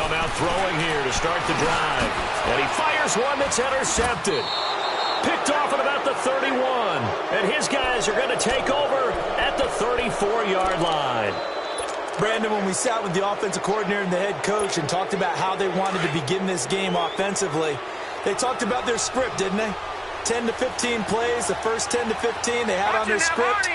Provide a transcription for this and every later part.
come out throwing here to start the drive. And he fires one that's intercepted. Picked off at about the 31. And his guys are going to take over at the 34-yard line. Brandon, when we sat with the offensive coordinator and the head coach and talked about how they wanted to begin this game offensively, they talked about their script, didn't they? 10 to 15 plays, the first 10 to 15 they had on their script.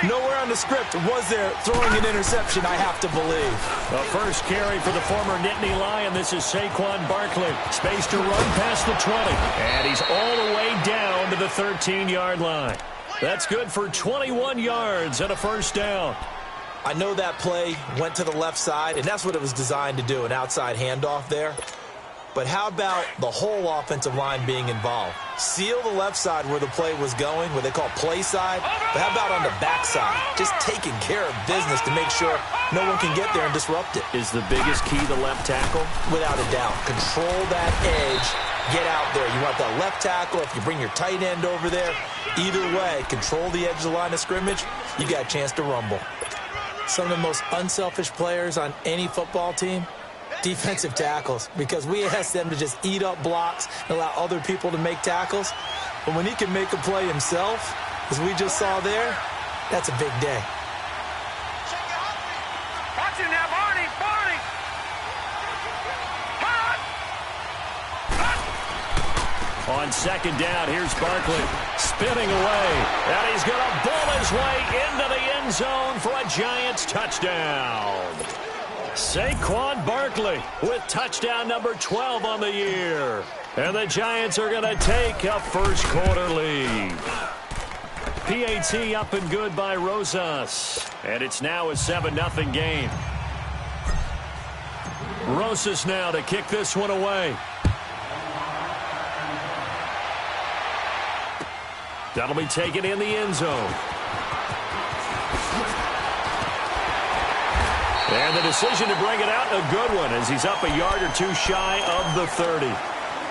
Nowhere on the script was there throwing an interception, I have to believe. The first carry for the former Nittany Lion. This is Saquon Barkley. Space to run past the 20. And he's all the way down to the 13-yard line. That's good for 21 yards and a first down. I know that play went to the left side, and that's what it was designed to do, an outside handoff there. But how about the whole offensive line being involved? Seal the left side where the play was going, what they call play side. But how about on the back side? Just taking care of business to make sure no one can get there and disrupt it. Is the biggest key the left tackle? Without a doubt. Control that edge. Get out there. You want that left tackle. If you bring your tight end over there, either way, control the edge of the line of scrimmage, you got a chance to rumble. Some of the most unselfish players on any football team, defensive tackles, because we ask them to just eat up blocks and allow other people to make tackles. But when he can make a play himself, as we just saw there, that's a big day. Watch him now, Barney! Barney! On second down, here's Barkley spinning away. And he's going to bull his way into the end zone for a Giants touchdown. Saquon Barkley with touchdown number 12 on the year. And the Giants are going to take a first quarter lead. PAT up and good by Rosas. And it's now a 7-0 game. Rosas now to kick this one away. That'll be taken in the end zone. And the decision to bring it out, a good one, as he's up a yard or two shy of the 30.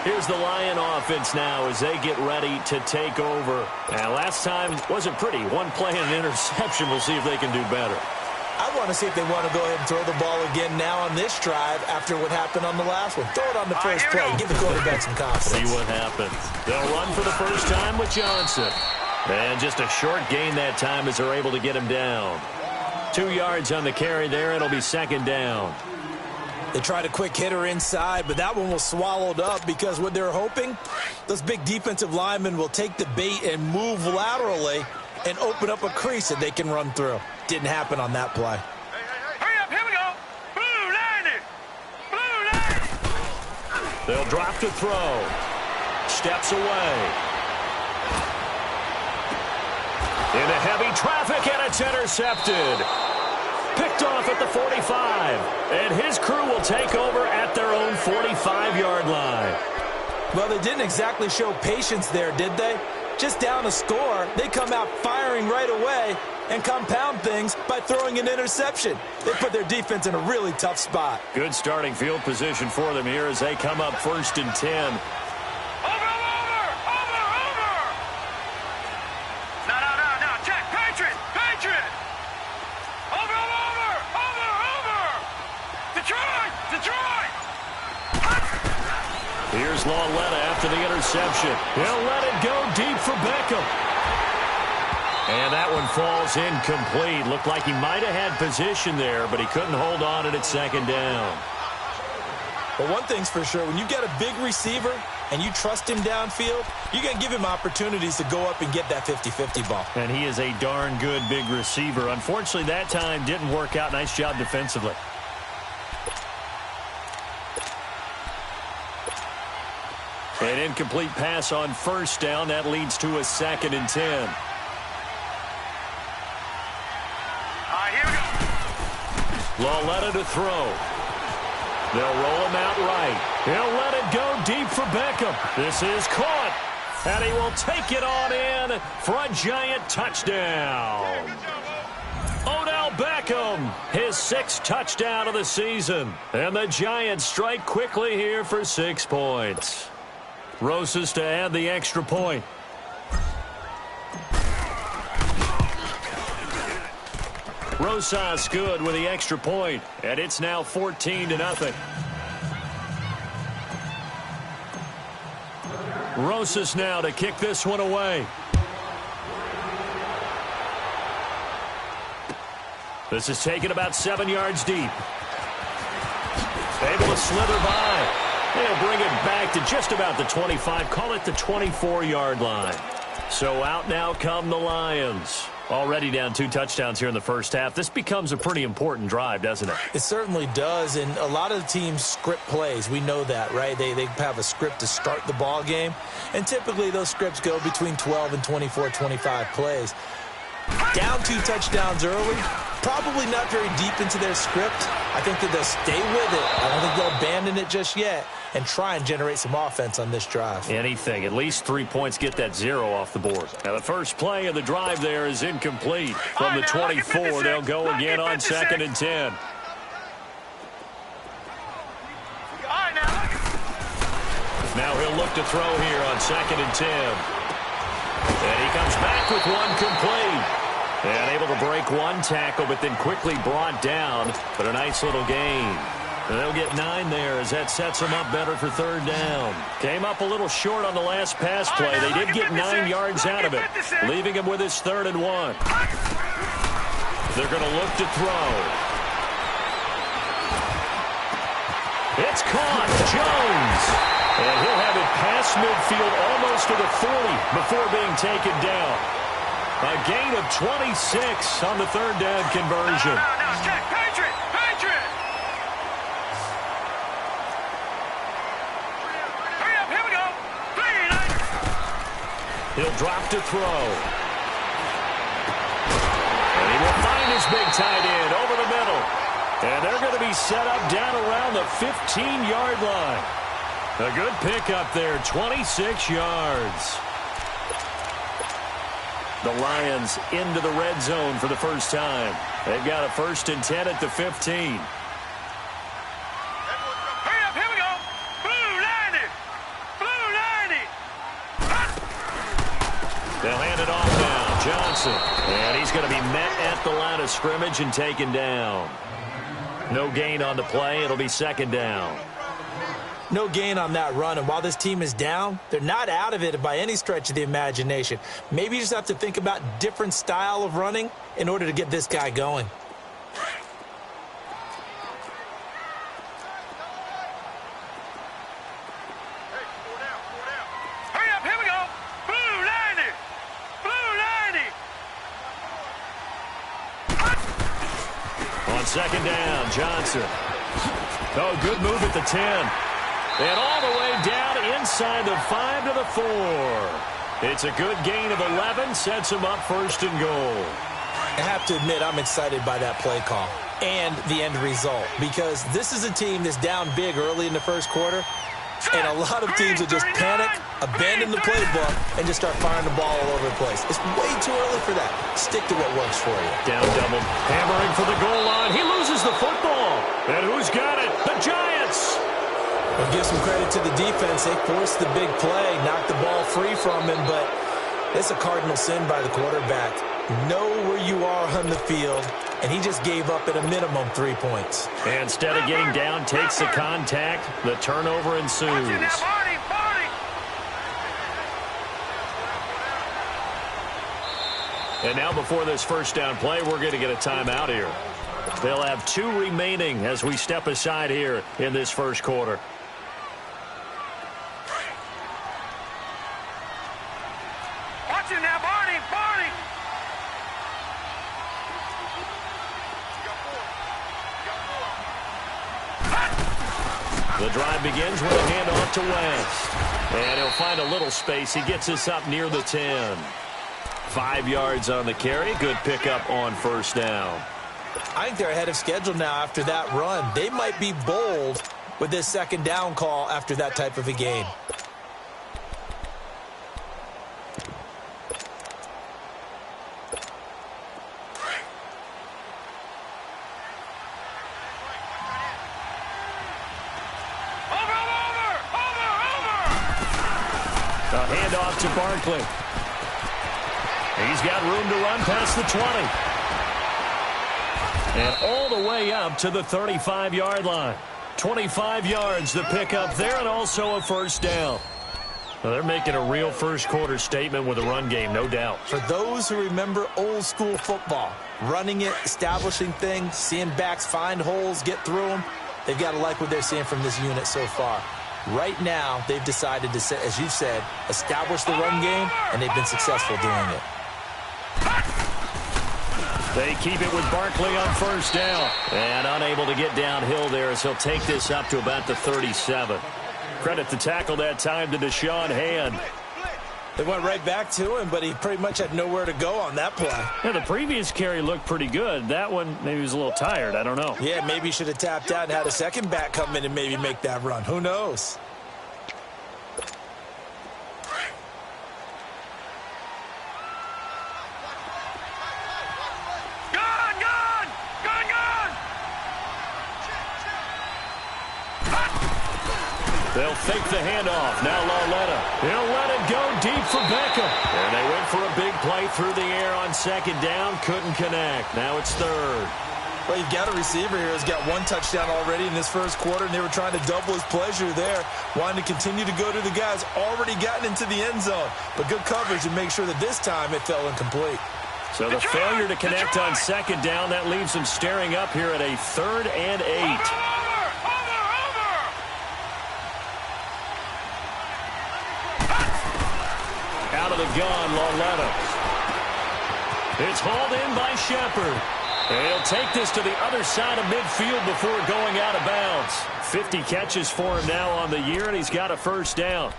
Here's the Lion offense now as they get ready to take over. And last time wasn't pretty. One play and an interception. We'll see if they can do better. I want to see if they want to go ahead and throw the ball again now on this drive after what happened on the last one. Throw it on the first play. Give the quarterback some confidence. See what happens. They'll run for the first time with Johnson. And just a short gain that time as they're able to get him down. 2 yards on the carry there. It'll be second down. They tried a quick hitter inside, but that one was swallowed up because what they're hoping, those big defensive linemen will take the bait and move laterally and open up a crease that they can run through. Didn't happen on that play. Hurry up, here we go. Blue line. Blue line. They'll drop to throw. Steps away. Into heavy traffic, and it's intercepted. Picked off at the 45. And his crew will take over at their own 45-yard line. Well, they didn't exactly show patience there, did they? Just down a score, they come out firing right away and compound things by throwing an interception. They put their defense in a really tough spot. Good starting field position for them here as they come up 1st and 10. Over. No. Check. Patriot. Over. Detroit. Here's Lauletta after the interception. He'll let it go deep for Beckham. And that one falls incomplete. Looked like he might have had position there, but he couldn't hold on at second down. But one thing's for sure, when you get a big receiver and you trust him downfield, you're going to give him opportunities to go up and get that 50-50 ball. And he is a darn good big receiver. Unfortunately, that time didn't work out. Nice job defensively. An incomplete pass on first down. That leads to a 2nd and 10. All right, here we go. Lauletta to throw. They'll roll him out right. He'll let it go deep for Beckham. This is caught. And he will take it on in for a Giant touchdown. Odell Beckham, his 6th touchdown of the season. And the Giants strike quickly here for 6 points. Rosas to add the extra point. Rosas good with the extra point, and it's now 14-0. Rosas now to kick this one away. This is taken about 7 yards deep. Able to slither by. They'll bring it back to just about the 25. Call it the 24-yard line. So out now come the Lions. Already down 2 touchdowns here in the first half. This becomes a pretty important drive, doesn't it? It certainly does, and a lot of the teams script plays. We know that, right? They have a script to start the ball game, and typically those scripts go between 12 and 24, 25 plays. Down 2 touchdowns early, probably not very deep into their script. I think that they'll stay with it. I don't think they'll abandon it just yet and try and generate some offense on this drive. Anything. At least 3 points, get that 0 off the board. Now the first play of the drive there is incomplete. From the 24, they'll go again on 2nd and 10. Now he'll look to throw here on 2nd and 10. And he comes back with one complete. And able to break 1 tackle, but then quickly brought down. But a nice little gain. And they'll get 9 there as that sets them up better for 3rd down. Came up a little short on the last pass play. They did get 9 yards out of it, leaving him with his 3rd and 1. They're going to look to throw. It's caught. Jones. And he'll have it past midfield almost to the 40 before being taken down. A gain of 26 on the 3rd down conversion. No, check. Patriot. Hurry up, here we go. He'll drop to throw. And he will find his big tight end over the middle. And they're going to be set up down around the 15-yard line. A good pickup there, 26 yards. The Lions into the red zone for the first time. They've got a 1st and 10 at the 15. Hurry up, here we go. Blue 90. They'll hand it off now. Johnson. And he's going to be met at the line of scrimmage and taken down. No gain on the play. It'll be 2nd down. No gain on that run, and while this team is down, they're not out of it by any stretch of the imagination. Maybe you just have to think about different style of running in order to get this guy going. Hurry up, here we go. Blue 90. On 2nd down, Johnson. Oh, good move at the 10. And all the way down inside the 5 to the 4. It's a good gain of 11, sets him up 1st and goal. I have to admit, I'm excited by that play call and the end result, because this is a team that's down big early in the first quarter, and a lot of teams will just panic, abandon the playbook, and just start firing the ball all over the place. It's way too early for that. Stick to what works for you. Down double, hammering for the goal line. He loses the football. And who's got it? The Giants. We'll give some credit to the defense. They forced the big play, knocked the ball free from him, but it's a cardinal sin by the quarterback. Know where you are on the field, and he just gave up at a minimum 3 points. And instead of getting down, takes the contact. The turnover ensues. And now before this 1st down play, we're going to get a timeout here. They'll have 2 remaining as we step aside here in this first quarter. Watch it now, Barney. The drive begins with a handoff to West. And he'll find a little space. He gets us up near the 10. 5 yards on the carry. Good pickup on 1st down. I think they're ahead of schedule now after that run. They might be bold with this 2nd down call after that type of a game. A handoff to Barkley. He's got room to run past the 20. And all the way up to the 35-yard line. 25 yards the pickup there, and also a 1st down. Well, they're making a real first-quarter statement with a run game, no doubt. For those who remember old-school football, running it, establishing things, seeing backs find holes, get through them, they've got to like what they're seeing from this unit so far. Right now, they've decided to, as you said, establish the run game, and they've been successful doing it. They keep it with Barkley on first down. And unable to get downhill there as he'll take this up to about the 37. Credit the tackle that time to Deshaun Hand. They went right back to him, but he pretty much had nowhere to go on that play. Yeah, the previous carry looked pretty good. That one, maybe he was a little tired. I don't know. Yeah, maybe he should have tapped out and had a second back come in and maybe make that run. Who knows? They'll fake the handoff. Now Lauletta. He'll let it go deep for Beckham. And they went for a big play through the air on second down. Couldn't connect. Now it's third. Well, you've got a receiver here who's got one touchdown already in this first quarter, and they were trying to double his pleasure there, wanting to continue to go to the guys already gotten into the end zone. But good coverage to make sure that this time it fell incomplete. So the failure to connect on second down, that leaves them staring up here at a 3rd and 8. Out of the gun, Lauletta. It's hauled in by Shepard. And he'll take this to the other side of midfield before going out of bounds. 50 catches for him now on the year, and he's got a first down.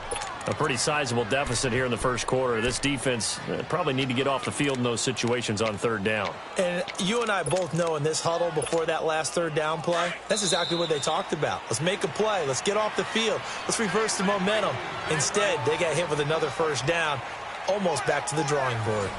A pretty sizable deficit here in the first quarter. This defense probably need to get off the field in those situations on third down. And you and I both know in this huddle before that last third down play, that's exactly what they talked about. Let's make a play. Let's get off the field. Let's reverse the momentum. Instead, they got hit with another first down, almost back to the drawing board.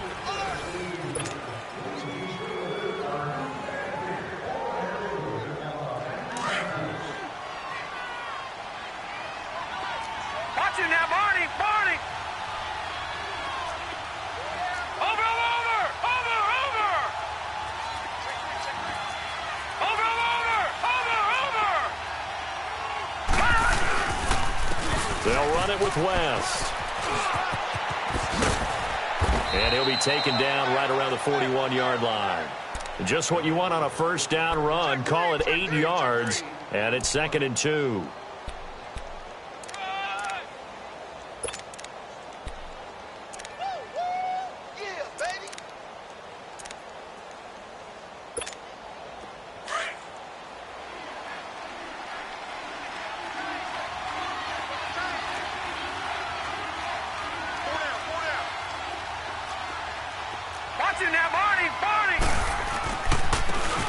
They'll run it with West. And he'll be taken down right around the 41-yard line. Just what you want on a first down run. Call it 8 yards, and it's 2nd and 2.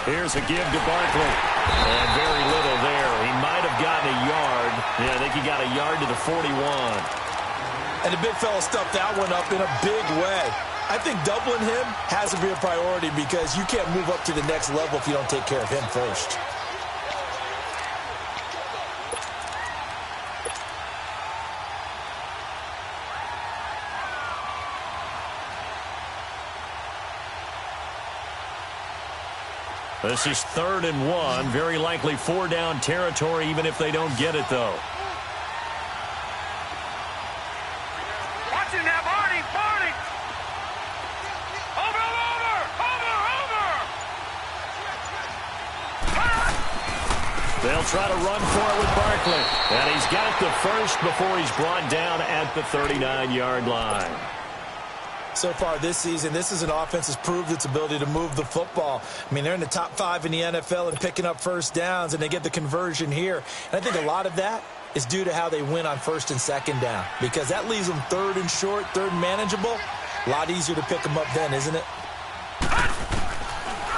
Here's a give to Barkley. And very little there. He might have gotten a yard. Yeah, I think he got a yard to the 41. And the big fella stuffed that one up in a big way. I think doubling him has to be a priority because you can't move up to the next level if you don't take care of him first. This is 3rd and 1. Very likely 4-down territory, even if they don't get it, though. Watching that, Barney! Over! They'll try to run for it with Barkley. And he's got the first before he's brought down at the 39-yard line. So far this season, this is an offense that's proved its ability to move the football. I mean, they're in the top 5 in the NFL and picking up first downs, and they get the conversion here. And I think a lot of that is due to how they win on 1st and 2nd down, because that leaves them 3rd and short, 3rd and manageable. A lot easier to pick them up then, isn't it?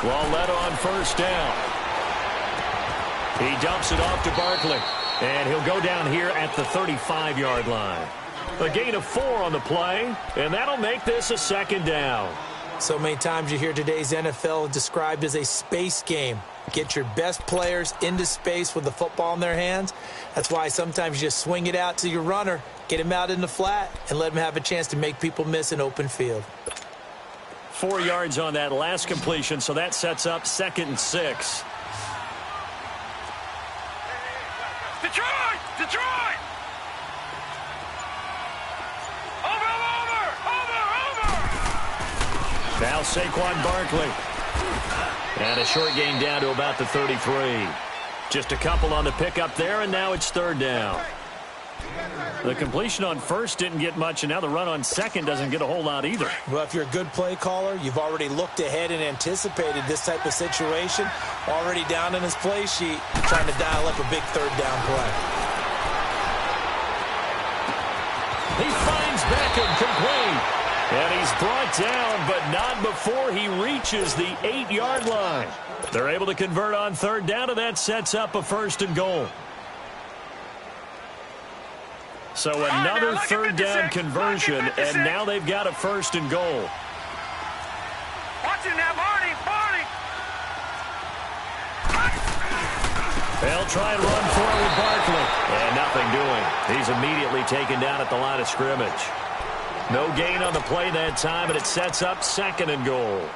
Lauletta on first down. He dumps it off to Barkley, and he'll go down here at the 35-yard line. A gain of 4 on the play, and that'll make this a 2nd down. So many times you hear today's NFL described as a space game. Get your best players into space with the football in their hands. That's why sometimes you just swing it out to your runner, get him out in the flat, and let him have a chance to make people miss an open field. 4 yards on that last completion, so that sets up 2nd and 6. Detroit! now, Saquon Barkley. And a short gain down to about the 33. Just a couple on the pickup there, and now it's third down. The completion on first didn't get much, and now the run on second doesn't get a whole lot either. Well, if you're a good play caller, you've already looked ahead and anticipated this type of situation. Already down in his play sheet, trying to dial up a big third down play. He finds Beckham complete. And he's brought down, but not before he reaches the 8-yard line. They're able to convert on third down, and that sets up a first and goal. So another third down conversion, and now they've got a first and goal. Watching that, Barney. They'll try and run forward Barkley. And nothing doing. He's immediately taken down at the line of scrimmage. No gain on the play that time, and it sets up second and goal.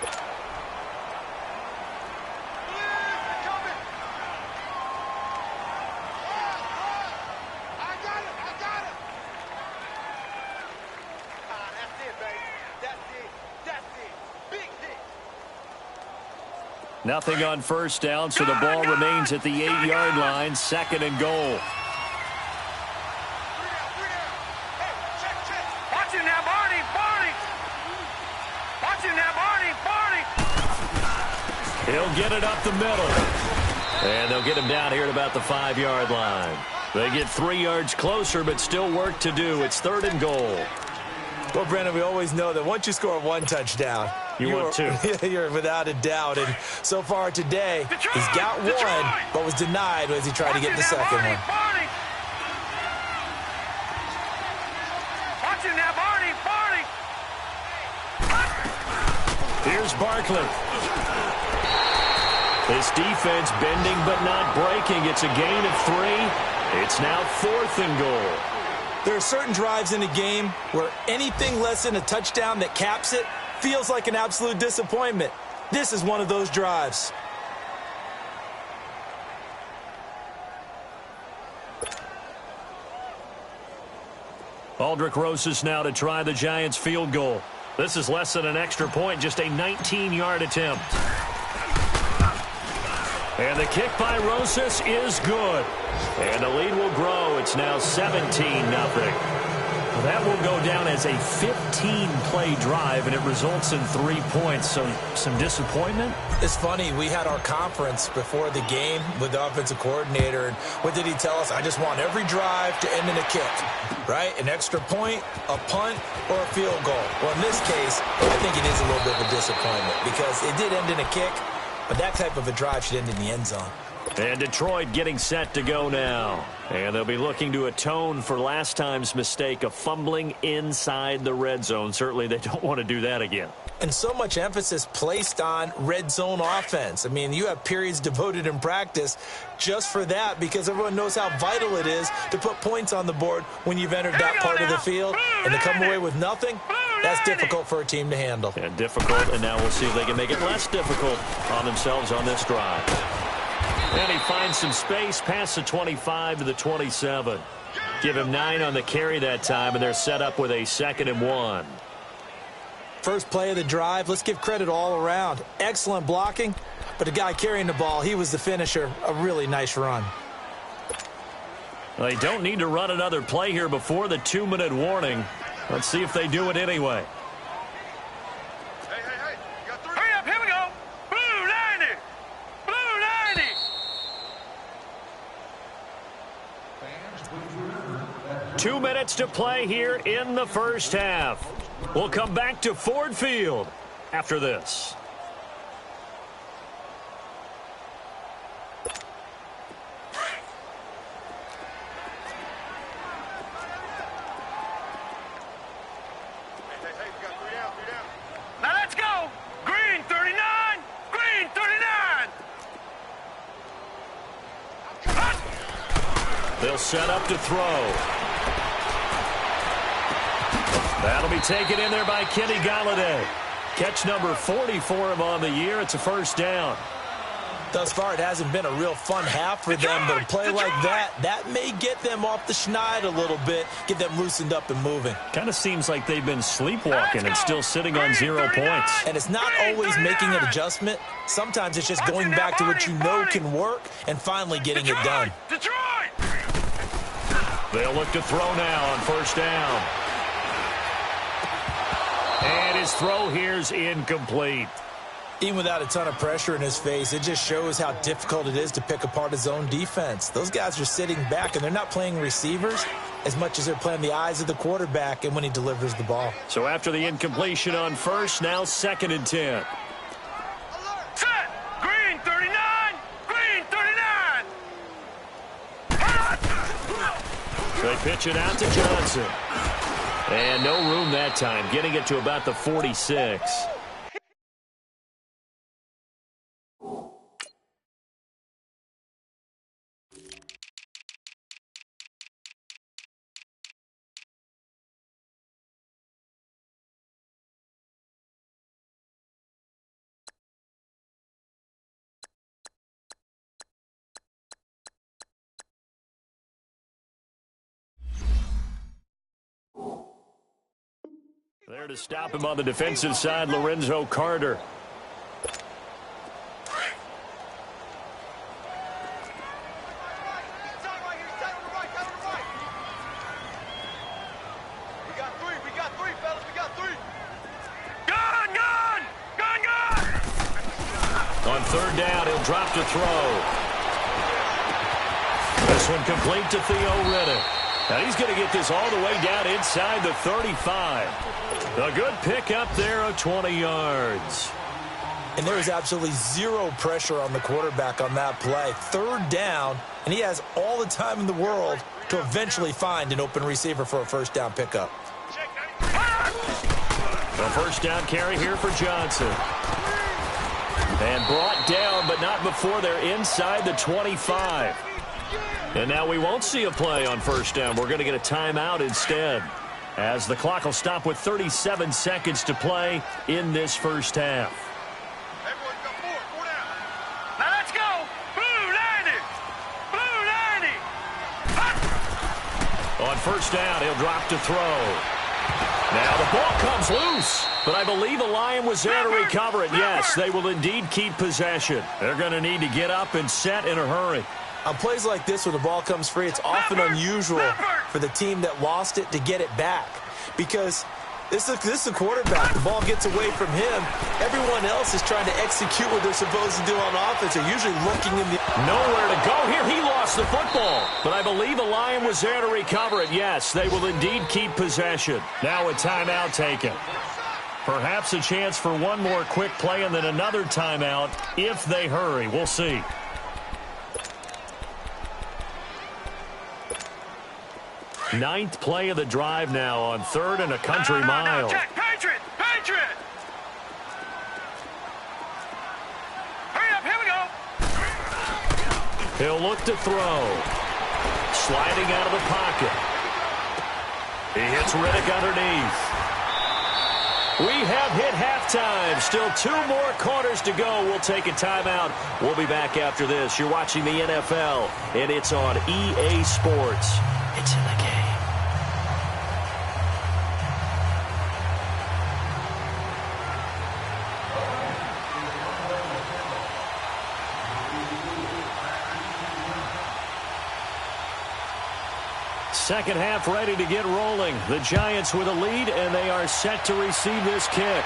Nothing on first down, so the ball remains at the 8-yard line, second and goal. Watching that, Barney. Watching that, Barney. He'll get it up the middle. And they'll get him down here at about the 5-yard line. They get 3 yards closer, but still work to do. It's third and goal. Well, Brandon, we always know that once you score one touchdown, you want two. You're without a doubt. And so far today, he's got one, but was denied as he tried to get the second one. Watching that, Barney. Here's Barkley. This defense bending but not breaking. It's a gain of 3. It's now fourth and goal. There are certain drives in a game where anything less than a touchdown that caps it feels like an absolute disappointment. This is one of those drives. Aldrick Rosas now to try the Giants field goal. This is less than an extra point, just a 19-yard attempt. And the kick by Rosas is good. And the lead will grow. It's now 17-0. That will go down as a 15-play drive, and it results in 3 points. So some disappointment? It's funny. We had our conference before the game with the offensive coordinator. And what did he tell us? I just want every drive to end in a kick, right? An extra point, a punt, or a field goal. Well, in this case, I think it is a little bit of a disappointment because it did end in a kick, but that type of a drive should end in the end zone. And Detroit getting set to go now. And they'll be looking to atone for last time's mistake of fumbling inside the red zone. Certainly they don't want to do that again. And so much emphasis placed on red zone offense. I mean, you have periods devoted in practice just for that because everyone knows how vital it is to put points on the board when you've entered that part of the field. And to come away with nothing, that's difficult for a team to handle. And difficult, and now we'll see if they can make it less difficult on themselves on this drive. And he finds some space past the 25 to the 27. Give him 9 on the carry that time, and they're set up with a 2nd and 1. First play of the drive, let's give credit all around. Excellent blocking, but the guy carrying the ball, he was the finisher. A really nice run. They don't need to run another play here before the 2-minute warning. Let's see if they do it anyway. Hey. Hurry up, here we go. Blue 90. Blue 90. 2 minutes to play here in the first half. We'll come back to Ford Field after this. Now let's go. Green 39. Green 39. They'll set up to throw. That'll be taken in there by Kenny Galladay. Catch number 40 for him on the year. It's a first down. Thus far, it hasn't been a real fun half for them, but a play like that may get them off the schneid a little bit, get them loosened up and moving. Kind of seems like they've been sleepwalking and still sitting on 0 points. And it's not always making an adjustment. Sometimes it's just going back to what you know can work and finally getting it done. They'll look to throw now on first down. And his throw here's incomplete. Even without a ton of pressure in his face, it just shows how difficult it is to pick apart his own defense. Those guys are sitting back, and they're not playing receivers as much as they're playing the eyes of the quarterback and when he delivers the ball. So after the incompletion on first, now 2nd and 10. Set! Green 39! Green 39! They pitch it out to Johnson. And no room that time, getting it to about the 46. There to stop him on the defensive side, Lorenzo Carter. On 3rd down, he'll drop to throw. This one complete to Theo Riddick. Now he's going to get this all the way down inside the 35. A good pick up there of 20 yards. And there is absolutely zero pressure on the quarterback on that play. 3rd down, and he has all the time in the world to eventually find an open receiver for a first down pickup. The first down carry here for Johnson. And brought down, but not before they're inside the 25. And now we won't see a play on first down. We're going to get a timeout instead, as the clock will stop with 37 seconds to play in this first half. Everyone got 4 down. Now let's go. Blue 90. Blue 90. On first down, he'll drop to throw. Now the ball comes loose, but I believe a Lion was there to recover it. Yes, they will indeed keep possession. They're going to need to get up and set in a hurry. On plays like this, when the ball comes free, it's often unusual for the team that lost it to get it back, because this is a quarterback. The ball gets away from him. Everyone else is trying to execute what they're supposed to do on offense. They're usually looking in the... Nowhere to go here. He lost the football, but I believe a Lion was there to recover it. Yes, they will indeed keep possession. Now a timeout taken. Perhaps a chance for one more quick play and then another timeout if they hurry. We'll see. Ninth play of the drive now on 3rd and a country mile. Check. Patriot! Patriot! Hurry up, here we go! He'll look to throw. Sliding out of the pocket. He hits Riddick underneath. We have hit halftime. Still 2 more quarters to go. We'll take a timeout. We'll be back after this. You're watching the NFL, and it's on EA Sports. It's in the game. Second half ready to get rolling. The Giants with a lead, and they are set to receive this kick.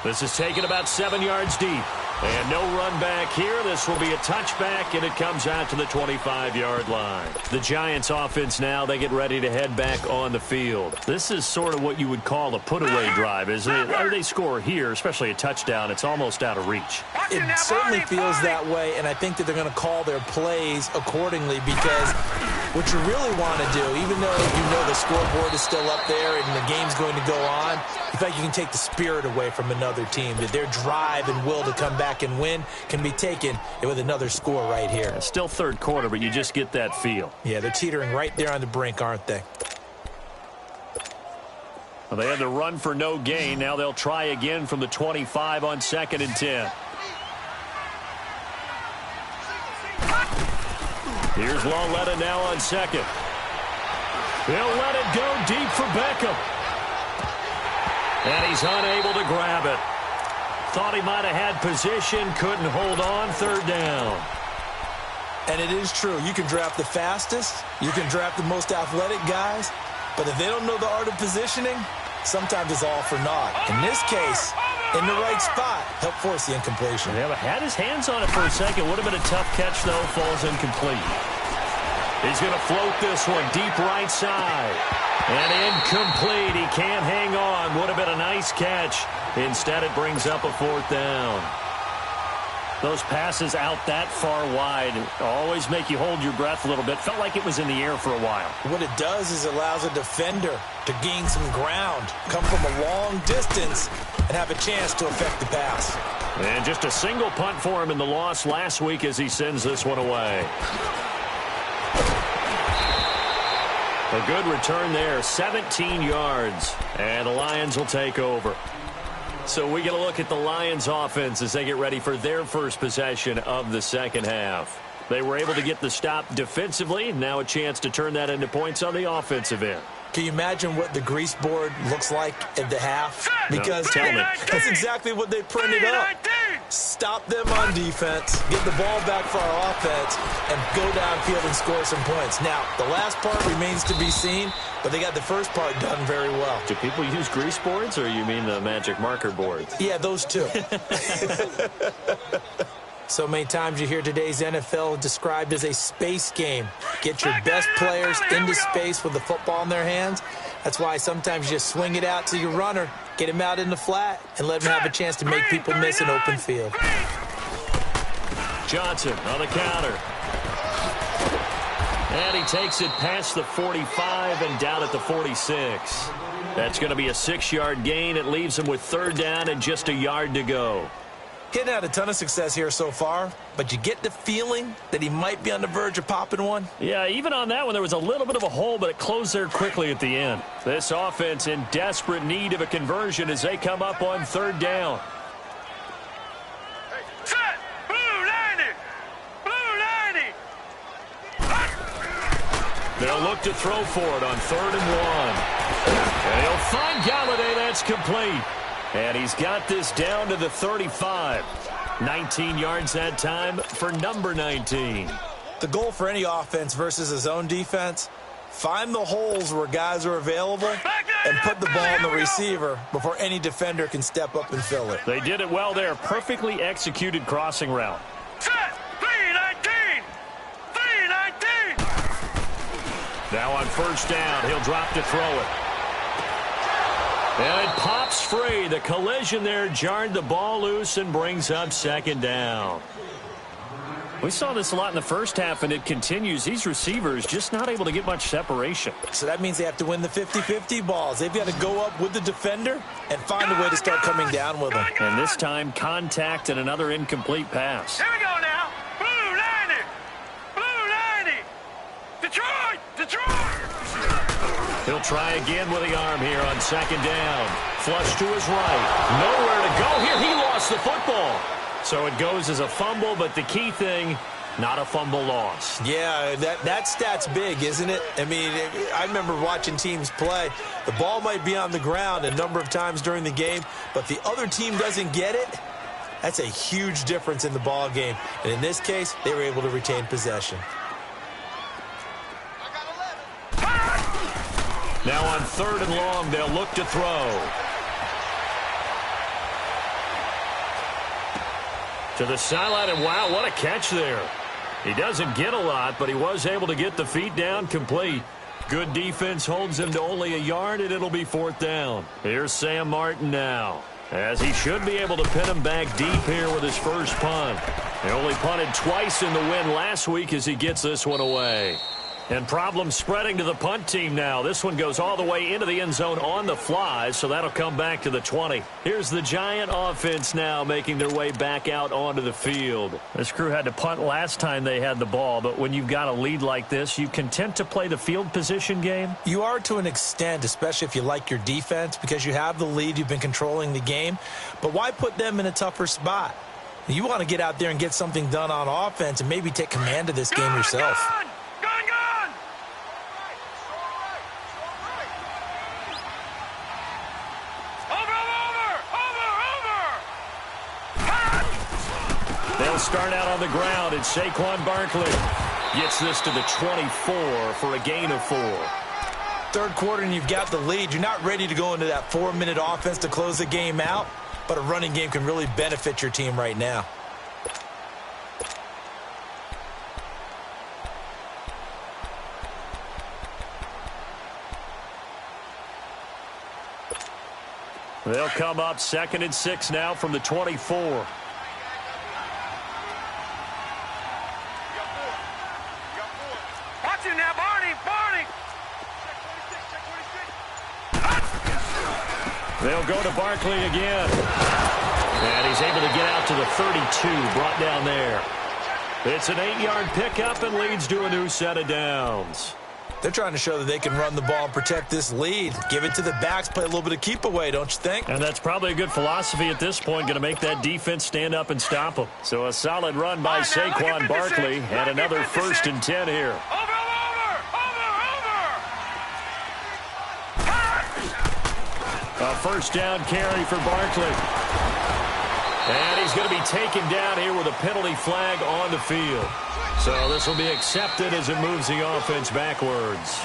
This is taken about 7 yards deep. And no run back here. This will be a touchback, and it comes out to the 25-yard line. The Giants offense now, they get ready to head back on the field. This is sort of what you would call a put-away drive, isn't it? They score here, especially a touchdown. It's almost out of reach. It certainly feels that way, and I think that they're going to call their plays accordingly, because what you really want to do, even though you know the scoreboard is still up there and the game's going to go on, in fact, you can take the spirit away from another team, that their drive and will to come back and win can be taken with another score right here. It's still 3rd quarter, but you just get that feel. Yeah, they're teetering right there on the brink, aren't they? Well, they had to run for no gain. Now they'll try again from the 25 on 2nd and 10. Here's Lauletta now on second. He'll let it go deep for Beckham. And he's unable to grab it. Thought he might have had position, couldn't hold on, third down. And it is true. You can draft the fastest. You can draft the most athletic guys. But if they don't know the art of positioning, sometimes it's all for naught. In this case, in the right spot, help force the incompletion. Yeah, had his hands on it for a second. Would have been a tough catch, though. Falls incomplete. He's going to float this one deep right side. And incomplete. He can't hang on. Would have been a nice catch. Instead, it brings up a fourth down. Those passes out that far wide always make you hold your breath a little bit. Felt like it was in the air for a while. What it does is it allows a defender to gain some ground, come from a long distance, and have a chance to affect the pass. And just a single punt for him in the loss last week as he sends this one away. A good return there, 17 yards, and the Lions will take over. So we get a look at the Lions offense as they get ready for their first possession of the second half. They were able to get the stop defensively. Now a chance to turn that into points on the offensive end. Can you imagine what the grease board looks like at the half? Because tell me. That's exactly what they printed up. Stop them on defense, get the ball back for our offense, and go downfield and score some points. Now, the last part remains to be seen, but they got the first part done very well. Do people use grease boards, or you mean the magic marker boards? Yeah, those two. So many times you hear today's NFL described as a space game. Get your best players into space with the football in their hands. That's why sometimes you just swing it out to your runner, get him out in the flat, and let him have a chance to make people miss an open field. Johnson on the counter. And he takes it past the 45 and down at the 46. That's going to be a 6-yard gain. It leaves him with third down and just a yard to go. Getting had a ton of success here so far, but you get the feeling that he might be on the verge of popping one. Yeah, even on that one, there was a little bit of a hole, but it closed there quickly at the end. This offense in desperate need of a conversion as they come up on third down. Set! Blue 90! Blue 90! They'll look to throw for it on 3rd and 1. And he'll find Galladay. That's complete. And he's got this down to the 35. 19 yards that time for number 19. The goal for any offense versus his own defense, find the holes where guys are available and put the ball in the receiver before any defender can step up and fill it. They did it well there. Perfectly executed crossing route. Set! 319! 319! Now on first down, he'll drop to throw it. And it pops free. The collision there jarred the ball loose and brings up second down. We saw this a lot in the first half, and it continues. These receivers just not able to get much separation. So that means they have to win the 50-50 balls. They've got to go up with the defender and find a way to start coming down with them. And this time, contact and another incomplete pass. Here we go now. Blue 90! Blue 90! Detroit! Detroit! He'll try again with the arm here on second down. Flush to his right. Nowhere to go here. He lost the football. So it goes as a fumble, but the key thing, not a fumble loss. Yeah, that stat's big, isn't it? I mean, I remember watching teams play. The ball might be on the ground a number of times during the game, but the other team doesn't get it. That's a huge difference in the ball game. And in this case, they were able to retain possession. Now on 3rd and long, they'll look to throw. To the sideline, and wow, what a catch there. He doesn't get a lot, but he was able to get the feet down complete. Good defense holds him to only a yard, and it'll be 4th down. Here's Sam Martin now, as he should be able to pin him back deep here with his first punt. He only punted twice in the win last week as he gets this one away. And problems spreading to the punt team now. This one goes all the way into the end zone on the fly, so that'll come back to the 20. Here's the Giant offense now making their way back out onto the field. This crew had to punt last time they had the ball, but when you've got a lead like this, you content to play the field position game? You are to an extent, especially if you like your defense, because you have the lead, you've been controlling the game. But why put them in a tougher spot? You want to get out there and get something done on offense and maybe take command of this game yourself. start out on the ground. It's Saquon Barkley. Gets this to the 24 for a gain of 4. Third quarter and you've got the lead. You're not ready to go into that 4-minute offense to close the game out, but a running game can really benefit your team right now. They'll come up 2nd and 6 now from the 24. They'll go to Barkley again. And he's able to get out to the 32, brought down there. It's an 8-yard pickup and leads to a new set of downs. They're trying to show that they can run the ball and protect this lead. Give it to the backs, play a little bit of keep away, don't you think? And that's probably a good philosophy at this point, going to make that defense stand up and stop them. So a solid run by Saquon Barkley and another 1st and 10 here. A first down carry for Barkley. And he's going to be taken down here with a penalty flag on the field. So this will be accepted as it moves the offense backwards.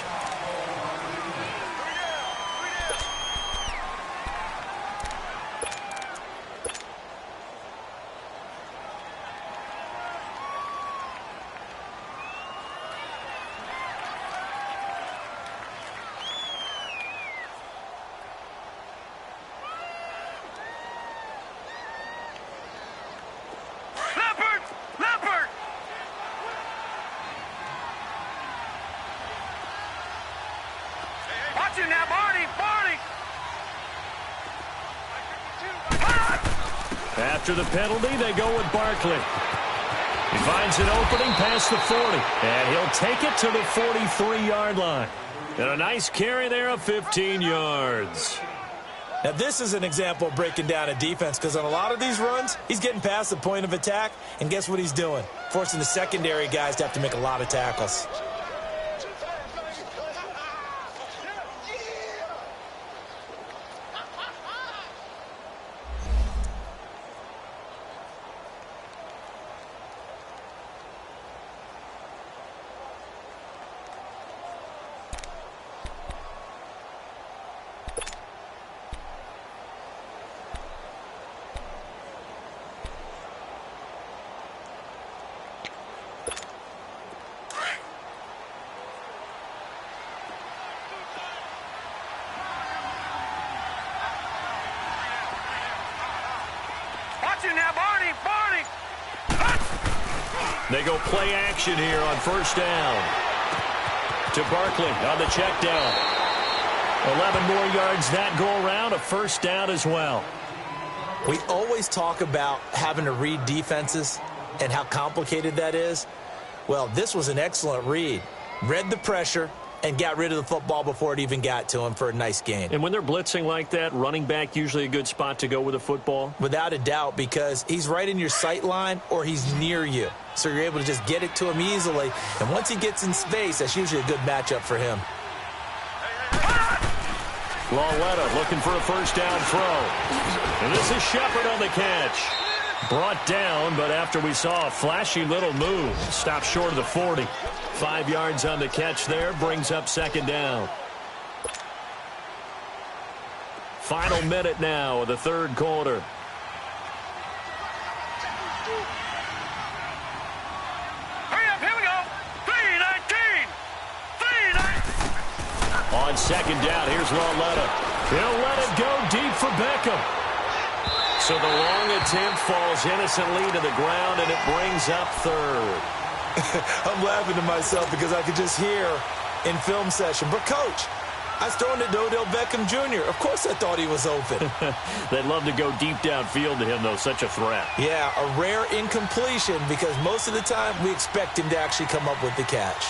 After the penalty, they go with Barkley. He finds an opening past the 40, and he'll take it to the 43-yard line. And a nice carry there of 15 yards. Now, this is an example of breaking down a defense, because on a lot of these runs, he's getting past the point of attack, and guess what he's doing? Forcing the secondary guys to have to make a lot of tackles. They go play action here on first down. To Barkley on the check down. 11 more yards that go around, a first down as well. We always talk about having to read defenses and how complicated that is. Well, this was an excellent read. Read the pressure and got rid of the football before it even got to him for a nice gain. And when they're blitzing like that, running back usually a good spot to go with the football? Without a doubt, because he's right in your sight line or he's near you. So you're able to just get it to him easily. And once he gets in space, that's usually a good matchup for him. Lauletta looking for a first down throw. And this is Shepard on the catch. Brought down, but after we saw a flashy little move, stopped short of the 40. 5 yards on the catch there, brings up second down. Final minute now of the third quarter. Hurry up, here we go. 3-19. 3-19. On second down, here's Lauletta. He'll let it go deep for Beckham. So the long attempt falls innocently to the ground, and it brings up third. I'm laughing to myself because I could just hear in film session, but coach, I was throwing it to Odell Beckham Jr. Of course I thought he was open. They'd love to go deep downfield to him, though, such a threat. Yeah, a rare incompletion because most of the time we expect him to actually come up with the catch.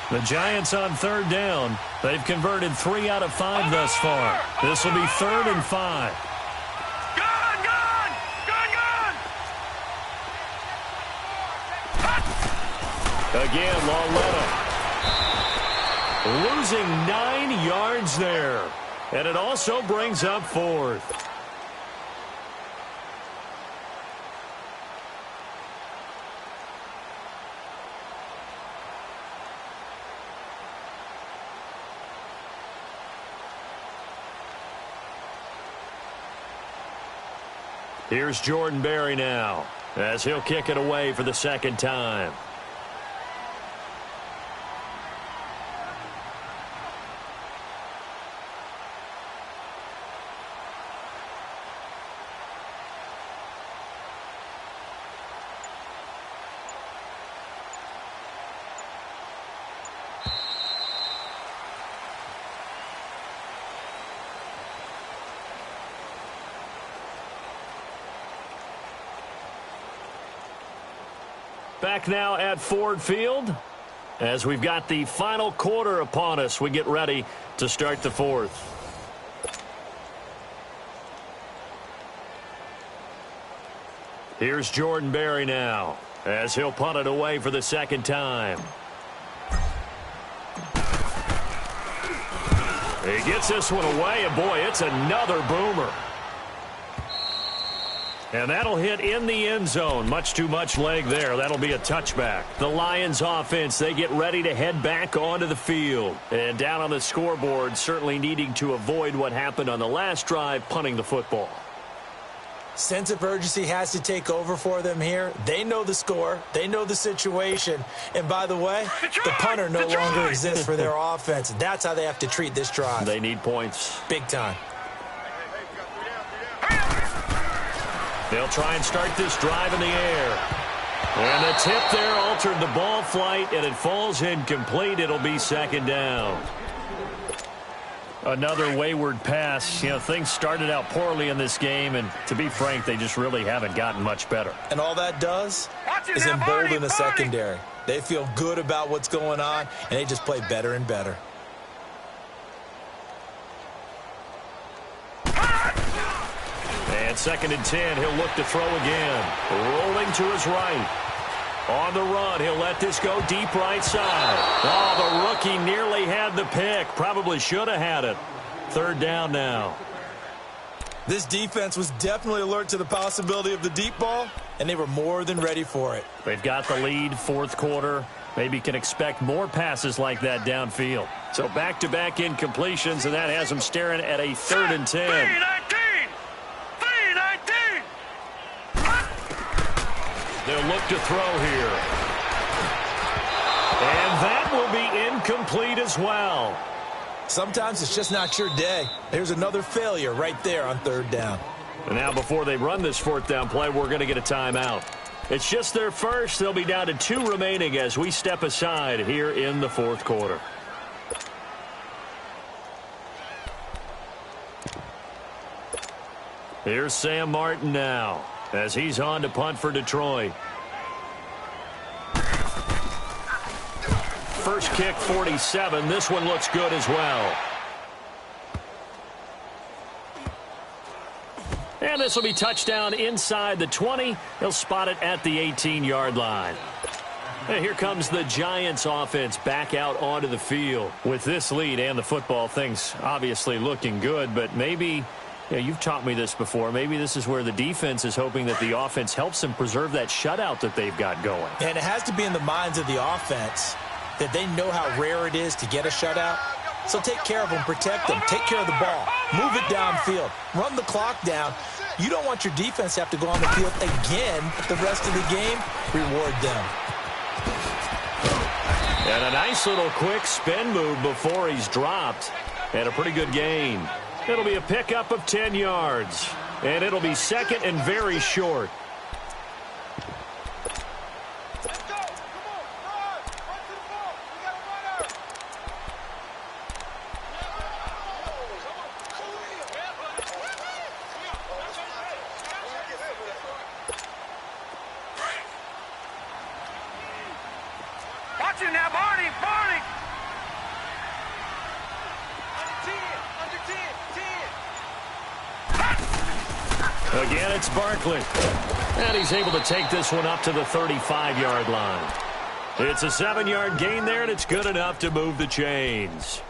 The Giants on third down. They've converted 3 out of 5 thus far. This will be 3rd and 5. Again, Lauletta. Losing 9 yards there. And it also brings up 4th. Here's Jordan Berry now, as he'll kick it away for the second time. Back now at Ford Field, as we've got the final quarter upon us, we get ready to start the fourth. Here's Jordan Berry now, as he'll punt it away for the second time. He gets this one away, and boy, it's another boomer. And that'll hit in the end zone. Much too much leg there. That'll be a touchback. The Lions offense, they get ready to head back onto the field. And down on the scoreboard, certainly needing to avoid what happened on the last drive, punting the football. Sense of urgency has to take over for them here. They know the score. They know the situation. And by the way, the punter no longer exists for their offense. That's how they have to treat this drive. They need points. Big time. They'll try and start this drive in the air. And the tip there altered the ball flight, and it falls incomplete. It'll be second down. Another wayward pass. You know, things started out poorly in this game, and to be frank, they just really haven't gotten much better. And all that does is embolden the secondary. They feel good about what's going on, and they just play better and better. And second and 10, he'll look to throw again. Rolling to his right. On the run, he'll let this go deep right side. Oh, the rookie nearly had the pick. Probably should have had it. Third down now. This defense was definitely alert to the possibility of the deep ball, and they were more than ready for it. They've got the lead, fourth quarter. Maybe can expect more passes like that downfield. So back-to-back incompletions, and that has them staring at a third and 10. They'll look to throw here. And that will be incomplete as well. Sometimes it's just not your day. There's another failure right there on third down. And now before they run this fourth down play, we're going to get a timeout. It's just their first. They'll be down to 2 remaining as we step aside here in the fourth quarter. Here's Sam Martin now, as he's on to punt for Detroit. First kick, 47. This one looks good as well. And this will be touchdown inside the 20. He'll spot it at the 18-yard line. And here comes the Giants offense back out onto the field. With this lead and the football, things obviously looking good, but maybe... Yeah, you've taught me this before. Maybe this is where the defense is hoping that the offense helps them preserve that shutout that they've got going. And it has to be in the minds of the offense that they know how rare it is to get a shutout. So take care of them, protect them, take care of the ball, move it downfield, run the clock down. You don't want your defense to have to go on the field again the rest of the game. Reward them. And a nice little quick spin move before he's dropped. And a pretty good gain. It'll be a pickup of 10 yards. And it'll be second and very short. Watch it now, Barney, Barney. Again, it's Barkley. And he's able to take this one up to the 35-yard line. It's a 7-yard gain there, and it's good enough to move the chains.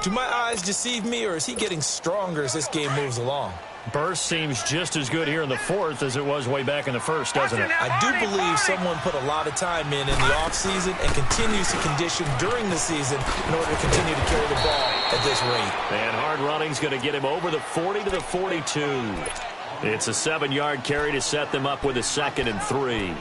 Do my eyes deceive me, or is he getting stronger as this game moves along? Burst seems just as good here in the fourth as it was way back in the first, doesn't it? I do believe someone put a lot of time in the offseason and continues to condition during the season in order to continue to carry the ball at this rate. And hard running's going to get him over the 40 to the 42. It's a 7-yard carry to set them up with a 2nd and 3.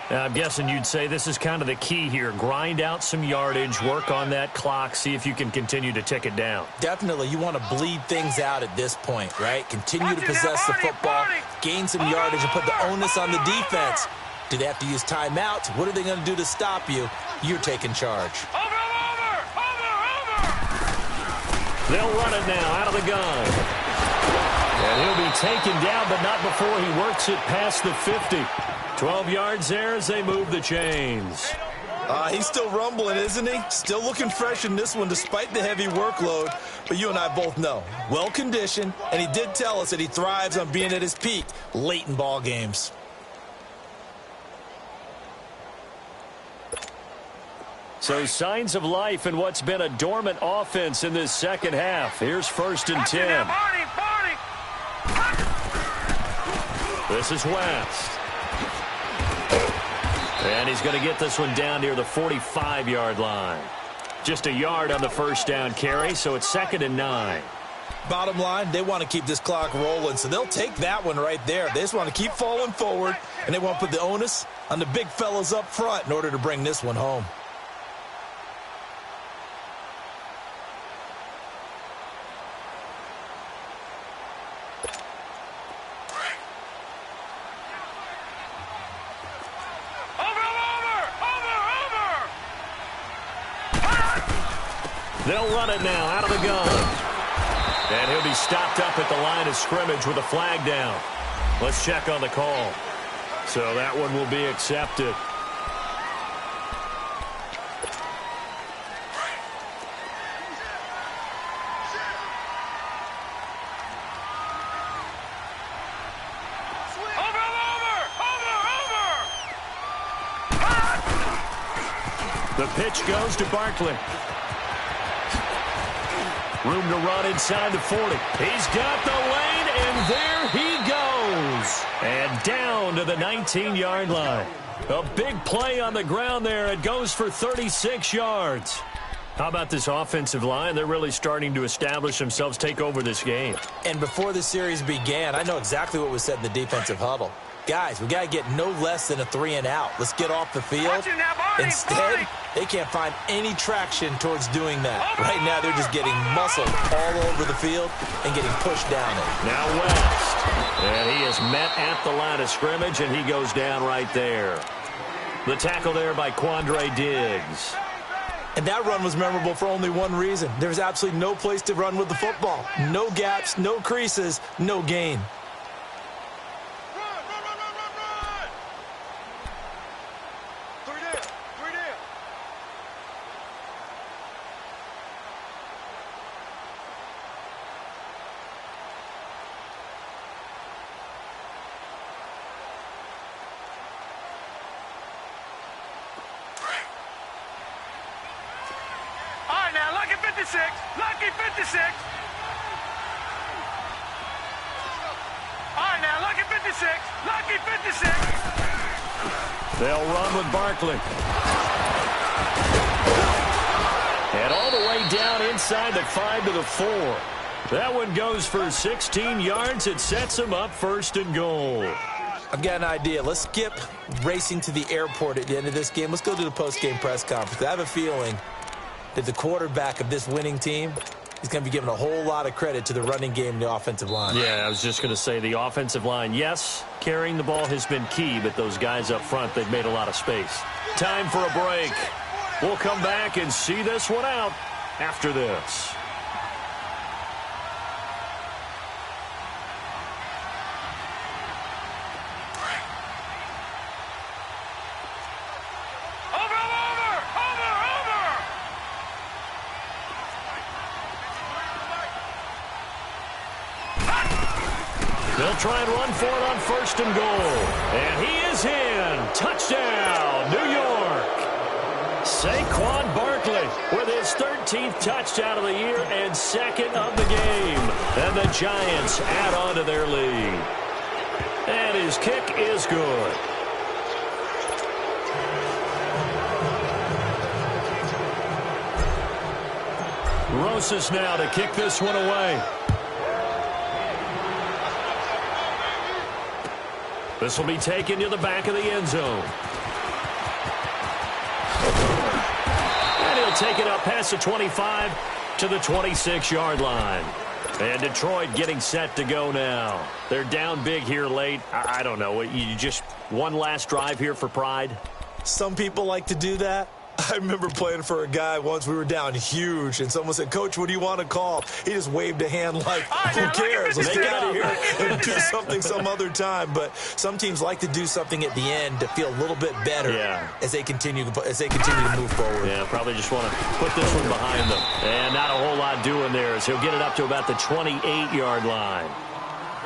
Now, I'm guessing you'd say this is kind of the key here. Grind out some yardage, work on that clock, see if you can continue to tick it down. Definitely. You want to bleed things out at this point, right? Continue to possess the football, gain some yardage, and put the onus on the defense. Do they have to use timeouts? What are they going to do to stop you? You're taking charge. Over! They'll run it now out of the gun. And he'll be taken down, but not before he works it past the 50. 12 yards there as they move the chains. He's still rumbling, isn't he? Still looking fresh in this one despite the heavy workload. But you and I both know, well-conditioned, and he did tell us that he thrives on being at his peak late in ball games. So signs of life in what's been a dormant offense in this second half. Here's 1st and 10. This is West. And he's going to get this one down near the 45-yard line. Just a yard on the first down carry, so it's 2nd and 9. Bottom line, they want to keep this clock rolling, so they'll take that one right there. They just want to keep falling forward, and they want to put the onus on the big fellas up front in order to bring this one home. They'll run it now out of the gun. And he'll be stopped up at the line of scrimmage with a flag down. Let's check on the call. So that one will be accepted. The pitch goes to Barkley. Room to run inside the 40. He's got the lane, and there he goes. And down to the 19-yard line. A big play on the ground there. It goes for 36 yards. How about this offensive line? They're really starting to establish themselves, take over this game. And before the series began, I know exactly what was said in the defensive huddle. Guys, we got to get no less than a 3-and-out. Let's get off the field. Instead, they can't find any traction towards doing that. Right now, they're just getting muscled all over the field and getting pushed down it. Now West. And he is met at the line of scrimmage, and he goes down right there. The tackle there by Quandre Diggs. And that run was memorable for only one reason. There's absolutely no place to run with the football. No gaps, no creases, no gain. Lucky 56. All right, now, lucky 56. Lucky 56. They'll run with Barkley. And all the way down inside the 5 to the 4. That one goes for 16 yards. It sets them up 1st and goal. I've got an idea. Let's skip racing to the airport at the end of this game. Let's go to the post-game press conference. I have a feeling that the quarterback of this winning team is going to be given a whole lot of credit to the running game and the offensive line. Yeah, I was just going to say the offensive line, yes, carrying the ball has been key, but those guys up front, they've made a lot of space. Time for a break. We'll come back and see this one out after this. They'll try and run for it on 1st and goal. And he is in. Touchdown, New York. Saquon Barkley with his 13th touchdown of the year and 2nd of the game. And the Giants add on to their lead. And his kick is good. Rosas now to kick this one away. This will be taken to the back of the end zone. And he'll take it up past the 25 to the 26-yard line. And Detroit getting set to go now. They're down big here late. I don't know. You just one last drive here for pride? Some people like to do that. I remember playing for a guy once. We were down huge, and someone said, "Coach, what do you want to call?" He just waved a hand like, who cares? Let's get out of here and do something some other time. But some teams like to do something at the end to feel a little bit better as they continue to move forward. Yeah, probably just want to put this one behind them. And not a whole lot doing there as he'll get it up to about the 28-yard line.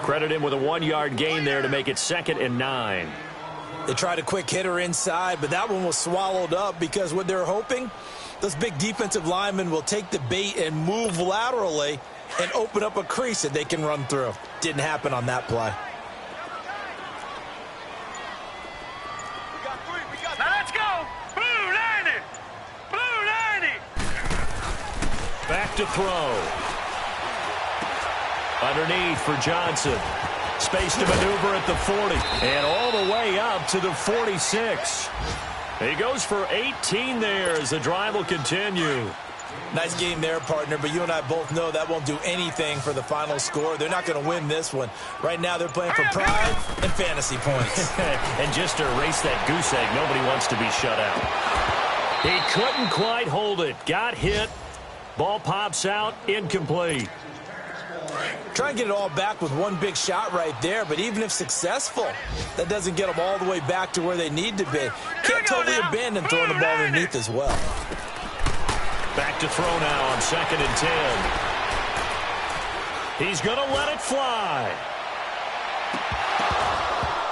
Credit him with a 1-yard gain there to make it 2nd and 9. They tried a quick hitter inside, but that one was swallowed up because what they're hoping, those big defensive linemen will take the bait and move laterally and open up a crease that they can run through. Didn't happen on that play. Now let's go. Blue 90. Blue 90. Back to throw. Underneath for Johnson. Space to maneuver at the 40. And all the way up to the 46. He goes for 18 there as the drive will continue. Nice game there, partner, but you and I both know that won't do anything for the final score. They're not going to win this one. Right now they're playing for pride and fantasy points. And just to erase that goose egg, nobody wants to be shut out. He couldn't quite hold it. Got hit. Ball pops out. Incomplete. Try and get it all back with one big shot right there, but even if successful, that doesn't get them all the way back to where they need to be. Can't totally abandon throwing the ball underneath as well. Back to throw now on 2nd and 10. He's going to let it fly.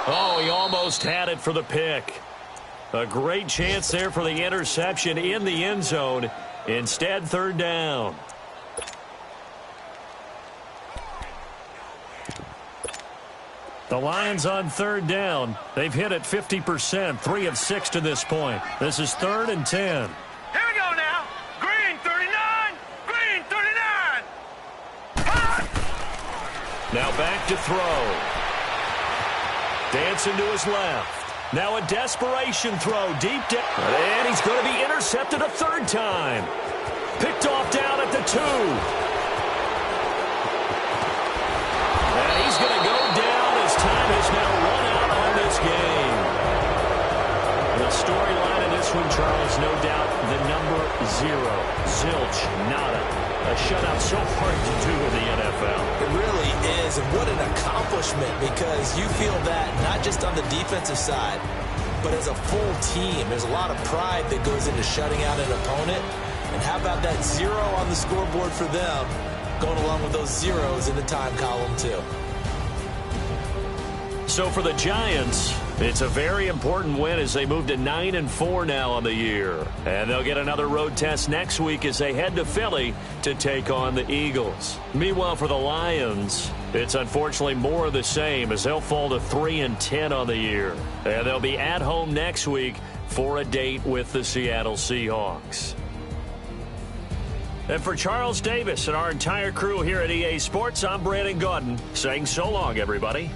Oh, he almost had it for the pick. A great chance there for the interception in the end zone. Instead, 3rd down. The Lions on 3rd down. They've hit it 50%, 3 of 6 to this point. This is 3rd and 10. Here we go now. Green 39. Green 39. Hot. Now back to throw. Dancing to his left. Now a desperation throw deep down. And he's going to be intercepted a 3rd time. Picked off down at the 2. And he's going to go down. Time has now run out on this game. The storyline in this one, Charles, no doubt the number 0. Zilch, nada. A shutout so hard to do in the NFL. It really is, and what an accomplishment, because you feel that not just on the defensive side, but as a full team. There's a lot of pride that goes into shutting out an opponent. And how about that 0 on the scoreboard for them, going along with those zeros in the time column, too. So for the Giants, it's a very important win as they move to 9-4 now on the year. And they'll get another road test next week as they head to Philly to take on the Eagles. Meanwhile, for the Lions, it's unfortunately more of the same as they'll fall to 3-10 on the year. And they'll be at home next week for a date with the Seattle Seahawks. And for Charles Davis and our entire crew here at EA Sports, I'm Brandon Gaudin saying so long, everybody.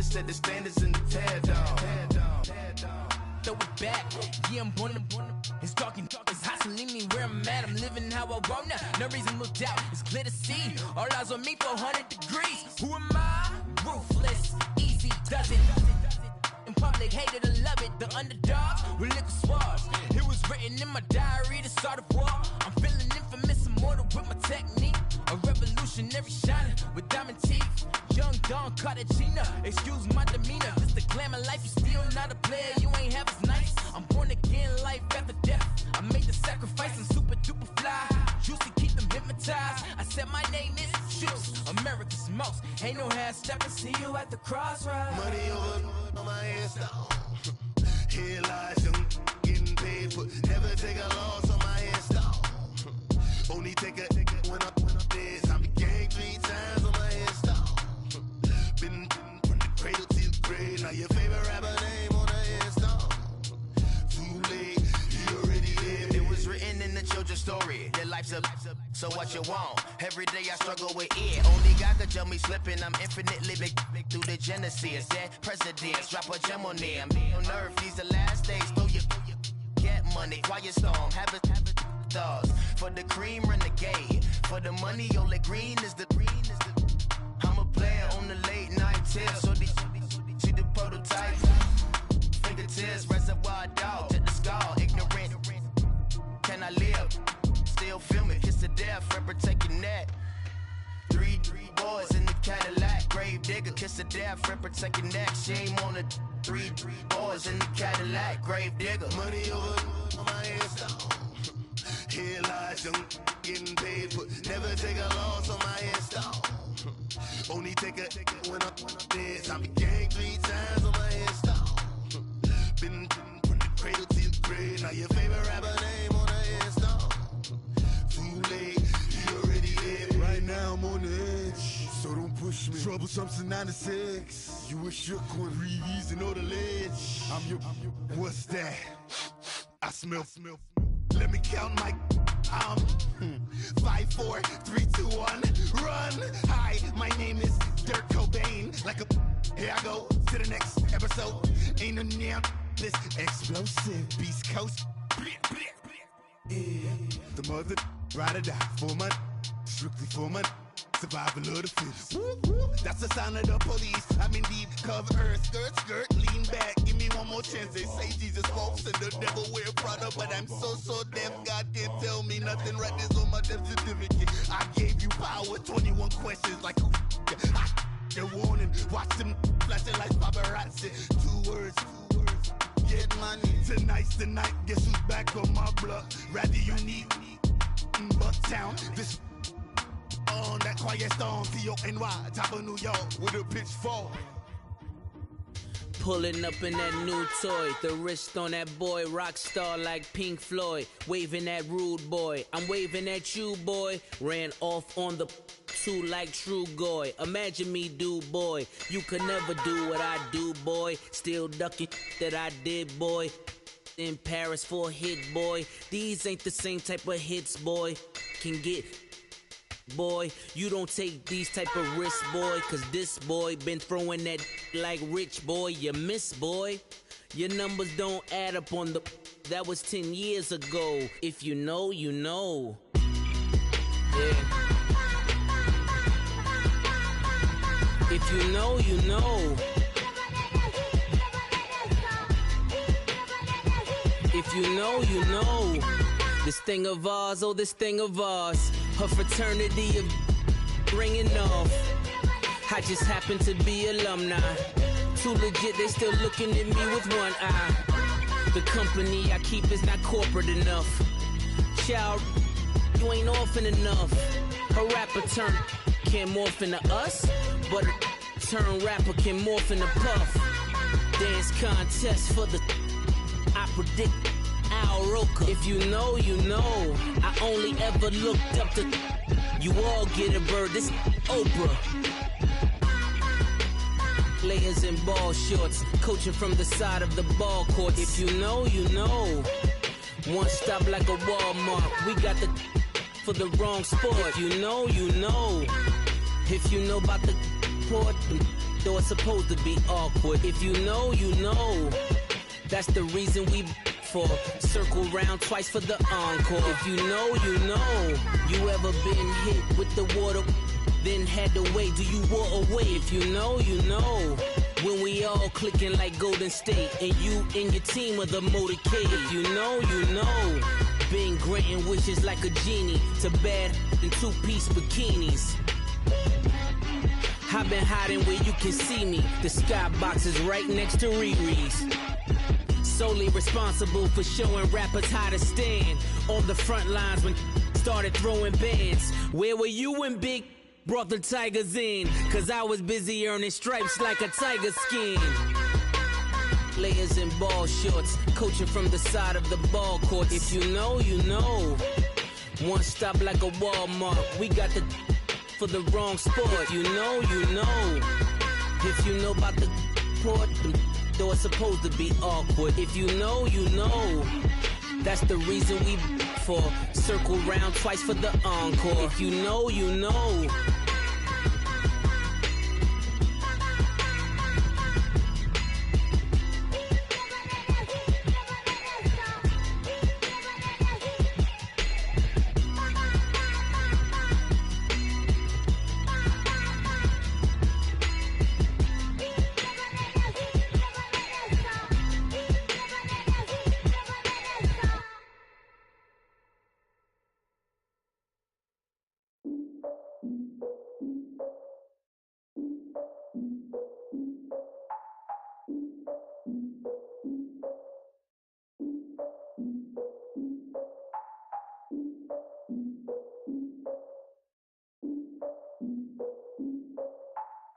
Said the standards in the tear down. see I'm born. It's dark and it's hot, so leave me where I'm at. I'm living how I want now. No reason looked out. It's clear to see. All eyes on me, 400 degrees. Who am I? Ruthless, easy does it. In public, hated or love it. The underdogs with liquor swabs. It was written in my diary to start a war. I'm feeling infamous, immortal with my technique. A revolutionary shining with diamond teeth. Young Don Cartagena, excuse my demeanor. This the glamour life, you still not a player. You ain't half as nice. I'm born again, life after death. I made the sacrifice, I'm super duper fly. Used to keep them hypnotized. I said my name is Juice, America's most. Ain't no half stepping. See you at the crossroads. Money over on my hands down. Here lies young, getting paid for. Never take a loss on my hands down. Only take a when I'm dead. I be gang 3 times on my hands down. Been from the cradle to the grave. Now your favorite rapper name on the hands down. Too late, you already lived. It was written in the children's story. Their life's a so what you want? Every day I struggle with it. Only God could jump me slipping. I'm infinitely big through the genesis. Dead presidents, drop a gem on them. On earth, these the last days. Throw your get money, quiet storm. Have a thoughts for the cream renegade. For the money, only green is the. I'm a player on the late night tip. So see the prototype. Fingertips, reservoir dog to the skull. Ignorant. Can I live? Still filming, kiss to death, forever taking that. Three boys in the Cadillac, grave digger, kiss to death, forever taking that. Shame on the three boys in the Cadillac, grave digger. Money over on my hands down. Here lies young, getting paid for. Never take a loss on my hands down. Only take a when I'm dead. I be gang 3 times on my hands down. Been from the cradle to the grave. Now your favorite rapper name on the hands down. Too late, you already lived. Right now I'm on the edge, so don't push me. Troublesome to 96. You a shook one, breeze and know the ledge. I'm your. What's that? I smell. Let me count my. 5, 4, 3, 2, 1, run. Hi, my name is Dirk Cobain. Like a. Here I go to the next episode. Ain't no damn this explosive Beast Coast. Yeah. The mother ride or die for my. Strictly for my. Survival of the fittest. That's the sound of the police. I'm indeed cover earth, skirt, lean back. Give me one more chance. They say Jesus walks and the devil wear Prada, but I'm so deaf. God can't tell me nothing. Right this on my death certificate. I gave you power. 21 questions like who? They're warning. Watch them flashing like paparazzi. 2 words. Get money. Tonight's the night. Guess who's back on my block? Rather unique. Bucktown. This. On that quiet storm, T-O-N-Y, top of New York, with a pitchfork. Pulling up in that new toy, the wrist on that boy, rock star like Pink Floyd, waving at rude boy, I'm waving at you boy, ran off on the two like true goy, imagine me do boy, you could never do what I do boy, still ducking that I did boy, in Paris for a hit boy, these ain't the same type of hits boy, can get. Boy, you don't take these type of risks, boy, cause this boy been throwing that like rich boy, you miss, boy. Your numbers don't add up on the. That was 10 years ago. If you know, you know. Yeah. If you know, you know. If you know, you know. This thing of ours, oh, this thing of ours. Her fraternity of ringing off. I just happen to be alumni. Too legit, they still looking at me with one eye. The company I keep is not corporate enough. Child, you ain't orphan enough. Her rapper turn can't morph into us, but a turn rapper can morph into Puff. Dance contest for the I predict Al Roker. If you know, you know. I only ever looked up to. You all get a bird. This Oprah. Players in ball shorts, coaching from the side of the ball court. If you know, you know. One stop like a Walmart. We got the for the wrong sport. If you know, you know. If you know about the port, though it's supposed to be awkward. If you know, you know. That's the reason we for circle round twice for the encore. If you know, you know. You ever been hit with the water, then had to wait? Do you walk away? If you know, you know. When we all clicking like Golden State, and you and your team are the motorcade. If you know, you know. Been granting wishes like a genie to bad in two-piece bikinis. I've been hiding where you can see me. The skybox is right next to Riri's. Solely responsible for showing rappers how to stand on the front lines when started throwing bands. Where were you when Big brought the Tigers in? Cause I was busy earning stripes like a tiger skin. Layers and ball shorts, coaching from the side of the ball court. If you know, you know. One stop like a Walmart. We got the for the wrong sport. You know, you know. If you know about the port, the door is supposed to be awkward. If you know, you know. That's the reason we for circle round twice for the encore. If you know, you know.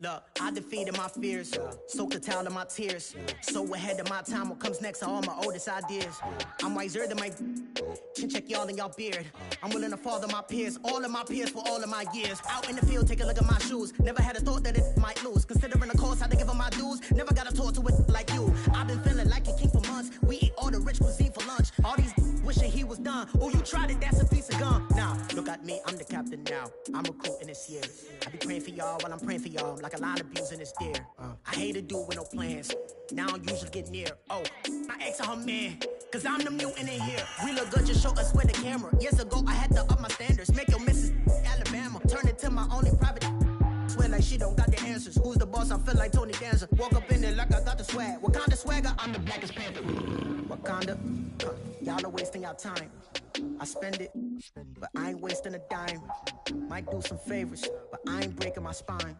Look, I defeated my fears, soaked the towel in my tears. So ahead of my time, what comes next are all my oldest ideas. I'm wiser than my chin check y'all in y'all beard. I'm willing to father my peers, all of my peers for all of my years. Out in the field, take a look at my shoes. Never had a thought that it might lose. Considering the cost, had to give them my dues. Never got a talk to it like you. I've been feeling like a king for months. We eat all the rich cuisine for lunch. All these wishing he was done. Oh, you tried it, that's a piece of gum. Now, look at me, I'm the captain now. I'm recruiting this year. I be praying for y'all while I'm praying for y'all. Like a line of abusing this deer. I hate to do it with no plans. Now I don't usually get near. Oh, my ex her man. Cause I'm the mutant in here. We look good, just show us with the camera. Years ago, I had to up my standards. Make your missus Alabama. Turn it to my only private. Swear like she don't got the answers. Who's the boss? I feel like Tony Danza. Walk up in there like I got the swag. What kind of swagger? I'm the blackest panther. Wakanda. Y'all are wasting your time. I spend it, but I ain't wasting a dime. Might do some favors, but I ain't breaking my spine.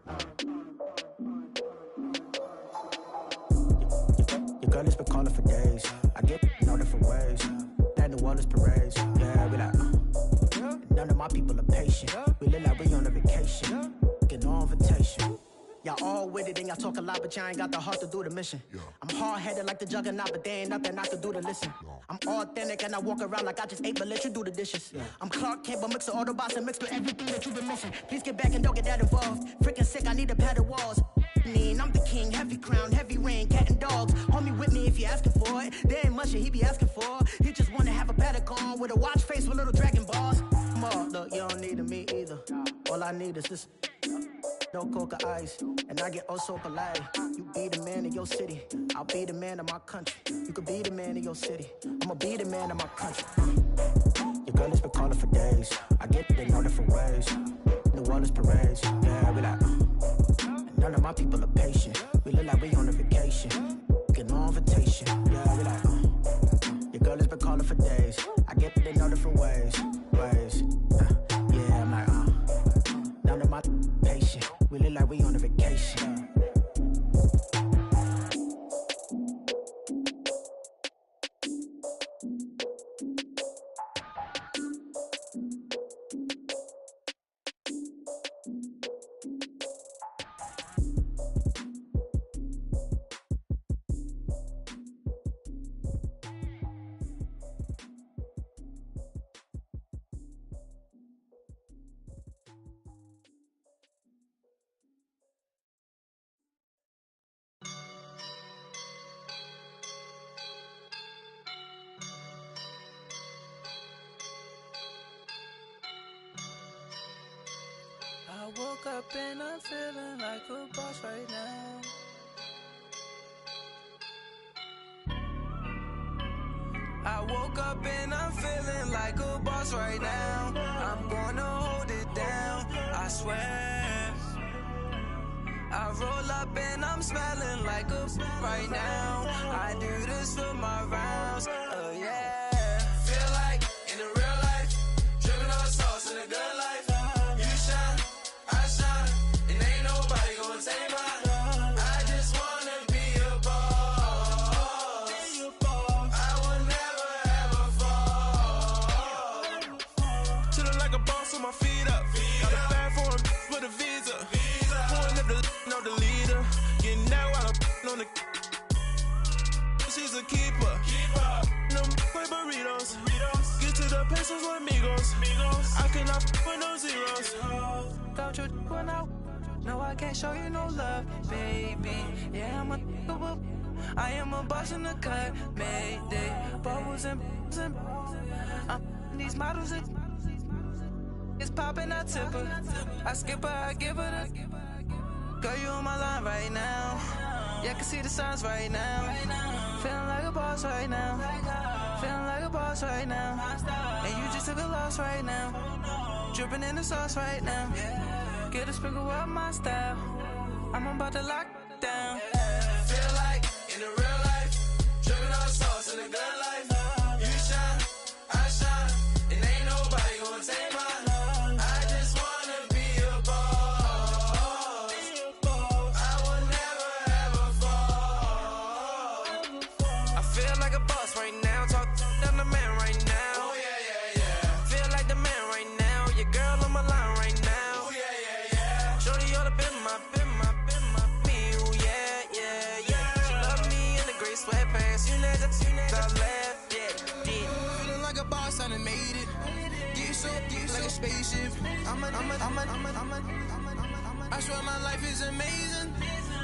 Your girl has been calling for days. I get in all different ways. That New Orleans parades. Yeah, we like, none of my people are patient. We look like we on a vacation. Get no invitation. Y'all all with it and y'all talk a lot, but y'all ain't got the heart to do the mission. I'm hard-headed like the juggernaut, but there ain't nothing I can do to listen. I'm authentic and I walk around like I just ate, but let you do the dishes. I'm Clark Kent, but mix the Autobots and mix with everything that you've been missing. Please get back and don't get that involved. Freaking sick, I need a padded walls. I'm the king, heavy crown, heavy rain, cat and dogs. Homie with me if you're asking for it. There ain't much that he be asking for. He just wanna have a paddock on with a watch face with little dragon balls. Look, you don't need me either. All I need is this. No coca ice, and I get oh so polite. You be the man of your city, I'll be the man of my country. You could be the man of your city, I'ma be the man of my country. Your girl has been calling for days. I get it in all different ways. New Orleans parades, yeah, we like. None of my people are patient. We look like we on a vacation. Get no invitation, yeah, we like. Your girl has been calling for days. I get it in all different ways. Yeah, I'm like, none of my patient. We look like we on a vacation. I woke up and I'm feeling like a boss right now. boss right now. I'm gonna hold it down, I swear. I roll up and I'm smelling like a right now. I do this for my rounds, oh yeah. Feel like in the real life, dripping on sauce in a good life. You shine, I shine, and ain't nobody gonna take mine. I just wanna be a boss. I will never ever fall. Chillin' like a boss with my feet up. Got a bag for him with a visa. Pulling up the know the leader. Getting that while I'm on the. She's a keeper. No play burritos. Get to the pesos with amigos. I cannot with no zeros. Don't you run out? No, I can't show you no love, baby. Yeah, I am a boss in the cut, Mayday. Bubbles and these models. It's popping, I tip her. I skip her, I give her the. Girl, you on my line right now. Yeah, I can see the signs right now. Feeling like a boss right now. Feeling like a boss right now. And you just took a loss right now. Dripping in the sauce right now. Get a sprinkle up my style. I'm about to lock down. Feel like in the real life, dripping on sauce in the good life. You shine, I shine, and ain't nobody gonna take mine. I just wanna be a boss. I will never ever fall. I feel like a boss right now. Talk to the man right now. Oh yeah. Feel like the man right now. Your girl on my line right now. Oh yeah. Shorty oughta been my me. Oh yeah. She love me in the gray sweatpants. You never left. Yeah. Feeling like a boss, I done made it. Get so like a spaceship. I swear my life is amazing.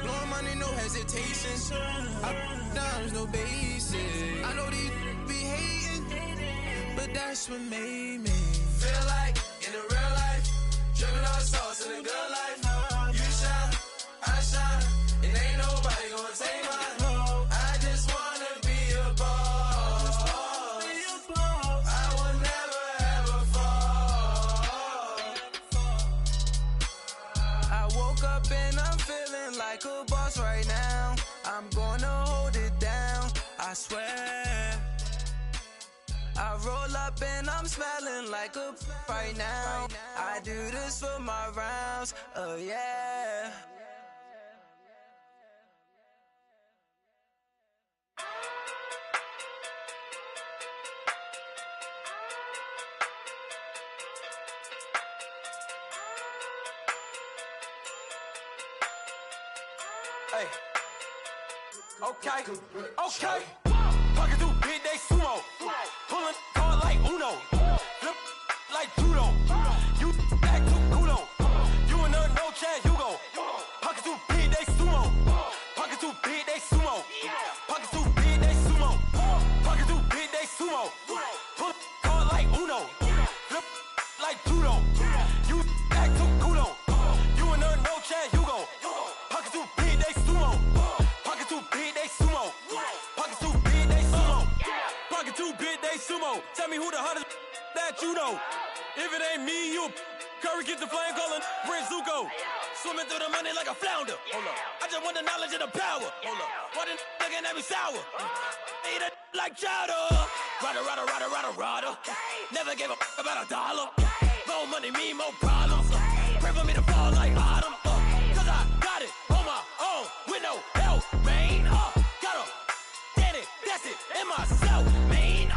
Blowing money, no hesitation. Dimes, no basic. I know these be hating, but that's what made me feel like in the real life, dripping on sauce in the good life. You shine, I shine, and ain't nobody gonna take mine. I just wanna be a boss. I will never ever fall. I woke up and I'm feeling like a boss right now. I'm gonna hold it down, I swear. I roll up and I'm smelling like a right now. I do this for my rounds, oh yeah. Hey. Okay. Pocket through big day sumo. Pulling card like Uno. Flip like judo. You back to kudo. You and no Chad Hugo. Pocket through big day sumo. Pocket through big day sumo. Pocket through big day sumo. Pocket through big day sumo. Pull card like Uno. Flip like judo. You back to kudo. You and no Chad Hugo. Pocket through big day sumo. Pocket through big day sumo. Pocket through big day sumo. Pocket through big day sumo. Tell me who the hottest that you know. If it ain't me, you Curry get the flame calling Prince Zuko. Swimming through the money like a flounder. Hold up. I just want the knowledge and the power. Hold up. Why the looking at me sour? Eat it like chowder. Rada. Never gave a about a dollar. More money mean more problems. Pray for me to fall like autumn. Cause I got it on my own with no help, man. Gotta get it, that's it, in myself, man.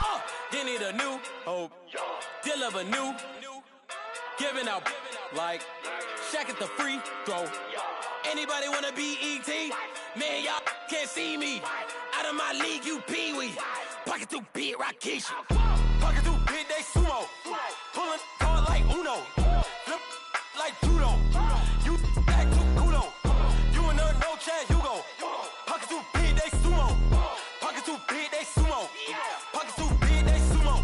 They need a new hope. Deliver new. Giving out like Shaq at the free throw. Anybody wanna be E.T.? Man, y'all can't see me. Out of my league, you pee-wee. Pocket through beat Rakishi. Pocket through big day sumo. Pulling card like Uno. Flip like judo. You back to kudo. You and no Chad Hugo. Pocket through big day sumo. Pocket through big day sumo. Pocket through big day sumo.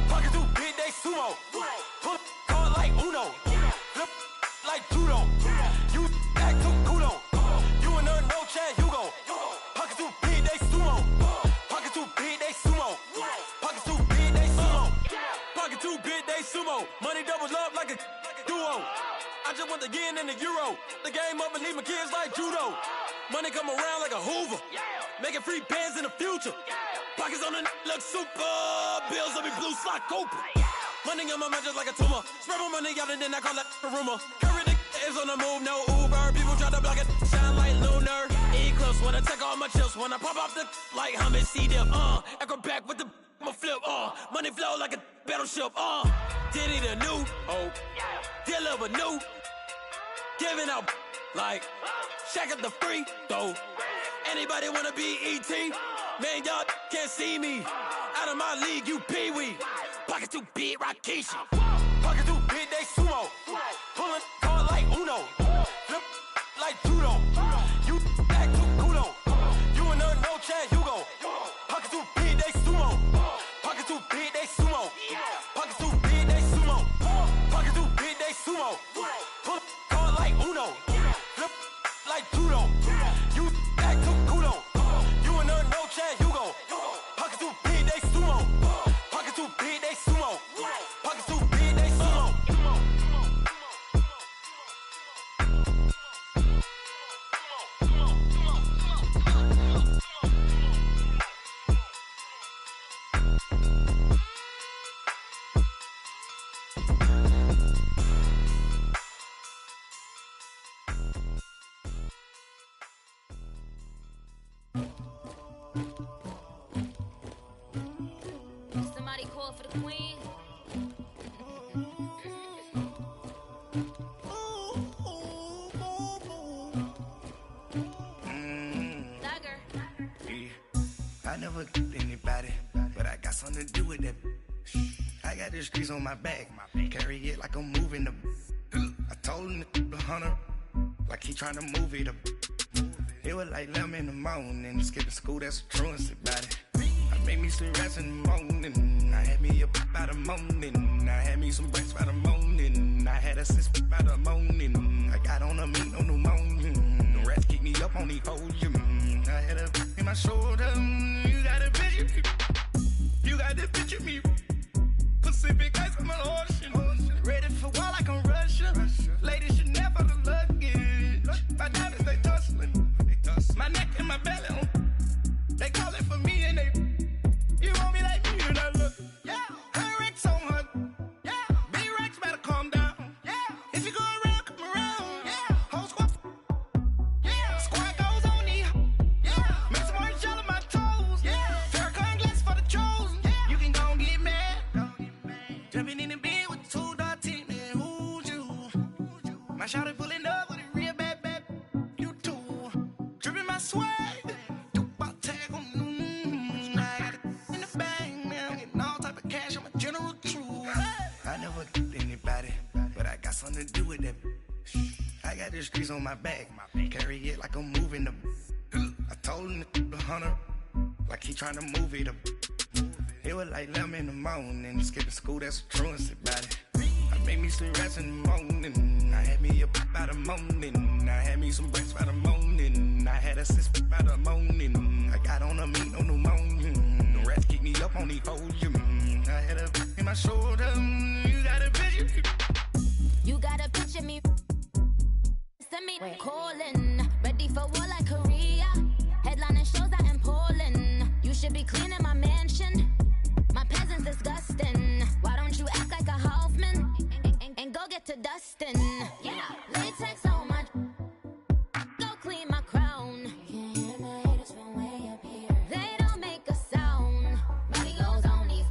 Pocket through big day sumo. Pull card like Uno. Flip like judo. You back to kudo. You and no Chad Hugo. Pocket through big day sumo. Pocket through big day sumo. Pocket through big day sumo. Pocket through big sumo. Money doubles up like a duo. I just want the yen and the euro. The game up and leave my kids like judo. Money come around like a Hoover. Making free bands in the future. Pockets on the look super. Bills on me blue slot Cooper. Money on my mind just like a tumor. Spread my money out and then I call it a rumor. Curry the is on the move, no Uber. People try to block it, shine like lunar. Eclipse when I take all my chips. When I pop off the like Hummus, see them. Echo back with the I'ma flip. Money flow like a battleship. Diddy the new. Deliver new. Giving out like Shaq at the free throw. Anybody wanna be E.T.? Man, y'all can't see me. Out of my league, you pee-wee. Pocket too big, Rakishi. Pocket too big, they sumo. Pulling card like Uno. Flip like judo. You act too kudo. You and her, no chance, you go. Pocket too big, they sumo. Pocket too big, they sumo. Pocket too big, they sumo. Pocket too big, they sumo. Pull card like Uno. Flip like judo. You act too kudo. You and her, no chance, you go. Pocket too big, they sumo. Pocket too big, they sumo. Pocket too big, they sumo. Somebody call for the queen. Dagger. I never killed anybody, but I got something to do with that. I got the streets on my back, carry it like I'm moving the. I told him the 100, like he trying to move it up. It was like 11 in the morning, skipping school, that's a truancy about it. I made me some rest in the morning, I had me a by the morning, I had me some breaks by the morning, I had a sis by the morning, I got on a meat, no pneumonia, the rats keep me up on the podium, I had a in my shoulder, you got a picture me, you got the picture me, Pacific ice on my ocean, ready for war like I'm Russia, ladies should never the luggage, my diamonds they tussling, my neck and my belly on, they call it for me and they, you want me like me and I look, yeah, her Rex on her, yeah, B-Rex better calm down, yeah, if you go around, come around, yeah, whole squad, yeah, squad goes on me, yeah, make some orange gel on my toes, yeah, Farrakhan glass for the chosen, yeah, you can go and get mad, jumping in the bed with 2 dark teeth, man, who's you, my shawty pulling up with a real bad, you too, dripping my swag, I never killed anybody, but I got something to do with that. I got the streets on my back, carry it like I'm moving the. I told him the 100, like he trying to move it up. It was like 11 in the morning, skipping school, that's a truancy about it. I made me some rest in the morning, I had me a by the morning, I had me some breaks by the morning, I had a sis by the morning, I got on a meat, no pneumonia, the rats keep me up on the podium, I had a in my shoulder, you got a picture me. You got a picture me. Send me calling, ready for war like Korea. Headlining shows out in Poland. You should be cleaning my mansion. My peasants disgusting. Why don't you act like a Hoffman and go get to dustin'? Yeah, latex on my. Go clean my crown. Can't hear my haters from way up here. They don't make a sound. Money goes on these.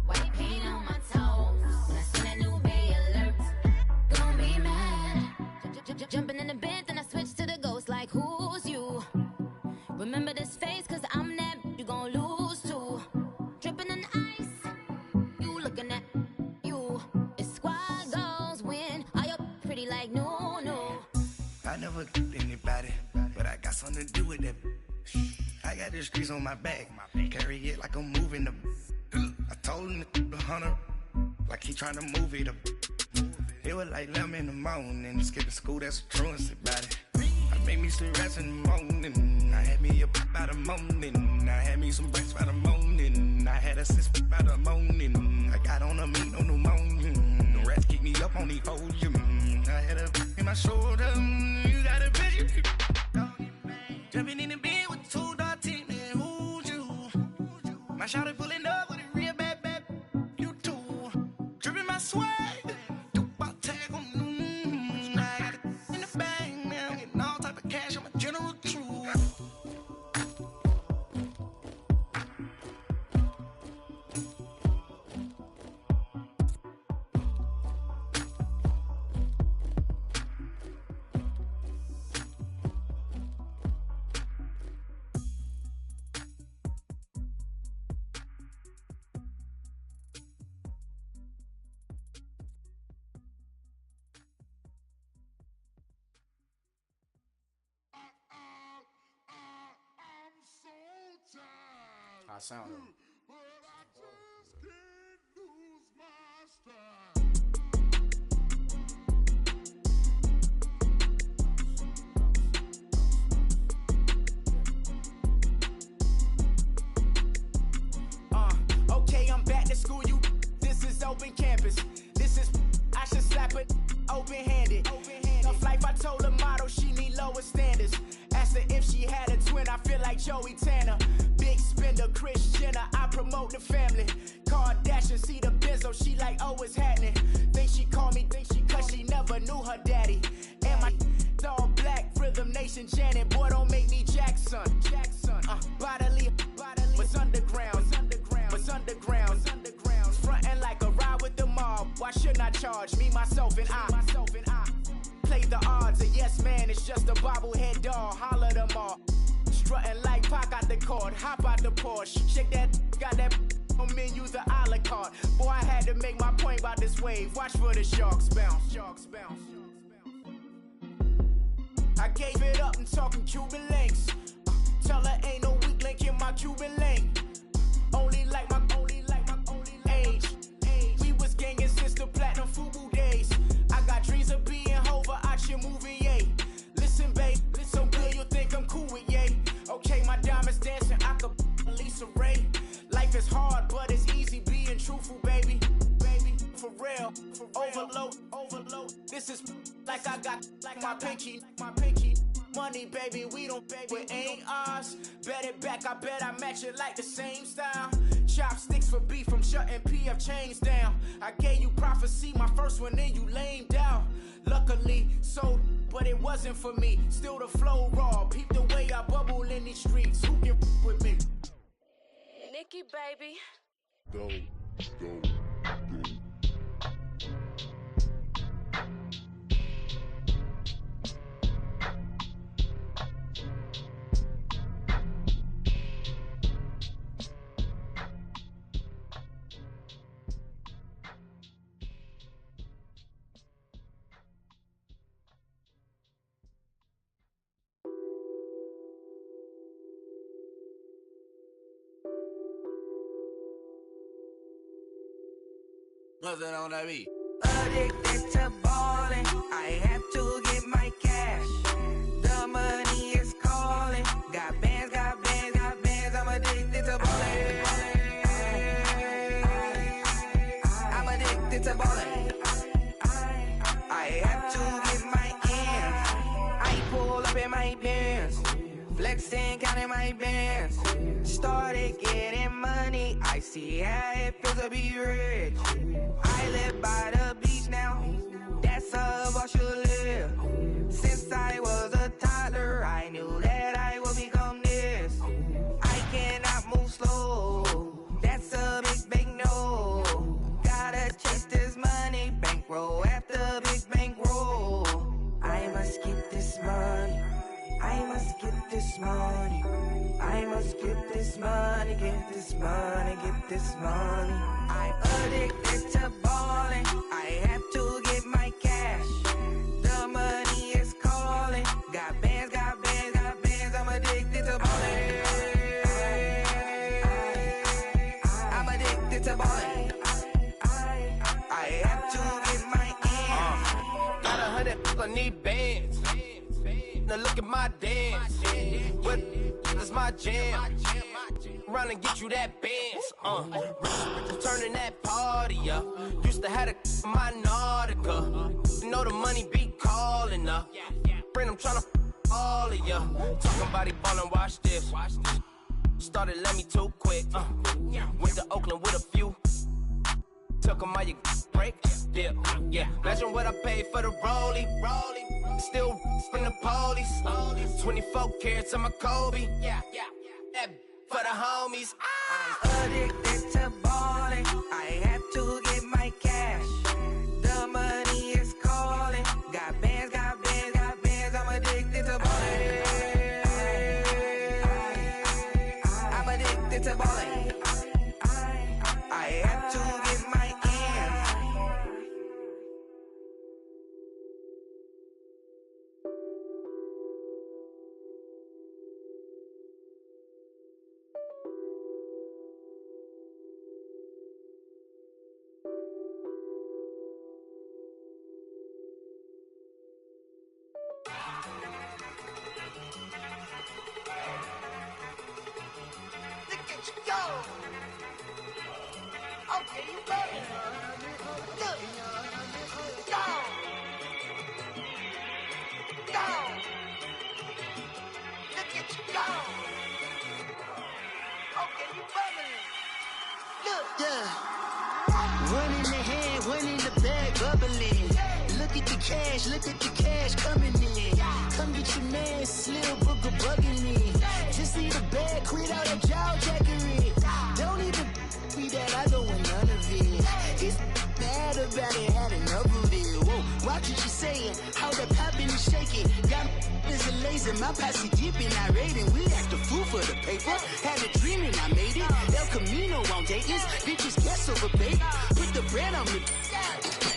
White paint on my toes. When I see that new Bay alert, gon' be mad. Jumping in the bed, then I switch to the ghost like who's you? Remember this face, cause I'm that you gon' lose too. Dripping in ice, you looking at you. It's squad goals win. Are you pretty like no? I never killed anybody, but I got something to do with that. I got the streets on my back, carry it like I'm moving the. I told him the 100, like he trying to move it up. It was like 11 in the morning, skipping school, that's a truancy about it. I make me sleep rest in the morning. I had me up by the morning. I had me some breakfast by the morning. I had a sis by the morning. I got on a meat, no pneumonia. The rats keep me up on the podium. I had a in my shoulder. You got a bitch. Jumping in the bed with 2 dark teeth, man, who's you? My shawty pulling up with a real bad, you too. Dripping my swag, about tag on, I got it in the bag, now getting all type of cash, I'm a general truth. I sound it. Okay, I'm back to school, you. This is open campus. This is, I should slap it open-handed. Tough life, I told the model she need lower standards. Asked her if she had a twin, I feel like Joey Tanner. Big spender, Kris Jenner, I promote the family. Kardashian, see the benzo, she like, oh, it's happening. Think she call me, cause she never knew her daddy. And my all black, Rhythm Nation, Janet, boy, don't make me Jackson. Bodily, what's underground, what's underground, frontin' like a ride with the mob. Why shouldn't I charge me, myself, and I? Play the odds, a yes man, it's just a bobblehead doll, holler them all. Strutting like Pac out the court, hop out the Porsche, shake that, got that on menu, the a la carte. Boy, I had to make my point about this wave, watch for the sharks bounce, sharks bounce. I gave it up and talking Cuban links. Tell her ain't no weak link in my Cuban link. Only like my age. We was gangin' since the platinum FUBU days. I got dreams of being Hova out your movie, yay. Listen, babe, so good you'll think I'm cool with yay. Okay, my diamonds dancing, I could Lisa Ray. Life is hard, but it's easy being truthful, baby. For real, overload. This is like I got like my pinky. Money, baby, we don't pay, it ain't ours. Bet it back, I bet I match it like the same style. Chopsticks for beef from shutting PF chains down. I gave you prophecy, my first one, then you lamed out. Luckily, sold, but it wasn't for me. Still the flow raw, peep the way I bubble in these streets. Who can with me? Nikki, baby. Go. What's that on that beat? Addicted to ballin', I have to get my cash. The money is calling. Got bands, I'm addicted to ballin'. I'm addicted to ballin'. I have to get my ends. I pull up in my pants, flexing, counting my bands. Started getting money, I see how it feels to be rich. I live by the beach now, that's how I should live. Since I was a toddler, I knew that I would become this. I cannot move slow, that's a big no. Gotta chase this money, bankroll after big bankroll. I must get this money, I must get this money. I must get this money, get this money, get this money. I'm addicted to ballin', I have to get my cash. The money is calling. Got bands, I'm addicted to ballin'. I'm addicted to ballin'. I have to get my ends. Got 100, I need bands. Now look at my dance. What is my jam? Run and get you that Benz. Turning that party up. Used to have a my Nautica. You know the money be calling up. Friend, I'm tryna all of ya. Talking about he ballin', watch this. Started let me too quick. Went to Oakland with a few. Took 'em all you break. Dip. Yeah. Imagine what I paid for the rollie. Still in the police. 24 carats on my Kobe. Yeah. That for the homies. I'm addicted to balling. I have to get my cash. The money is calling. Got bands, got bands, got bands. I'm addicted to balling. I'm addicted to balling. I have to get my ends. Look at you go. Okay, you ready? Look. Go. Go. Look at you go. Okay, you bubbling. Look. Yeah. One in the hand, one in the bag, bubbling. Look at the cash coming in. Come get your man, Slim Booger bugging me. Just see the bag, quit all that jaw jackery. Don't even be that, I don't want none of it. He's mad about it, had enough of it. Whoa, watch what you saying, how the poppin' is shaking. Got is a laser, my posse deep and I raiding. We act a fool for the paper, had a dream and I made it. El Camino on Dayton's, bitches guess over bait. Put the bread on me,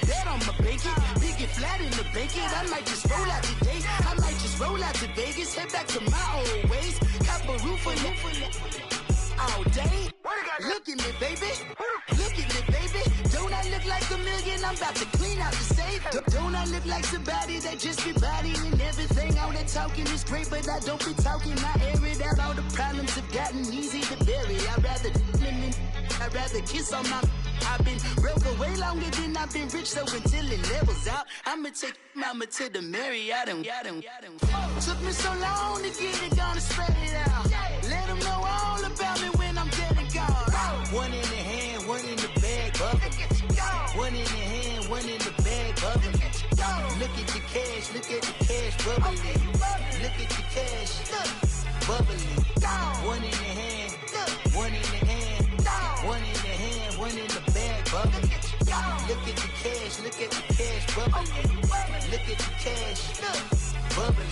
that on my bacon. Big and flat in the bacon, I might just roll out today. I might just roll out to Vegas, head back to my old ways. Cop a roof for all day. Look at me, baby. Look at me, baby. Don't I look like a million? I'm about to clean out the safe. Don't I look like somebody that just be bodying everything? All that talking is great, but I don't be talking. I air it out. All the problems have gotten easy to bury. I'd rather kiss on my. I've been broke way longer than I've been rich, so until it levels out, I'ma take mama to the Marriott and took me so long to get it, gonna spread it out. Let them know all about me when I'm dead and gone. One in the hand, one in the bag, bubbling. One in the hand, one in the bag, bubbling. Look at the cash, bubbling. Look at the cash, bubbling. One in the hand, one in the hand, one in the hand, one in the bag, bubbling. Look at the cash, bubbling. Look at the cash, bubbling.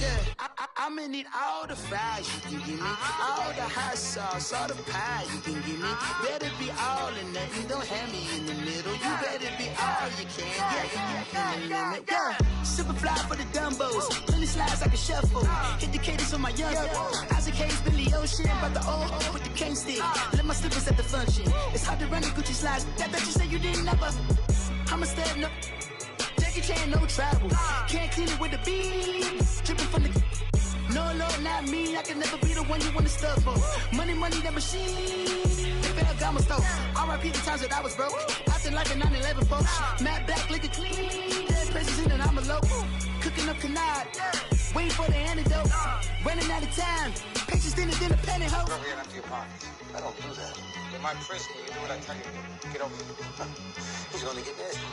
I'ma need all the fries you can give me, all the hot sauce, all the pie you can give me. Better be all or nothing, don't have me in the middle. You better be all you can. Yeah. Super fly for the dumbos, plenty slides like a shuffle. Hit the cadence on my young. Isaac Hayes, Billy Ocean, but the old with the cane stick. Let my slippers at the function. It's hard to run the Gucci slides. That bet you say you didn't never. I'ma step no. Jackie Chan, no travel. Can't clean it with the beat. Dripping from the. No, Lord, not me. I can never be the one you want to stuff for. Money, that machine. They fell down my stove. R.I.P. the times that I was broke. Acting like a 9/11 folks. Matte black, liquor clean. Dead places in an envelope. Cooking up canard. Waiting for the antidote. Running out of time. Patience in a penny hoe. Rub your hand up to your pockets. I don't do that. In my prison, you do what I tell you to. Get over here. He's gonna get nasty.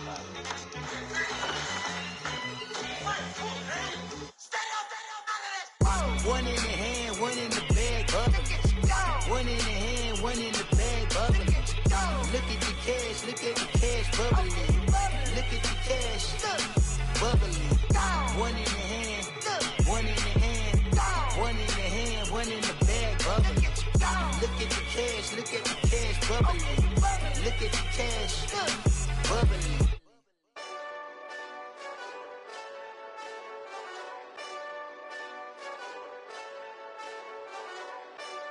One in the hand, one in the bag, bubbling. One in the hand, one in the bag, bubbling. Look at the cash, bubbling. Look at the cash, bubbling. One in the hand, one in the hand, one in the hand, one in the bag, bubbling. Look at the cash, bubbling. Look at the cash, bubbling.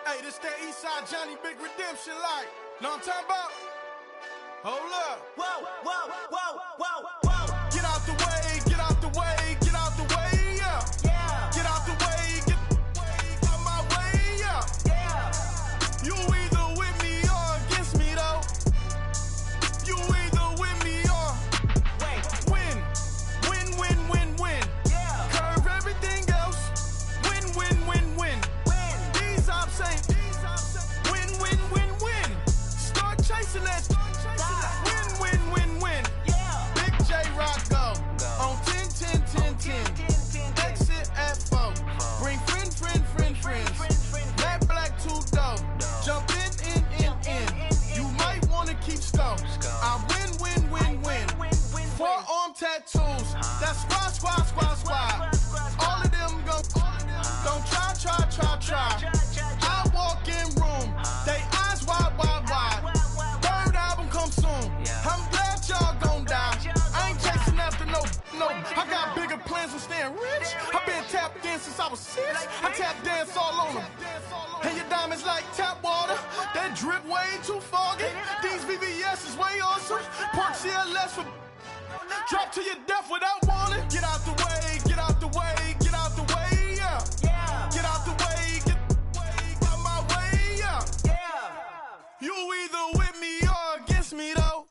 Hey, this that Eastside Johnny Big Redemption like. Know what I'm talking about? Hold up. Whoa, whoa, whoa, whoa, whoa. Get out the way, get out the way, get out the way, yeah. Yeah. Get out the way. That's squad. All of them don't try. I walk in room, they eyes wide. Third album come soon. I'm glad y'all gon' die. I ain't chasing after no. I got bigger plans than staying rich. I been tapped in since I was 6. I tap dance all on them. And your diamonds like tap water. That drip way too foggy. These VVS is way awesome. Park CLS for drop to your death without warning. Get out the way, yeah. Get out the way, get out my way, yeah. You either with me or against me though.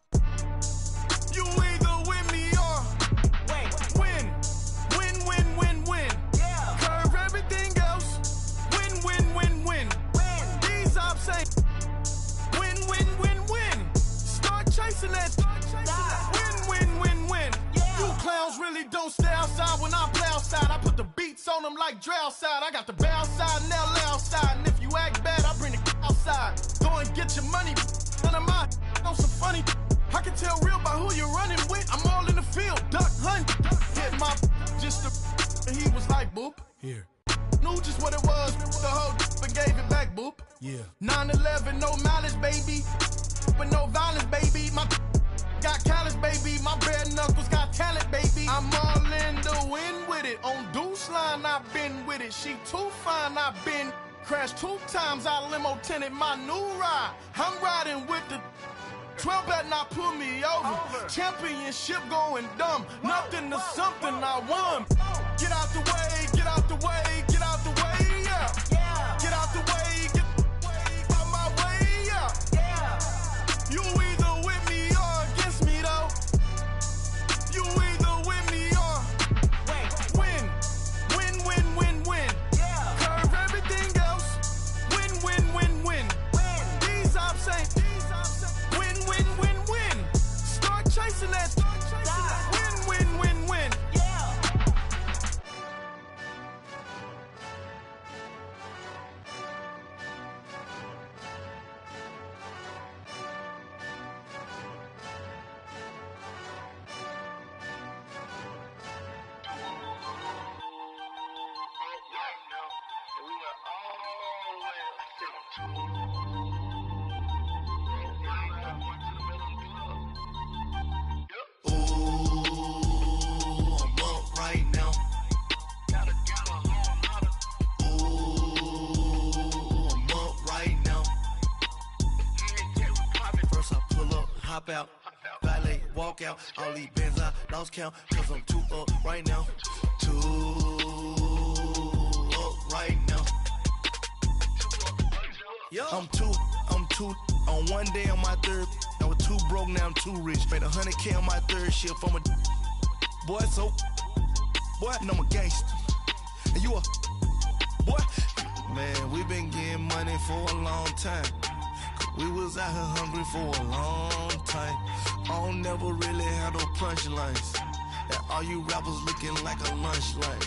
You either with me or win. Curve everything else. Win. These ops ain't win. Start chasing that. Win. You clowns really don't stay outside when I play outside. I put the beats on them like Dre outside. I got the bow side and LA outside. And if you act bad, I bring the outside. Go and get your money. None of my on some funny. I can tell real by who you're running with. I'm all in the field, duck hunt. Hit my just the and he was like boop. Here. Knew just what it was. The whole and gave it back, boop. Yeah. 9/11, no mileage, baby. But no violence, baby. My got callous, baby. My bare knuckles got talent, baby. I'm all in the wind with it. On Deuce line, I've been with it. She too fine, I've been crashed 2 times. I limo tinted my new ride. I'm riding with the 12 better not pull me over. Championship going dumb. Nothing to something I won. Get out the way, yeah. Get out the way, get out my way, yeah. You either with me or against me though. You either with me or win. Curve everything else. Win. These ops ain't win. Start chasing that. Win. Hop out, valet, walk out. All these bands I lost count, cause I'm too up right now. Too up right now. Yo. I'm too on one day on my third. I was too broke, now I'm too rich. Made 100K on my third shift. I'm a boy, so boy, and I'm a gangster. And you a boy. Man, we been getting money for a long time. We was out here hungry for a long time. I don't never really have no punchlines. And all you rappers looking like a lunch line.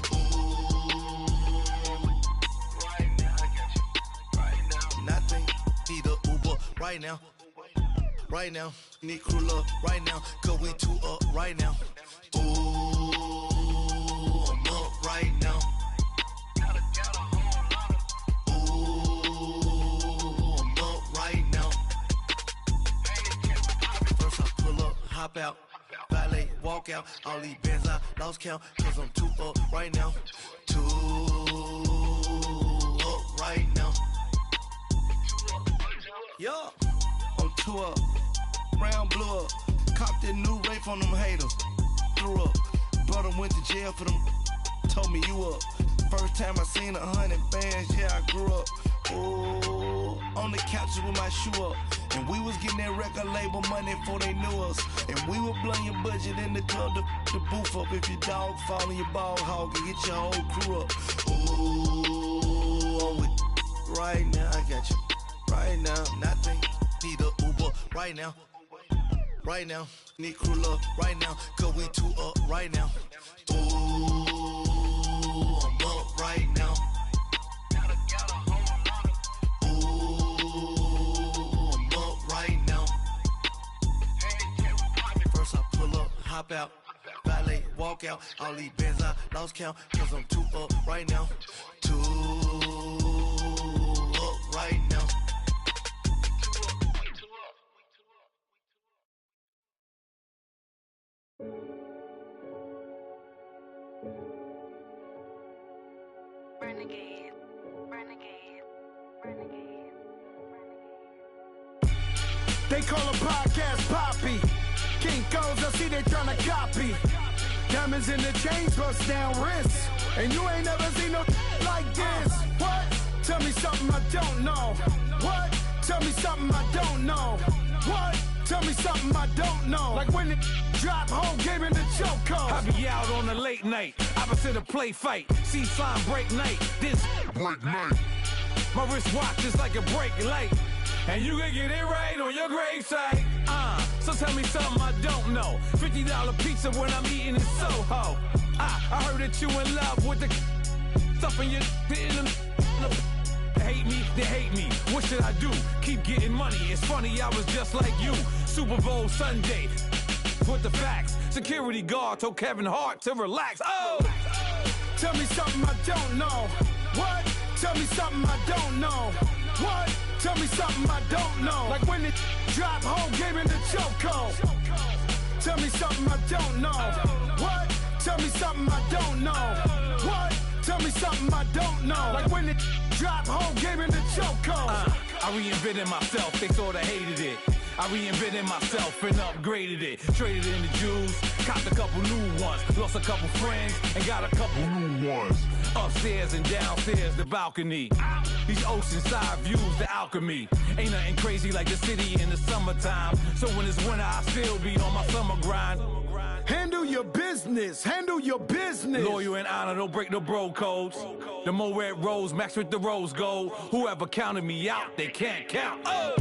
Right now, I got you. Right now. Nothing. Need a Uber right now. Right now. Need crew love right now. Cause we too up right now. Ooh, I'm up right now. Hop out, valet, walk out. All these bands I lost count, cause I'm too up right now. Too up right now. Yo, I'm too up. Round blew up. Copped that new rape on them haters. Threw up. Brother went to jail for them. Told me you up. First time I seen 100 bands, yeah, I grew up. Ooh, on the couches with my shoe up. And we was getting that record label money before they knew us. And we were blowing your budget in the club to boof up. If your dog fall in your ball hog and get your whole crew up. Ooh, I'm with right now, I got you. Right now, nothing. Need a Uber right now. Right now, need crew love right now. Cause we too up right now. Ooh, I'm up right now. Hop out, valet, walk walk out. All these bands I lost count, cause I'm too up right now. Too up right now. Renegade, renegade, renegade. They call a podcast Poppy. Kinkos, I see they tryna copy. Diamonds in the chains, bust down wrists. And you ain't never seen no like this. What? Tell me something I don't know. What? Tell me something I don't know. What? Tell me something I don't know. Like when it drop, whole game in the chokehold. I be out on a late night, opposite a play fight. See slime break night, this break night. My wristwatch is like a brake light. And you can get it right on your gravesite. So tell me something I don't know. $50 pizza when I'm eating in Soho. I heard that you in love with the stuff in your hate me, they hate me. What should I do? Keep getting money. It's funny, I was just like you. Super Bowl Sunday. With the facts. Security guard told Kevin Hart to relax. Oh! Tell me something I don't know. What? Tell me something I don't know. What? Tell me something I don't know. Like when it drop, whole game in the chokehold. Tell me something I don't know. What? Tell me something I don't know. What? Tell me something I don't know. Like when it drop, whole game in the chokehold. I reinvented myself, they sorta hated it. I reinvented myself and upgraded it. Traded in the Jews, copped a couple new ones. Lost a couple friends and got a couple new ones. Upstairs and downstairs, the balcony. These oceanside views, the alchemy. Ain't nothing crazy like the city in the summertime. So when it's winter, I still be on my summer grind. Handle your business, handle your business. Loyal and honor, don't break no bro codes. The more red rose, max with the rose gold. Whoever counted me out, they can't count. Oh!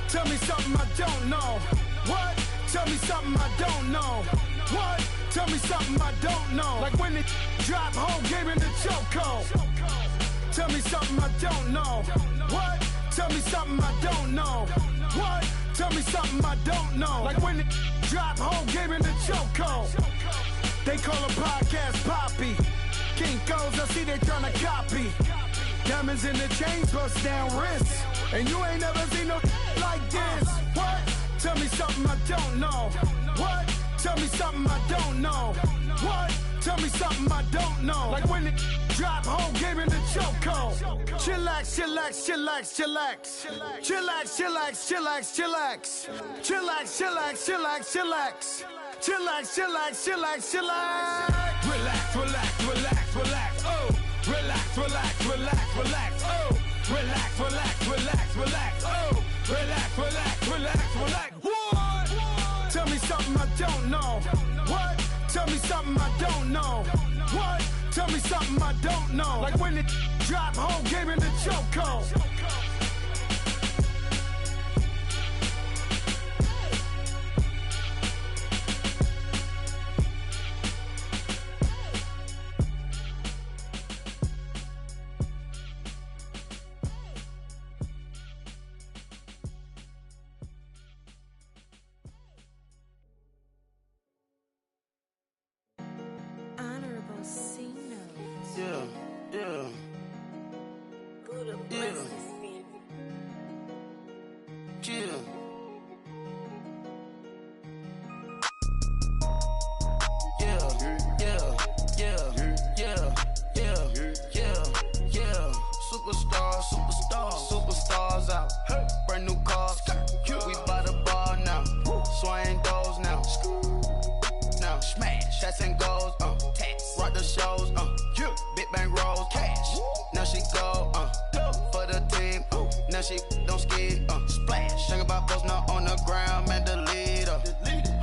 Tell me something I don't know. What? Tell me something I don't know. What? Tell me something I don't know. Like when it drop, whole game in the chokehold. Tell me something I don't know. What? Tell me something I don't know. What? Tell me something I don't know. Like when it drop, whole game in the chokehold. They call a podcast Poppy. Kinkos, I see they tryna copy. Diamonds in the chains, bust down wrists. And you ain't never seen no like this. What? Tell me something I don't know. What? Tell me something I don't know. What? Tell me something I don't know. Like when it drop, whole game in the chokehold. Chillax, chillax, chillax, chillax. Chillax, chillax, chillax, chillax. Chillax, chillax, chillax, chillax. Chillax, chillax, chillax, chillax. Relax, relax, relax, relax. Oh! Relax, relax, relax, relax. Oh! Relax, relax, relax, relax. Oh! Relax, relax, relax, relax. What? Tell me something I don't know. What? Tell me something I don't know. What? Tell me something I don't know. Like when it drop, whole game in the chokehold. Yeah, yeah. Yeah. Yeah. Superstars out. Brand new cars. We by the bar now. Swaying doors now. Now smash. Shots and goals. Rock the shows. Big bang rolls. Cash. Now she go. For the team. Now she don't ski. Splash. Think about posting up on the ground. Man, the leader.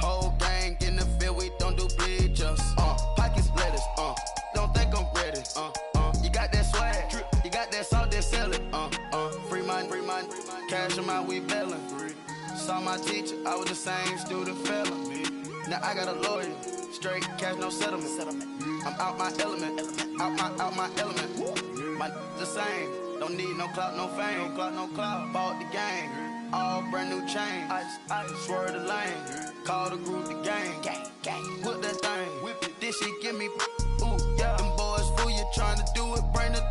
Whole gang in the field. We don't do bleachers. Pockets lettuce. Don't think I'm ready. You got that swag. You got that salt, then sell it. Free mind. Cash them out, we bailin'. Saw my teacher, I was the same student fella. Now I got a lawyer, straight cash, no settlement. I'm out my element, out my element. My the same, don't need no clout, no fame. Bought the game, all brand new chain. I swerve the lane, call the group the gang. Whip that thing, Then she give me, ooh, yeah. Them boys fool you tryna do it, bring the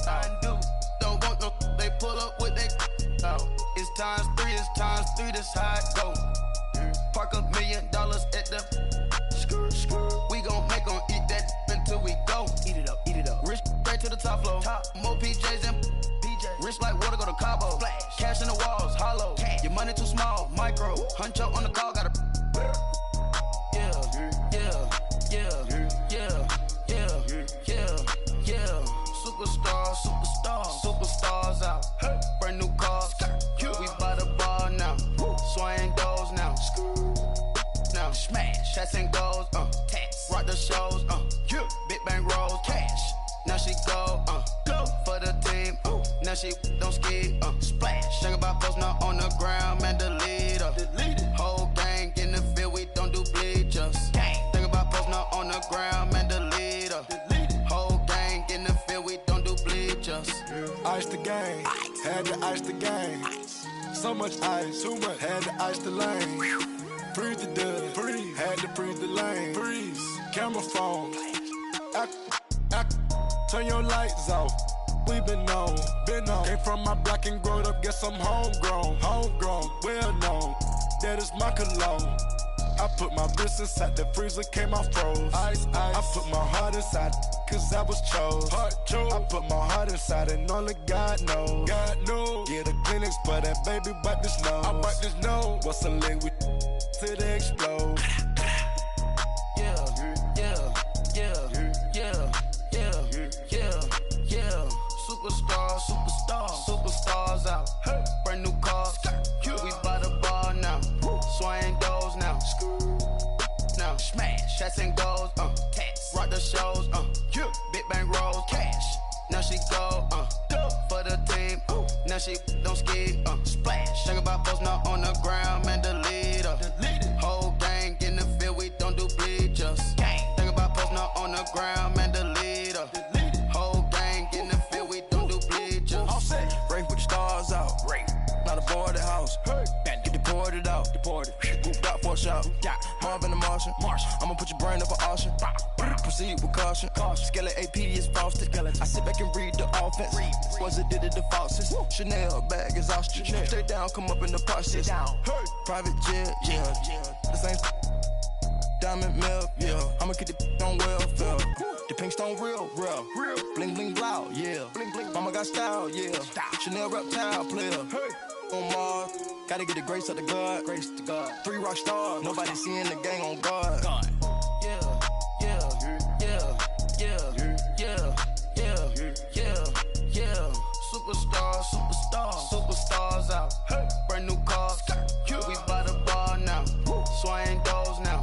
out. Don't want no, they pull up with they out. It's times 3, that's how it go. Park $1 million at the we gon' make 'em eat that until we go. Eat it up, Rich straight to the top floor. More PJs and rich like water, go to Cabo. Splash. Cash in the walls, hollow. Cash. Your money too small, micro. Huncho on the call, gotta. Yeah. Superstars out. Hey. Brand new cars. We by the bar now. Swaying doors now. Now smash. Shots and goals. Tax. Rock the shows. Big bang rolls. Cash. Now she go. Go for the team. Now she don't ski. Splash. Think about post now on the ground, man. Delete her. Whole gang in the field. We don't do bleachers. Think about post now on the ground, man. Delete her. Whole gang in the field. We don't do bleachers. Ice the game. Had to ice the game. So much ice. Too much. Had to ice the lane. Freeze the dub. Freeze. Had to freeze the lane. Freeze. Camera phone. Turn your lights off. We been on. Came from my block and growed up. Guess I'm homegrown. Well known. That is my cologne. I put my wrist inside the freezer, came out froze. Ice. I put my heart inside, cause I was chose. I put my heart inside and only God knows. Yeah, the clinics, but that baby bite this nose. I bite this nose. What's a lick with till they explode? Superstars out. Hey. Brand new cars. We by the bar now. Swaying doors now. Now smash. Shots and goals. Tax. Rock the shows. Big bang rolls. Cash. Now she go. For the team. Now she don't ski. Splash. Think about post now on the ground, man. Delete her. Whole gang in the field. We don't do bleachers. Think about post now on the ground, man. Delete her. Whole gang in the field. We don't do bleachers. All set. Race with the stars out. Not a boarded house. Hey. Get deported out. Booped out for a shot. Marvin the Martian. I'ma put your brain up for auction. Proceed with caution. Skeleton AP is frosted. I sit back and read the offense. Was it did it the faucets? Chanel bag is ostrich. Stay down, come up in the process. Hey. Private jet, yeah. The same diamond milk, yeah. I'ma keep the on welfare. The pink stone real. Bling bling blow, yeah. Mama got style, yeah. Chanel reptile player. Hey. On Mars, gotta get the grace of the God. 3 rock stars, nobody seeing the gang on guard. Superstars out. Hey. Brand new cars. We by the bar now. Swaying doors now.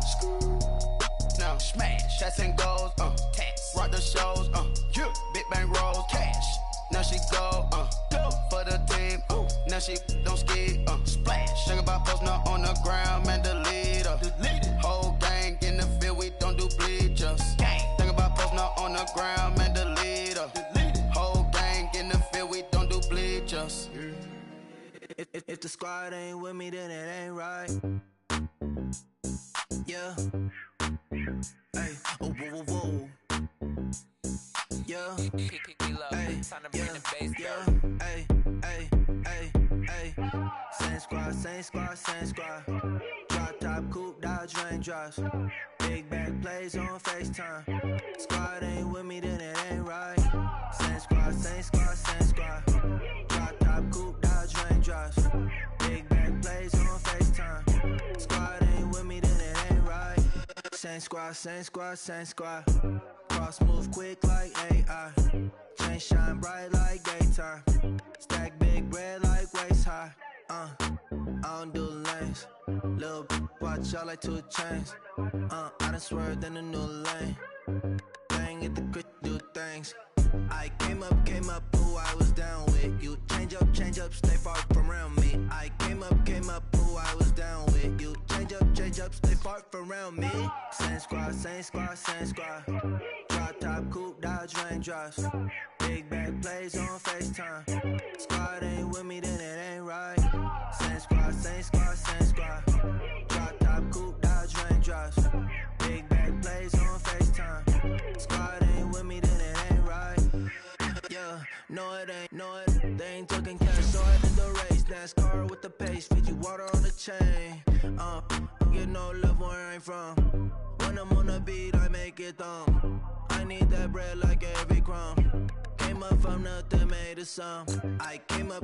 Now smash. Shots and goals. Tax. Rock the shows. Big bang rolls. Cash. Now she go. For the team. Now she don't ski. Splash. Think about post now on the ground, man. Delete her. Whole gang in the field. We don't do bleachers. Think about post now on the ground, man. Delete her. Whole gang in the field. We don't do bleachers. If the squad ain't with me, then it ain't right. Yeah. Hey. Oh, whoa, whoa, whoa. Yeah. Hey. Yeah. Hey. Same squad. Drop top, coupe, Dodge raindrops. Big back plays on FaceTime. Squad ain't with me, then it ain't right. Same squad. Drop top, coupe, Dodge raindrops. Big back plays on FaceTime. Squad ain't with me, then it ain't right. Same squad. Cross move quick like AI. Chain shine bright like daytime. Stack big bread like waist high. I don't do lanes. Lil' watch out like 2 chains. I done swerved in a new lane. Bang at the crit, do things. I came up, who I was down with. You change up, stay far from around me. I came up, who I was down with. You change up, stay far from around me. Same squad. Drop top, coupe, Dodge raindrops. Big back plays on FaceTime. Squad ain't with me, then it ain't right. Same squad. Drop top, coupe, Dodge raindrops. Big back plays on FaceTime. No, it ain't, they ain't talking cash, so I did the race. NASCAR with the pace, feed you water on the chain. Get no love where I'm from. When I'm on the beat, I make it thumb. I need that bread like every crumb. Came up from nothing, made a sum. I came up,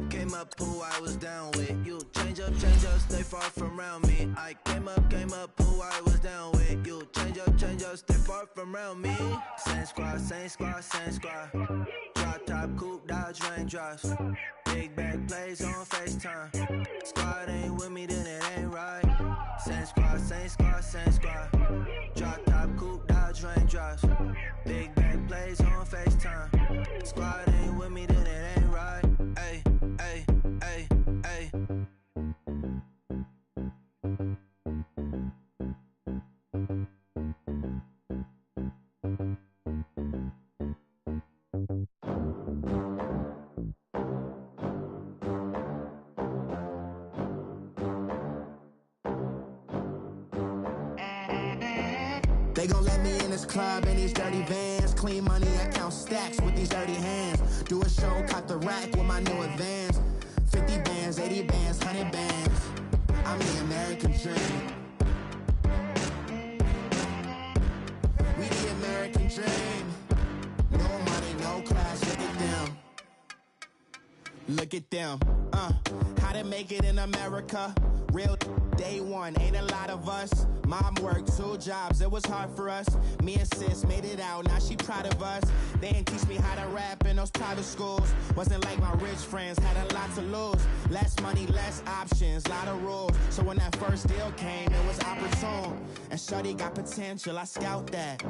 who I was down with. You change up, stay far from around me. I came up, who I was down with. You change up, stay far from around me. Same squad. Drop top, coupe, dodge, raindrops. Big bag plays on FaceTime. Squad ain't with me, then it ain't right. Same squad. Drop top, coupe, dodge, raindrops. Big bag plays on FaceTime. Squad ain't with me, then it ain't right. Ay. They gon' let me in this club in these dirty vans. Clean money, I count stacks with these dirty hands. Do a show, caught the rack with my new advance. 50 bands, 80 bands, 100 bands. I'm the American dream. We the American dream. No money, no class, look at them. Look at them, how to make it in America. Real day one, ain't a lot of us. Mom worked 2 jobs, it was hard for us. Me and sis made it out, now she proud of us. They didn't teach me how to rap in those private schools. Wasn't like my rich friends, had a lot to lose. Less money, less options, lot of rules. So when that first deal came, it was opportune. And shorty got potential, I scout that.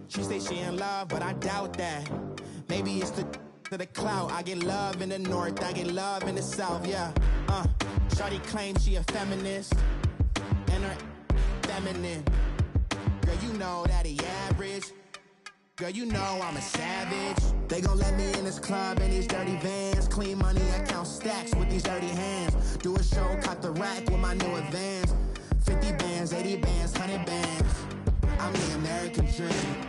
She say she in love, but I doubt that. Maybe it's to the clout. I get love in the north, I get love in the south, yeah. Shorty claims she a feminist, and her feminine. Girl, you know that he average. Girl, you know I'm a savage. They gon' let me in this club in these dirty vans. Clean money, I count stacks with these dirty hands. Do a show, caught the rack with my new advance. 50 bands, 80 bands, 100 bands. I'm the American dream.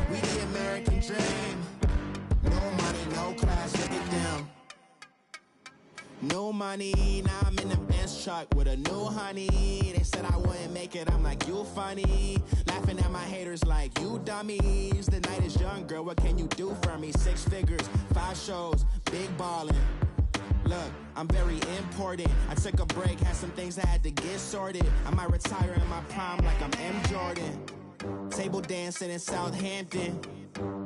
We the American dream. No money, no class, look at them. No money, now I'm in the Benz truck with a new honey. They said I wouldn't make it, I'm like, you funny. Laughing at my haters like, you dummies. The night is young, girl, what can you do for me? 6 figures, 5 shows, big ballin'. Look, I'm very important. I took a break, had some things I had to get sorted. I might retire in my prime like I'm M. Jordan. Table dancing in Southampton.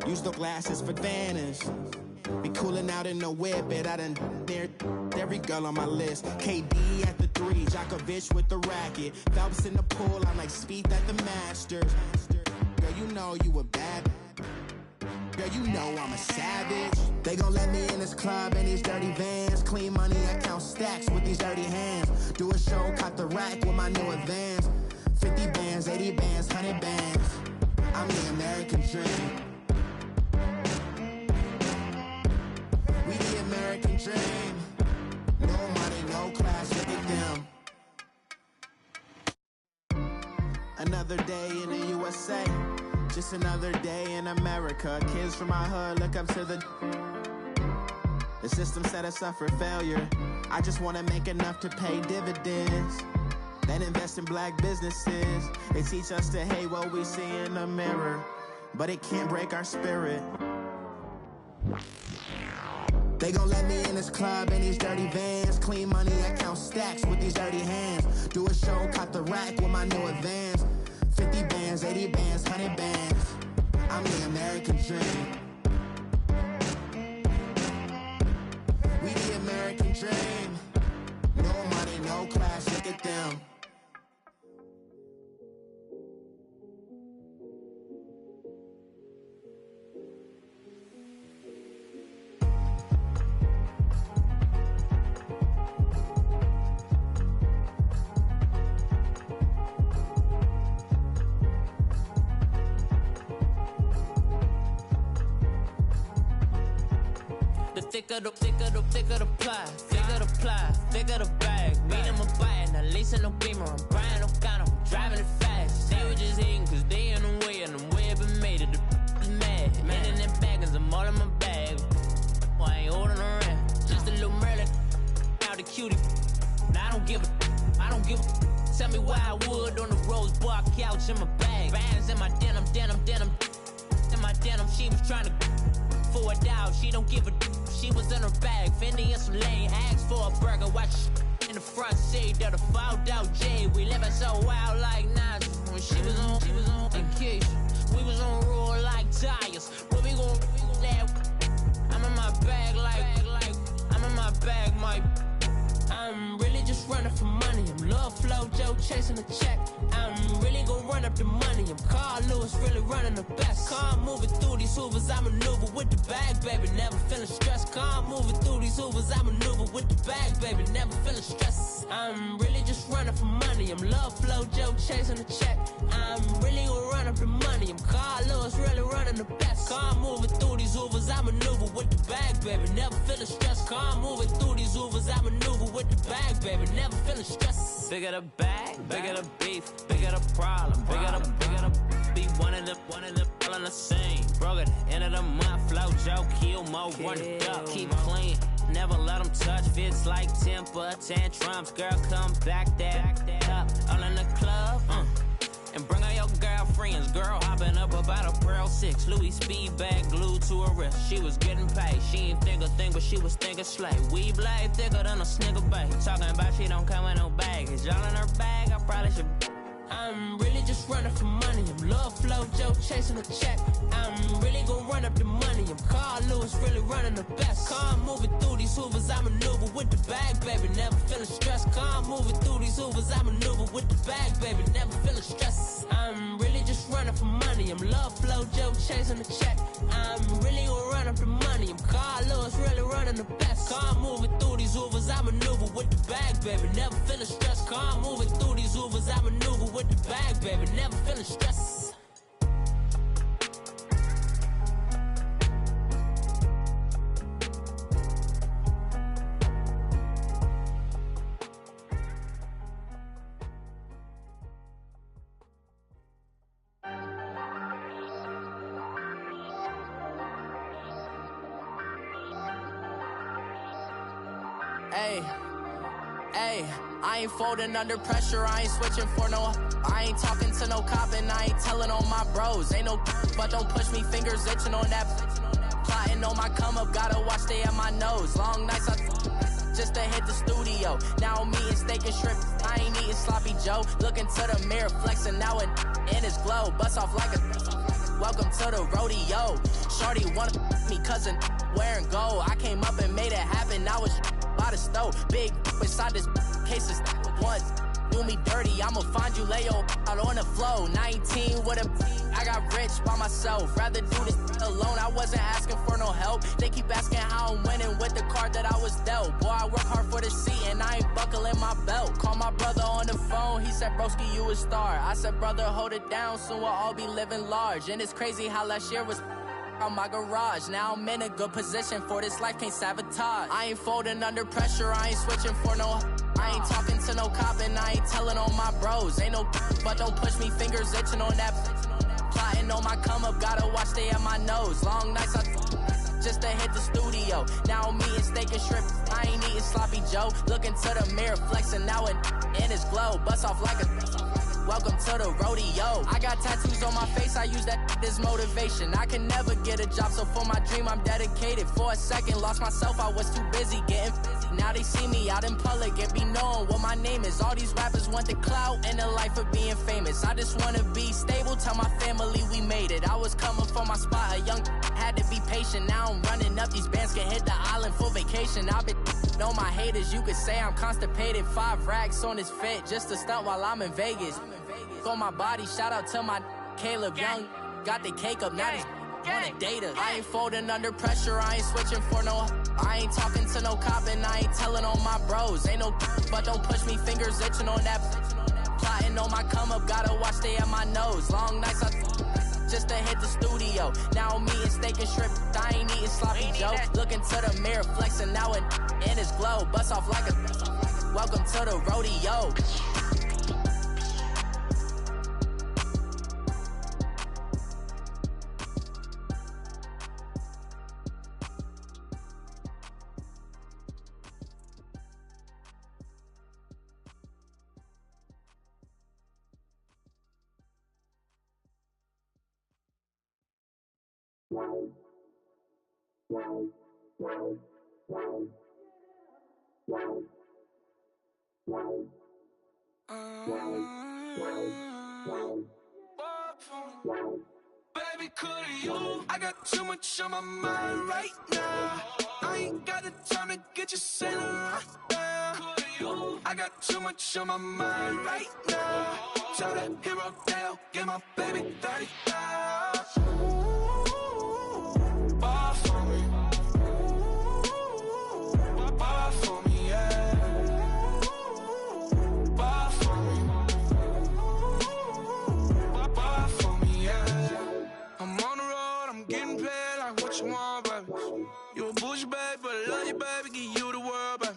Use the glasses for Vanish. Be cooling out in the whip, but I done near every girl on my list. KD at the 3, Djokovic with the racket. Phelps in the pool, I'm like Speed at the Masters. Girl, you know you a bad. Girl, you know I'm a savage. They gon' let me in this club in these dirty vans. Clean money, I count stacks with these dirty hands. Do a show, caught the rack with my new advance. 50 bands, 80 bands, 100 bands. I'm the American dream. We the American dream. No money, no class, look at them. Another day in the USA. Just another day in America. Kids from my hood look up to the system set us up for failure. I just wanna make enough to pay dividends. Then invest in black businesses. They teach us to hate what we see in the mirror, but it can't break our spirit. They gon' let me in this club in these dirty vans. Clean money, I count stacks with these dirty hands. Do a show, caught the rack with my new advance. 50 bands, 80 bands, 100 bands. I'm the American dream. We the American dream. No money, no class, look at them. Thicker the ply, thicker the ply, thicker the bag. Mean I'm a buyer, now leasing no beamer. I'm buying no counter, I'm driving it fast. They were just hating cause they in the way, and the way I've been made it. The is mad. Man, cutie. Now I don't give a. Tell me why I would on the rose bar couch in my bag. Bands in my denim. In my denim, she was trying to for a doubt. She don't give a. She was in her bag. Fendi and some lane. Asked for a burger. Watch in the front seat of the fouled out J. We living so wild like Nas. When she was on in case we was on roll like tires. Where we gon' that? I'm in my bag like I'm in my bag, my. I'm really just running for money. I'm Love Flow Joe chasing the check. I'm really gon' run up the money. I'm Carl Lewis, really running the best. Car moving through these Hoovers, I maneuver with the bag, baby. Never feeling stressed. Car moving through these Hoovers, I maneuver with the bag, baby. Never feeling stressed. I'm really just running for money. I'm Love Flow Joe chasing the check. I'm really gon' run up the money. I'm Carl Lewis, really running the best. Car moving through these Hoovers, I maneuver with the bag, baby. Never feeling stressed. Car moving through these Hoovers, I maneuver with the bag, baby. Never feeling stressed. Bigger the bag, bigger the beef, bigger the problem, bigger the be one of the all in the same. Broke at the end of the month, Flow Joe, kill more, run it up, keep clean. Never let them touch, fits like temper tantrums. Girl, come back that up, all in the club, and bring all your girlfriends. Girl hopping up about a Pearl 6 Louis speed bag glued to her wrist. She was getting paid. She ain't think a thing, but she was thinking slay. We blade thicker than a snigger bag. Talking about she don't come with no baggage. All in her bag, I probably should. I'm really just running for money. I'm Love Flow Joe chasing a check. I'm really gon' run up the money. I'm Carl Lewis, really running the best. Car moving through these Hoovers, I maneuver with the bag, baby. Never feeling stressed. Car moving through these Hoovers, I maneuver with the bag, baby. Never feeling stressed. I'm really just running for money. I'm Love Flow Joe chasing the check. I'm really gon' run up the money. I'm Carl Lewis, really running the best. Car moving through these Hoovers, I maneuver with the bag, baby. Never feeling stressed. Car moving through these Hoovers, I maneuver with the bag, baby. Never feeling stressed. Hey, I ain't folding under pressure, I ain't switching for no. I ain't talking to no cop and I ain't telling on my bros. Ain't no but don't push me, fingers itching on that. Plotting on my come up, gotta watch stay at my nose. Long nights I just to hit the studio. Now I'm eating steak and shrimp, I ain't eating sloppy Joe. Looking to the mirror, flexing now and in his glow. Bust off like a welcome to the rodeo. Shorty wanna me cousin wearing gold. I came up and made it happen, now it's by the stove. Big inside this cases once do me dirty, I'ma find you lay out on the floor. 19 with a I got rich by myself. Rather do this alone, I wasn't asking for no help. They keep asking how I'm winning with the card that I was dealt. Boy, I work hard for the seat and I ain't buckling my belt. Call my brother on the phone, he said, broski, you a star. I said, brother, hold it down, soon we'll all be living large. And it's crazy how last year was on my garage. Now I'm in a good position for this life, can't sabotage. I ain't folding under pressure, I ain't switching for no. I ain't talking to no cop and I ain't telling on my bros. Ain't no but don't push me, fingers itching on that. Plotting on my come up, gotta watch stay at my nose. Long nights I just to hit the studio. Now I'm eating steak and shrimp, I ain't eating sloppy Joe. Looking to the mirror, flexing now and in his glow. Bust off like a welcome to the rodeo. I got tattoos on my face, I use that as motivation. I can never get a job, so for my dream I'm dedicated. For a second, lost myself, I was too busy getting busy. Now they see me out in public and be known what my name is. All these rappers want the clout and the life of being famous. I just wanna be stable, tell my family we made it. I was coming for my spot, a young had to be patient. Now I'm running up, these bands can hit the island for vacation. I've been on my haters, you could say I'm constipated. 5 racks on his fit, just to stunt while I'm in Vegas. On my body, shout out to my Caleb Young. Got the cake up, now he's wanna date us. I ain't folding under pressure, I ain't switching for no. I ain't talking to no cop and I ain't telling on my bros. Ain't no but don't push me, fingers itching on that. Plotting on my come up, gotta watch stay at my nose. Long nights I just to hit the studio. Now I'm eating steak and shrimp, I ain't eating sloppy Joe. Looking to the mirror, flexing now and in his glow. Bust off like a welcome to the rodeo. Baby, could you? I got too much on my mind right now. I ain't got the time to get you sailing right now. Could you? I got too much on my mind right now. Tell that hero Dale, get my baby 30,000. Bar for me. Bar for me, yeah. Bar for me. Bar for me, yeah. I'm on the road, I'm getting paid like what you want, baby. You a bougie, baby, but I love you, baby, give you the world, baby.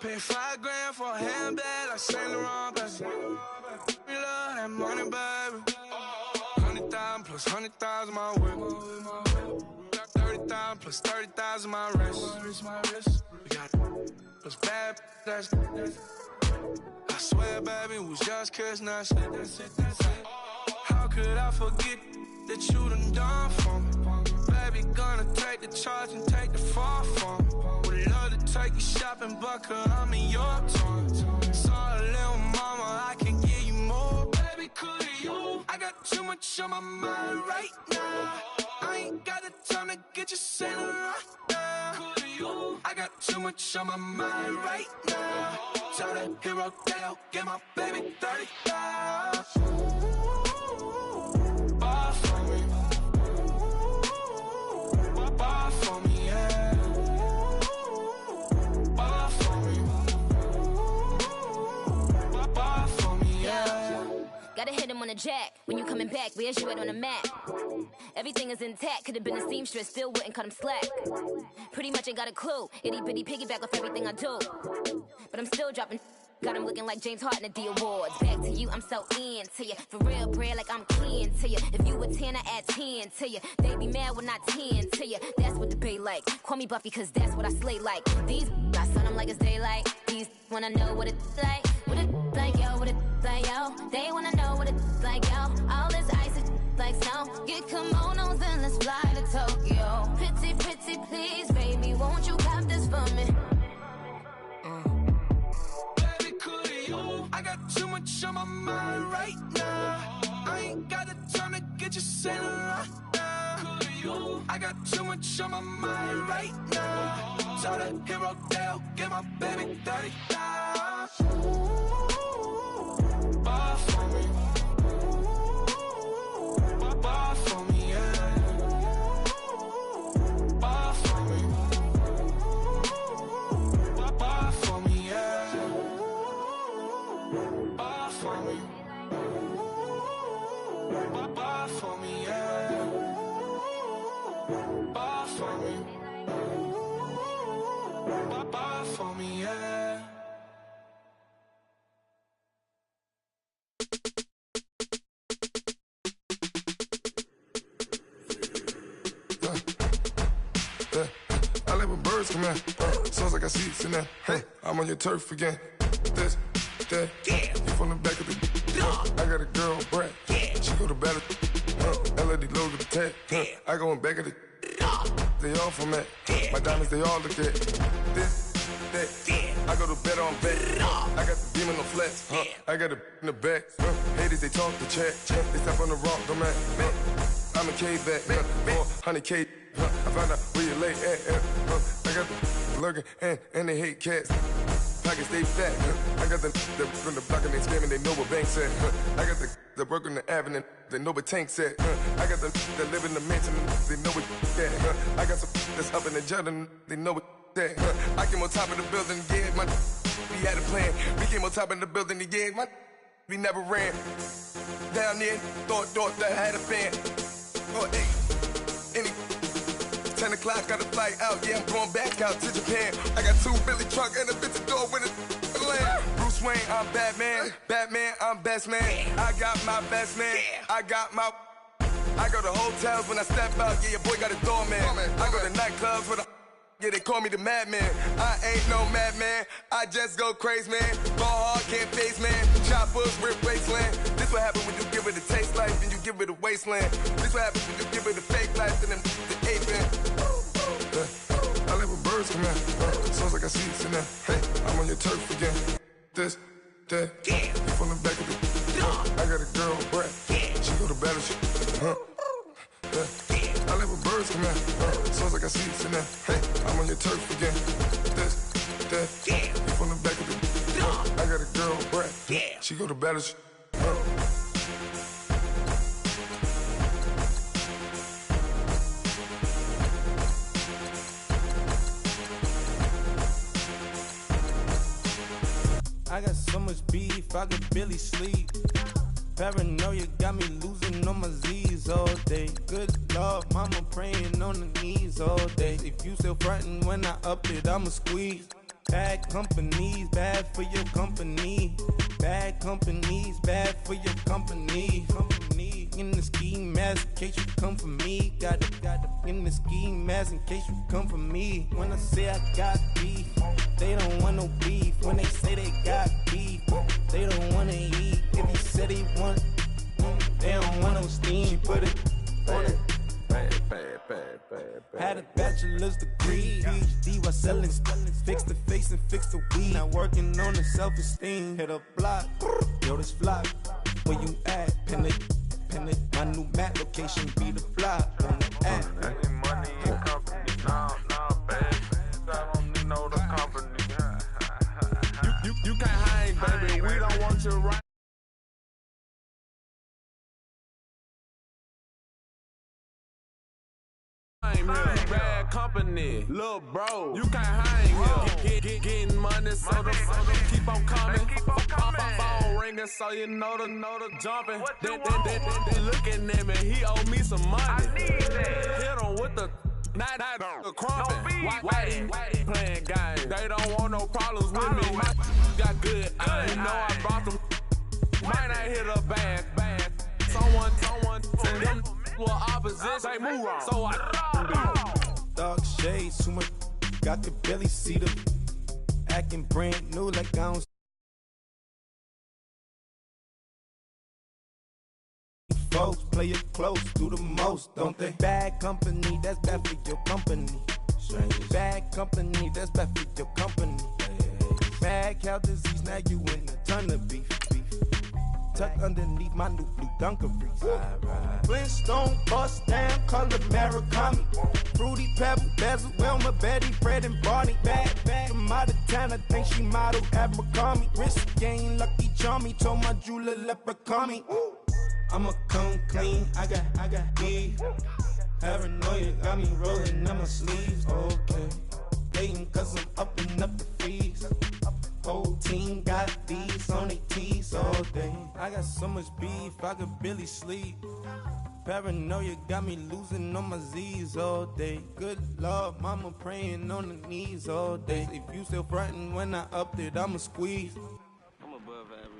Pay $5 grand for a handbag like Saint Laurent, baby. We love that money, baby. 100,000 plus 100,000 my whip. 30,000 plus 30,000 my wrist. We got those bad, that's I swear, baby, it was just kissing us. How could I forget that you done for me? Baby, gonna take the charge and take the fall from me. Would love to take you shopping, but I'm in your town. Sorry, little mama, I can give you more. Baby, could you? I got too much on my mind right now. I ain't got the time to get you sailing right now. Could you? I got too much on my mind right now. Tell that hero Dale, get my baby 30,000. Bar for me. Bar for me, yeah. Bar for me. Bar for me, yeah. Gotta hit him on the jack. When you coming back, where's you at on the map? Everything is intact. Could've been a seamstress, still wouldn't cut him slack. Pretty much ain't got a clue. Itty bitty piggyback off everything I do. But I'm still dropping. Got him looking like James Harden at the awards. Back to you, I'm so into you. For real, bread, like I'm keen to you. If you a 10, I add 10 to you. They be mad when I 10 to you. That's what the bay like. Call me Buffy, cause that's what I slay like. These, I sun them like it's daylight. These wanna know what it's like. What it like, yo, what it like, yo. They wanna know what it's like, yo. All this ice is like snow. Get kimonos and let's fly to Tokyo. Pretty, pretty, please, baby, won't you cop this for me? I got too much on my mind right now. I ain't got the time to get you sailing right now. I got too much on my mind right now. Tell that hero Dale, get my baby 30,000. Bar for me. Bar for me, yeah. Bar for me. Bar for me, yeah. Bar for me. Bar for me, yeah. Bar for me. Bar for me, yeah. I like when birds come in. Sounds like I see seats in there. Hey, I'm on your turf again. This, that, yeah. You from the back of the. I got a girl, Brad. Yeah. She go to battle. LED logo the tag. I go in back of the. They all from that. My diamonds, they all look at. This, that. I go to bed on bed. I got the demon on flats. I got it in the back. Haters, they talk the chat. They step on the rock, don't man. I'm a K-back. 400K. I found out where you lay at. I got the lurking and they hate cats. Pockets stay fat. I got the from the block and they screaming, they know what banks at. I got the work on the avenue, they know what tanks at. I got the live in the mansion, they know what that. I got some that's up in the Jordan, they know what that. I came on top of the building, yeah, my we had a plan. We came on top of the building, yeah, my we never ran. Down there, thought that I had a fan. Oh, hey, any 10 o'clock, got a flight out, yeah, I'm going back out to Japan. I got 2 Billy truck and a bitch door with a land. Bruce Wayne, I'm Batman. Batman, I'm best man. I got my best man. I got my. I go to hotels when I step out, yeah, your boy got a doorman. I go to nightclubs with a. Yeah, they call me the madman. I ain't no madman. I just go crazy, man. Ball hard, can't face, man. Choppers, rip wasteland. This This what happens when you give it a taste life and you give it a wasteland. This what happens when you give it a fake life and then the ape in. I live with birds come in. Sounds like I see it in there. Hey, I'm on your turf again. This, that, you from the back of the. I got a girl, Brad. She go to battle shit. I live with birds come in. Sounds like I see it in there. Hey, I'm on your turf again. This, that, you from the back of the. I got a girl, Brad. She go to battle shit. I got so much beef, I could barely sleep. Paranoia got me losing on my Z's all day. Good Lord, mama praying on the knees all day. If you still frontin' when I up it, I'ma squeeze. Bad companies, bad for your company. Bad companies, bad for your company. In the ski mask in case you come for me. Got it in the ski mask in case you come for me. When I say I got beef, they don't want no beef. When they say they got beef, they don't wanna eat. If he said he want, they don't want no steam. She put it on it. Had a bachelor's degree, PhD while selling. Fix the face and fix the weed. Now working on the self-esteem. Hit a block, yo this flock. Where you at? Pin it. My new map location be the block. On the app. Money and company, nah, baby. I don't need no other company. You can't hang, baby. We don't want you right. Bad company, little bro. You can't hang here. Getting money, so the keep on coming. Phone ringing, so you know the jumping. They looking at me, he owe me some money. Hit him with the night crumping. Why they playing games? They don't want no problems with me. My got good. I ain't know I brought them. Might not hit a bad. Someone, them were opposition. They move wrong. So I dark shades, too much. I could barely see them. Acting brand new like I don't. Folks play it close, do the most, don't they? Bad company, that's bad for your company. Bad company, that's bad for your company. Bad cow disease, now you in a ton of beef. Tucked underneath my new blue Dunkaroos. Flintstone bust down, color Murakami. Fruity Pebble, Basil, Wilma, Betty, Fred, and Barney. Bad from out of town, I think she modeled Abercrombie. Wrist game, Lucky Charmy, told my jeweler leprechaun. I'ma come clean, I got beef. Paranoia got me rolling on my sleeves. Okay, hating cause I'm upping up the fees. Whole team got these on their tees all day. I got so much beef, I could barely sleep. Paranoia got me losing on my Z's all day. Good Lord, mama praying on the knees all day. If you still frontin' when I upped it, I'ma squeeze. I'm above average.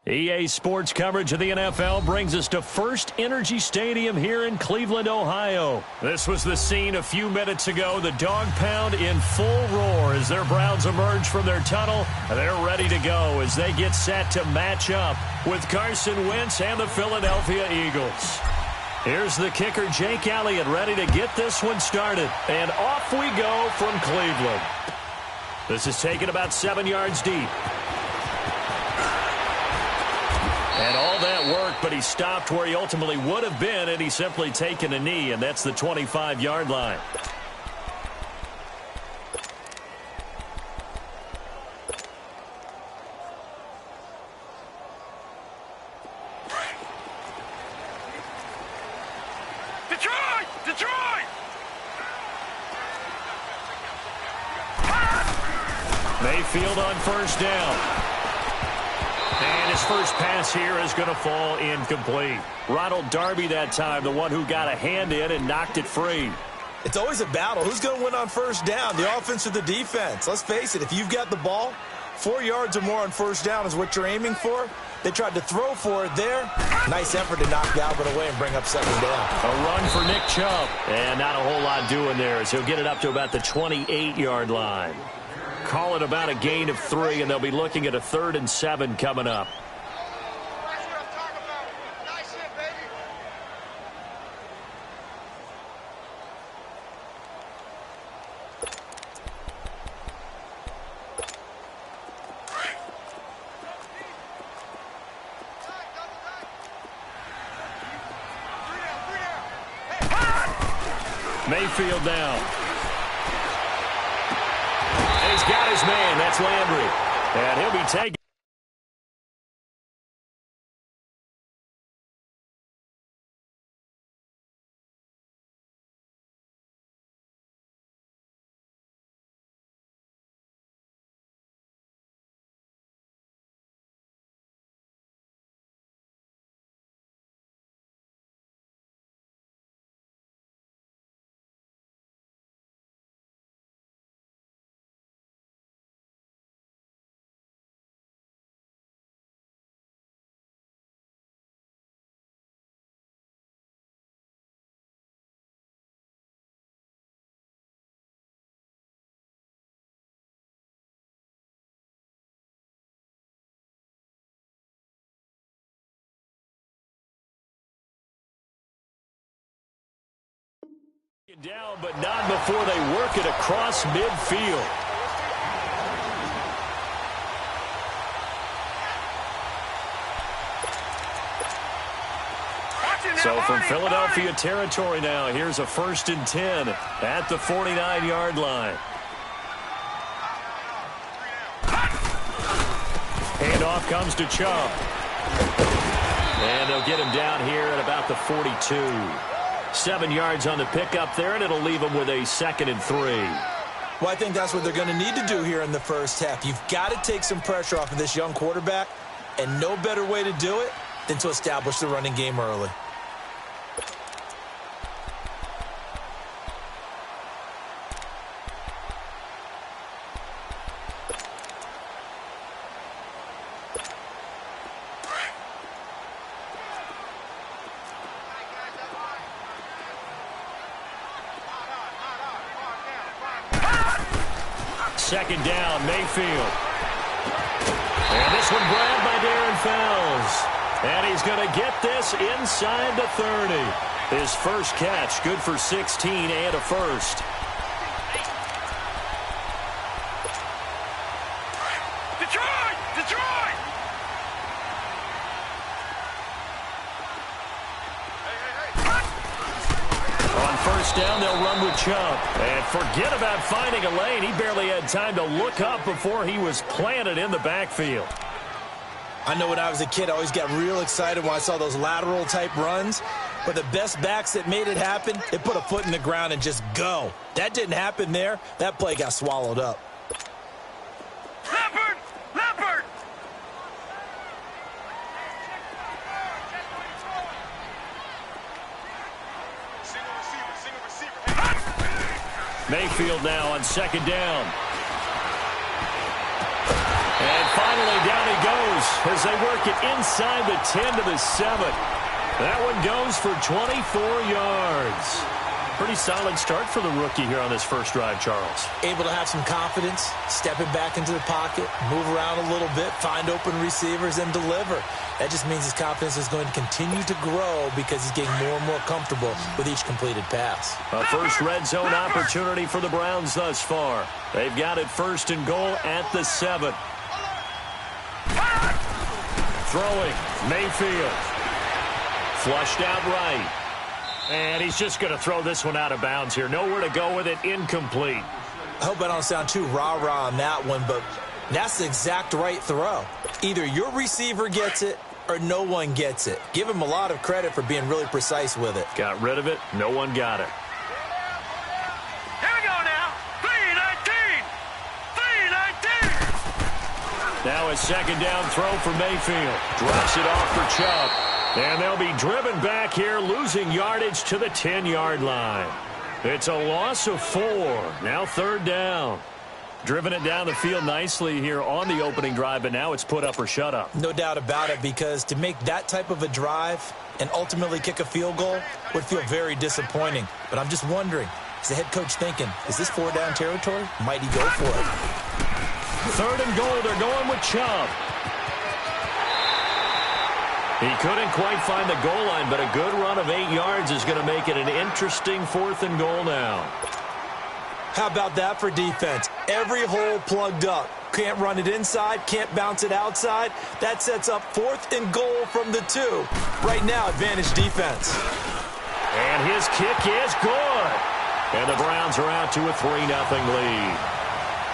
EA Sports coverage of the NFL brings us to First Energy Stadium here in Cleveland, Ohio. This was the scene a few minutes ago. The dog pound in full roar as their Browns emerge from their tunnel. They're ready to go as they get set to match up with Carson Wentz and the Philadelphia Eagles. Here's the kicker, Jake Elliott, ready to get this one started. And off we go from Cleveland. This is taken about 7 yards deep. And all that work, but he stopped where he ultimately would have been, and he's simply taken a knee, and that's the 25-yard line. Detroit! Mayfield on first down. And his first pass here is going to fall incomplete. Ronald Darby that time, the one who got a hand in and knocked it free. It's always a battle. Who's going to win on first down, the offense or the defense? Let's face it, if you've got the ball, 4 yards or more on first down is what you're aiming for. They tried to throw for it there. Nice effort to knock Galvin away and bring up second down. A run for Nick Chubb. And not a whole lot doing there, so he'll get it up to about the 28-yard line. Call it about a gain of 3, and they'll be looking at a 3rd and 7 coming up. Mayfield now. And he's got his man. That's Landry. And he'll be taken. Down, but not before they work it across midfield. So from Philadelphia territory now, here's a 1st and 10 at the 49-yard line. Handoff comes to Chubb. And they'll get him down here at about the 42. 7 yards on the pickup there, and it'll leave them with a 2nd and 3. Well, I think that's what they're going to need to do here in the first half. You've got to take some pressure off of this young quarterback, and no better way to do it than to establish the running game early. Second down, Mayfield. And this one grabbed by Darren Fells. And he's going to get this inside the 30. His first catch, good for 16 and a first. Down, they'll run with Chubb. And forget about finding a lane. He barely had time to look up before he was planted in the backfield. I know when I was a kid, I always got real excited when I saw those lateral-type runs. But the best backs that made it happen, they put a foot in the ground and just go. That didn't happen there. That play got swallowed up. Mayfield now on second down. And finally down he goes as they work it inside the 10 to the 7. That one goes for 24 yards. Pretty solid start for the rookie here on this first drive, Charles. Able to have some confidence, stepping back into the pocket, move around a little bit, find open receivers, and deliver. That just means his confidence is going to continue to grow because he's getting more and more comfortable with each completed pass. A first red zone opportunity for the Browns thus far. They've got it 1st and goal at the 7. Throwing, Mayfield. Flushed out right. And he's just going to throw this one out of bounds here. Nowhere to go with it, incomplete. I hope I don't sound too rah-rah on that one, but that's the exact right throw. Either your receiver gets it or no one gets it. Give him a lot of credit for being really precise with it. Got rid of it. No one got it. Here we go now. 3-19. 3-19. Now a second down throw for Mayfield. Drops it off for Chubb. And they'll be driven back here, losing yardage to the 10-yard line. It's a loss of 4. Now 3rd down. Driven it down the field nicely here on the opening drive, but now it's put up or shut up. No doubt about it, because to make that type of a drive and ultimately kick a field goal would feel very disappointing. But I'm just wondering, is the head coach thinking, is this 4-down territory? Might he go for it? 3rd and goal, they're going with Chubb. He couldn't quite find the goal line, but a good run of 8 yards is going to make it an interesting 4th and goal now. How about that for defense? Every hole plugged up. Can't run it inside, can't bounce it outside. That sets up 4th and goal from the 2. Right now, advantage defense. And his kick is good. And the Browns are out to a 3-0 lead.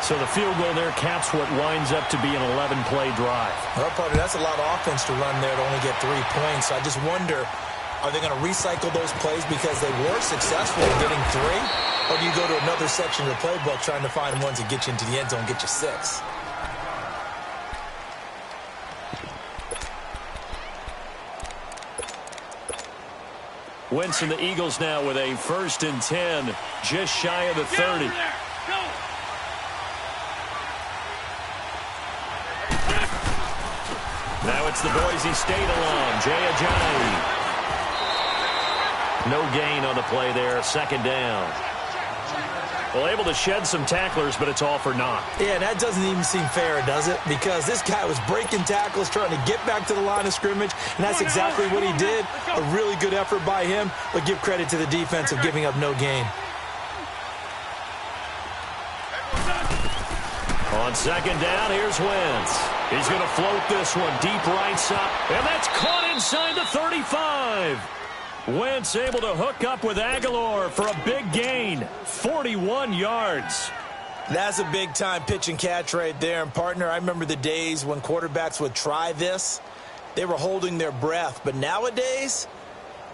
So the field goal there caps what winds up to be an 11-play drive. Well, partner, that's a lot of offense to run there to only get 3 points. So I just wonder, are they going to recycle those plays because they were successful in getting 3? Or do you go to another section of the playbook trying to find ones that get you into the end zone and get you 6? Wentz and the Eagles now with a 1st and 10, just shy of the 30. Now it's the Boise State alum, Jay Ajayi. No gain on the play there, 2nd down. Well, able to shed some tacklers, but it's all for naught. Yeah, that doesn't even seem fair, does it? Because this guy was breaking tackles, trying to get back to the line of scrimmage, and that's exactly what he did. A really good effort by him, but give credit to the defense of giving up no gain. On 2nd down, here's Wentz. He's going to float this one deep right side, and that's caught inside the 35. Wentz able to hook up with Aguilar for a big gain, 41 yards. That's a big-time pitch and catch right there. And, partner, I remember the days when quarterbacks would try this. They were holding their breath. But nowadays,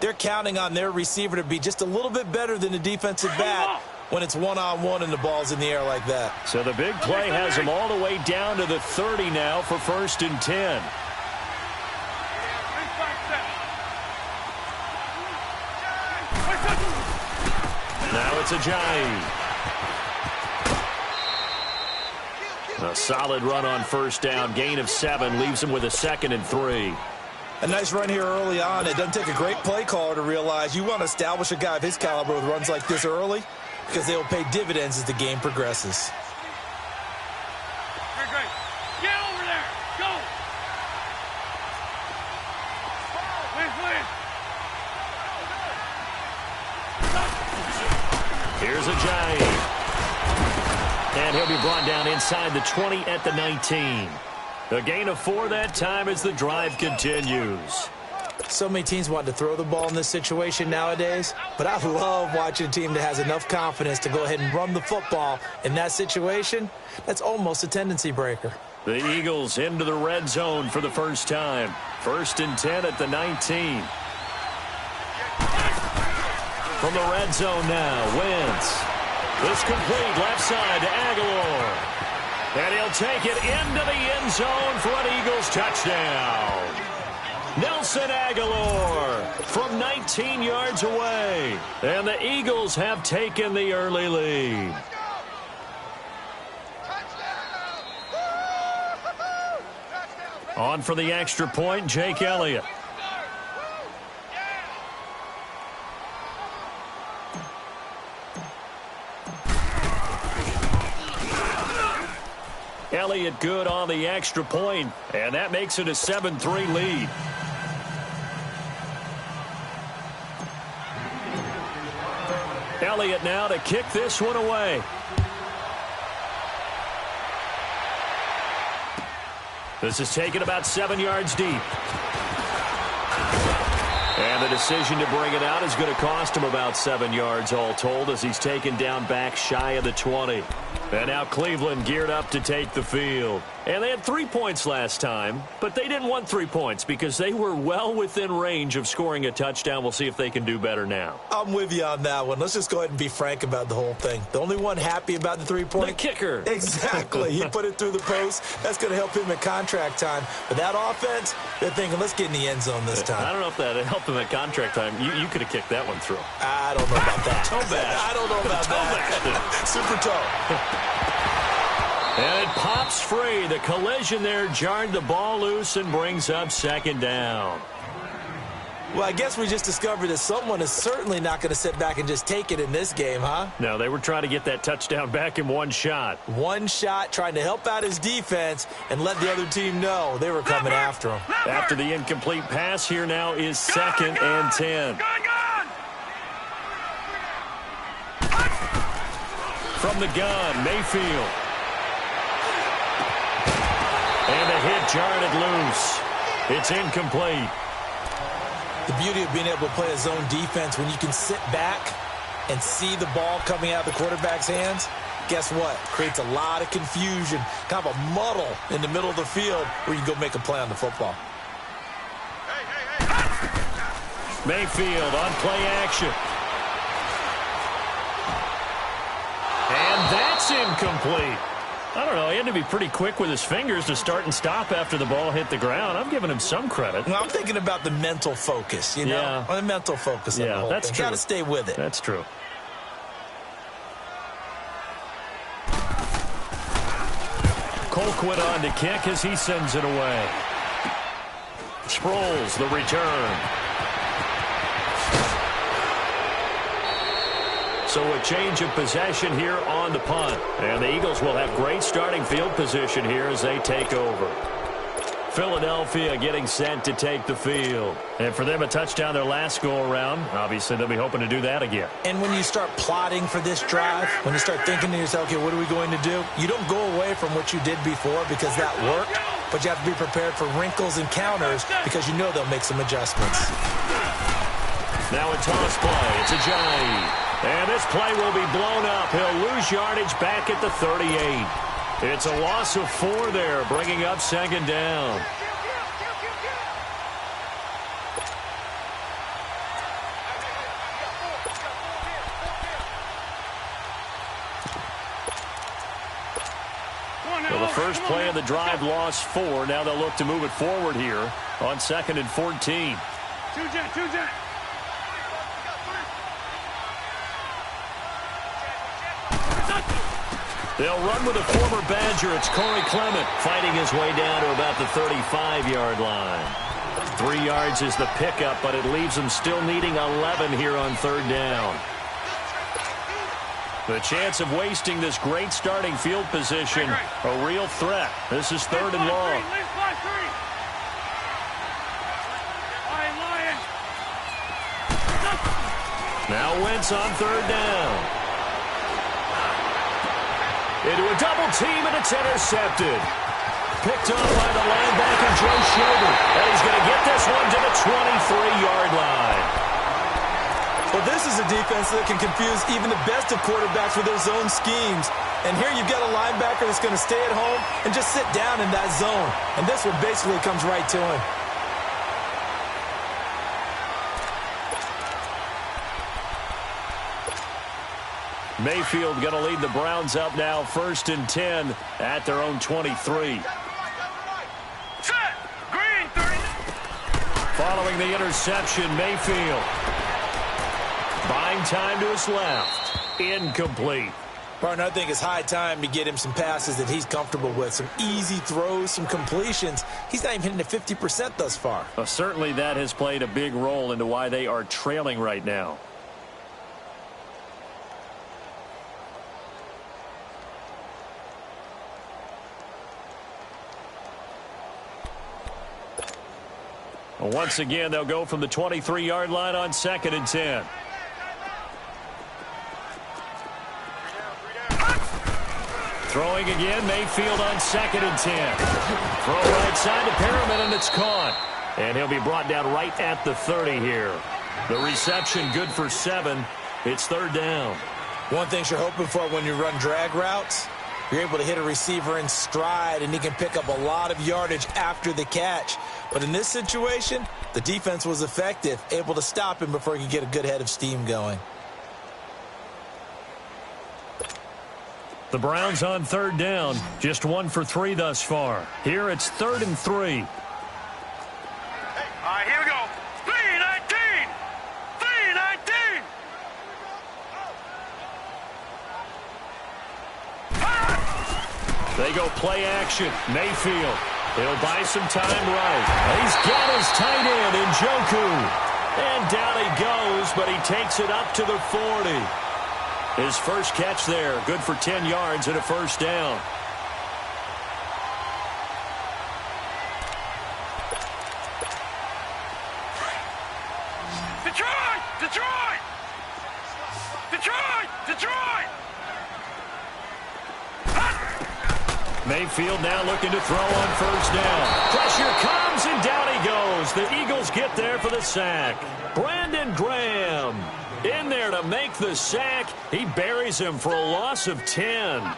they're counting on their receiver to be just a little bit better than the defensive back when it's one-on-one and the ball's in the air like that. So the big play has them all the way down to the 30 now for 1st and 10. Now it's Ajayi. A solid run on 1st down. Gain of 7 leaves him with a 2nd and 3. A nice run here early on. It doesn't take a great play caller to realize you want to establish a guy of his caliber with runs like this early because they will pay dividends as the game progresses. Get over there. Go. Here's Ajayi. And he'll be brought down inside the 20 at the 19. A gain of 4 that time as the drive continues. So many teams want to throw the ball in this situation nowadays, but I love watching a team that has enough confidence to go ahead and run the football. In that situation, that's almost a tendency breaker. The Eagles into the red zone for the first time. 1st and 10 at the 19. From the red zone now, Wentz. This complete left side to Aguilar. And he'll take it into the end zone for an Eagles touchdown. Nelson Aguilar from 19 yards away. And the Eagles have taken the early lead. On for the extra point, Jake Elliott. Elliott good on the extra point, and that makes it a 7-3 lead. Elliott now to kick this one away. This is taken about 7 yards deep. And the decision to bring it out is going to cost him about 7 yards all told as he's taken down back shy of the 20. And now Cleveland geared up to take the field. And they had 3 points last time, but they didn't want 3 points because they were well within range of scoring a touchdown. We'll see if they can do better now. I'm with you on that one. Let's just go ahead and be frank about the whole thing. The only one happy about the 3-point? The kicker. Exactly. He put it through the post. That's going to help him at contract time. But that offense, they're thinking, let's get in the end zone this time. I don't know if that helped him at contract time. You could have kicked that one through. I don't know about that. Toe bash. I don't know about that. Bash. Super toe. And it pops free. The collision there jarred the ball loose and brings up second down. Well, I guess we just discovered that someone is certainly not going to sit back and just take it in this game, huh? No, they were trying to get that touchdown back in one shot. One shot, trying to help out his defense and let the other team know they were coming after him. After the incomplete pass, here now is 2nd and 10. From the gun, Mayfield. And the hit jarred it loose. It's incomplete. The beauty of being able to play a zone defense when you can sit back and see the ball coming out of the quarterback's hands, guess what? Creates a lot of confusion, kind of a muddle in the middle of the field where you can go make a play on the football. Mayfield on play action. And that's incomplete. I don't know. He had to be pretty quick with his fingers to start and stop after the ball hit the ground. I'm giving him some credit. Well, I'm thinking about the mental focus, you know? Yeah. The mental focus of the whole that's thing. true. Got to stay with it. That's true. Colquitt on to kick as he sends it away. Sproles, the return. So a change of possession here on the punt. And the Eagles will have great starting field position here as they take over. Philadelphia getting set to take the field. And for them, a touchdown their last go-around. Obviously, they'll be hoping to do that again. And when you start plotting for this drive, when you start thinking to yourself, okay, what are we going to do? You don't go away from what you did before because that worked, but you have to be prepared for wrinkles and counters because you know they'll make some adjustments. Now a toss play. It's Ajayi. And this play will be blown up. He'll lose yardage back at the 38. It's a loss of 4 there, bringing up second down. Well, the first play of the drive lost 4. Now they'll look to move it forward here on 2nd and 14. Two-jet. They'll run with a former Badger. It's Corey Clement fighting his way down to about the 35-yard line. 3 yards is the pickup, but it leaves them still needing 11 here on 3rd down. The chance of wasting this great starting field position, a real threat. This is 3rd and long. Now Wentz on 3rd down. Into a double team, and it's intercepted. Picked off by the linebacker, Joe Schobert. And he's going to get this one to the 23-yard line. Well, this is a defense that can confuse even the best of quarterbacks with their zone schemes. And here you've got a linebacker that's going to stay at home and just sit down in that zone. And this one basically comes right to him. Mayfield going to lead the Browns up now, 1st and 10 at their own 23. Following the interception, Mayfield buying time to his left. Incomplete. Partner, I think it's high time to get him some passes that he's comfortable with. Some easy throws, some completions. He's not even hitting the 50% thus far. Well, certainly that has played a big role into why they are trailing right now. Once again, they'll go from the 23-yard line on 2nd and 10. Throwing again, Mayfield on 2nd and 10. Throw right side to Perriman, and it's caught. And he'll be brought down right at the 30 here. The reception good for 7. It's 3rd down. One thing you're hoping for when you run drag routes, you're able to hit a receiver in stride, and he can pick up a lot of yardage after the catch. But in this situation, the defense was effective, able to stop him before he could get a good head of steam going. The Browns on 3rd down, just 1 for 3 thus far. Here it's 3rd and 3. All right, here we go. 3-19. 3-19. They go play action. Mayfield. He'll buy some time right. He's got his tight end in Njoku. And down he goes, but he takes it up to the 40. His first catch there, good for 10 yards and a first down. Detroit! Detroit! Detroit! Detroit! Mayfield now looking to throw on first down. Pressure comes, and down he goes. The Eagles get there for the sack. Brandon Graham in there to make the sack. He buries him for a loss of 10.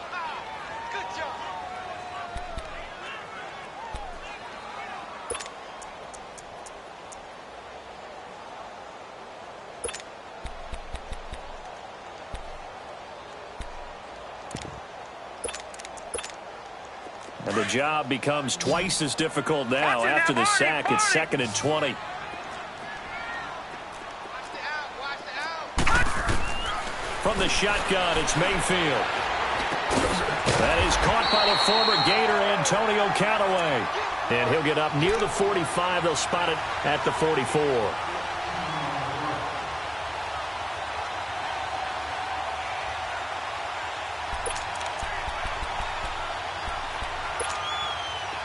And the job becomes twice as difficult now after the sack. It's 2nd and 20. From the shotgun, it's Mayfield. That is caught by the former Gator, Antonio Callaway. And he'll get up near the 45. They'll spot it at the 44.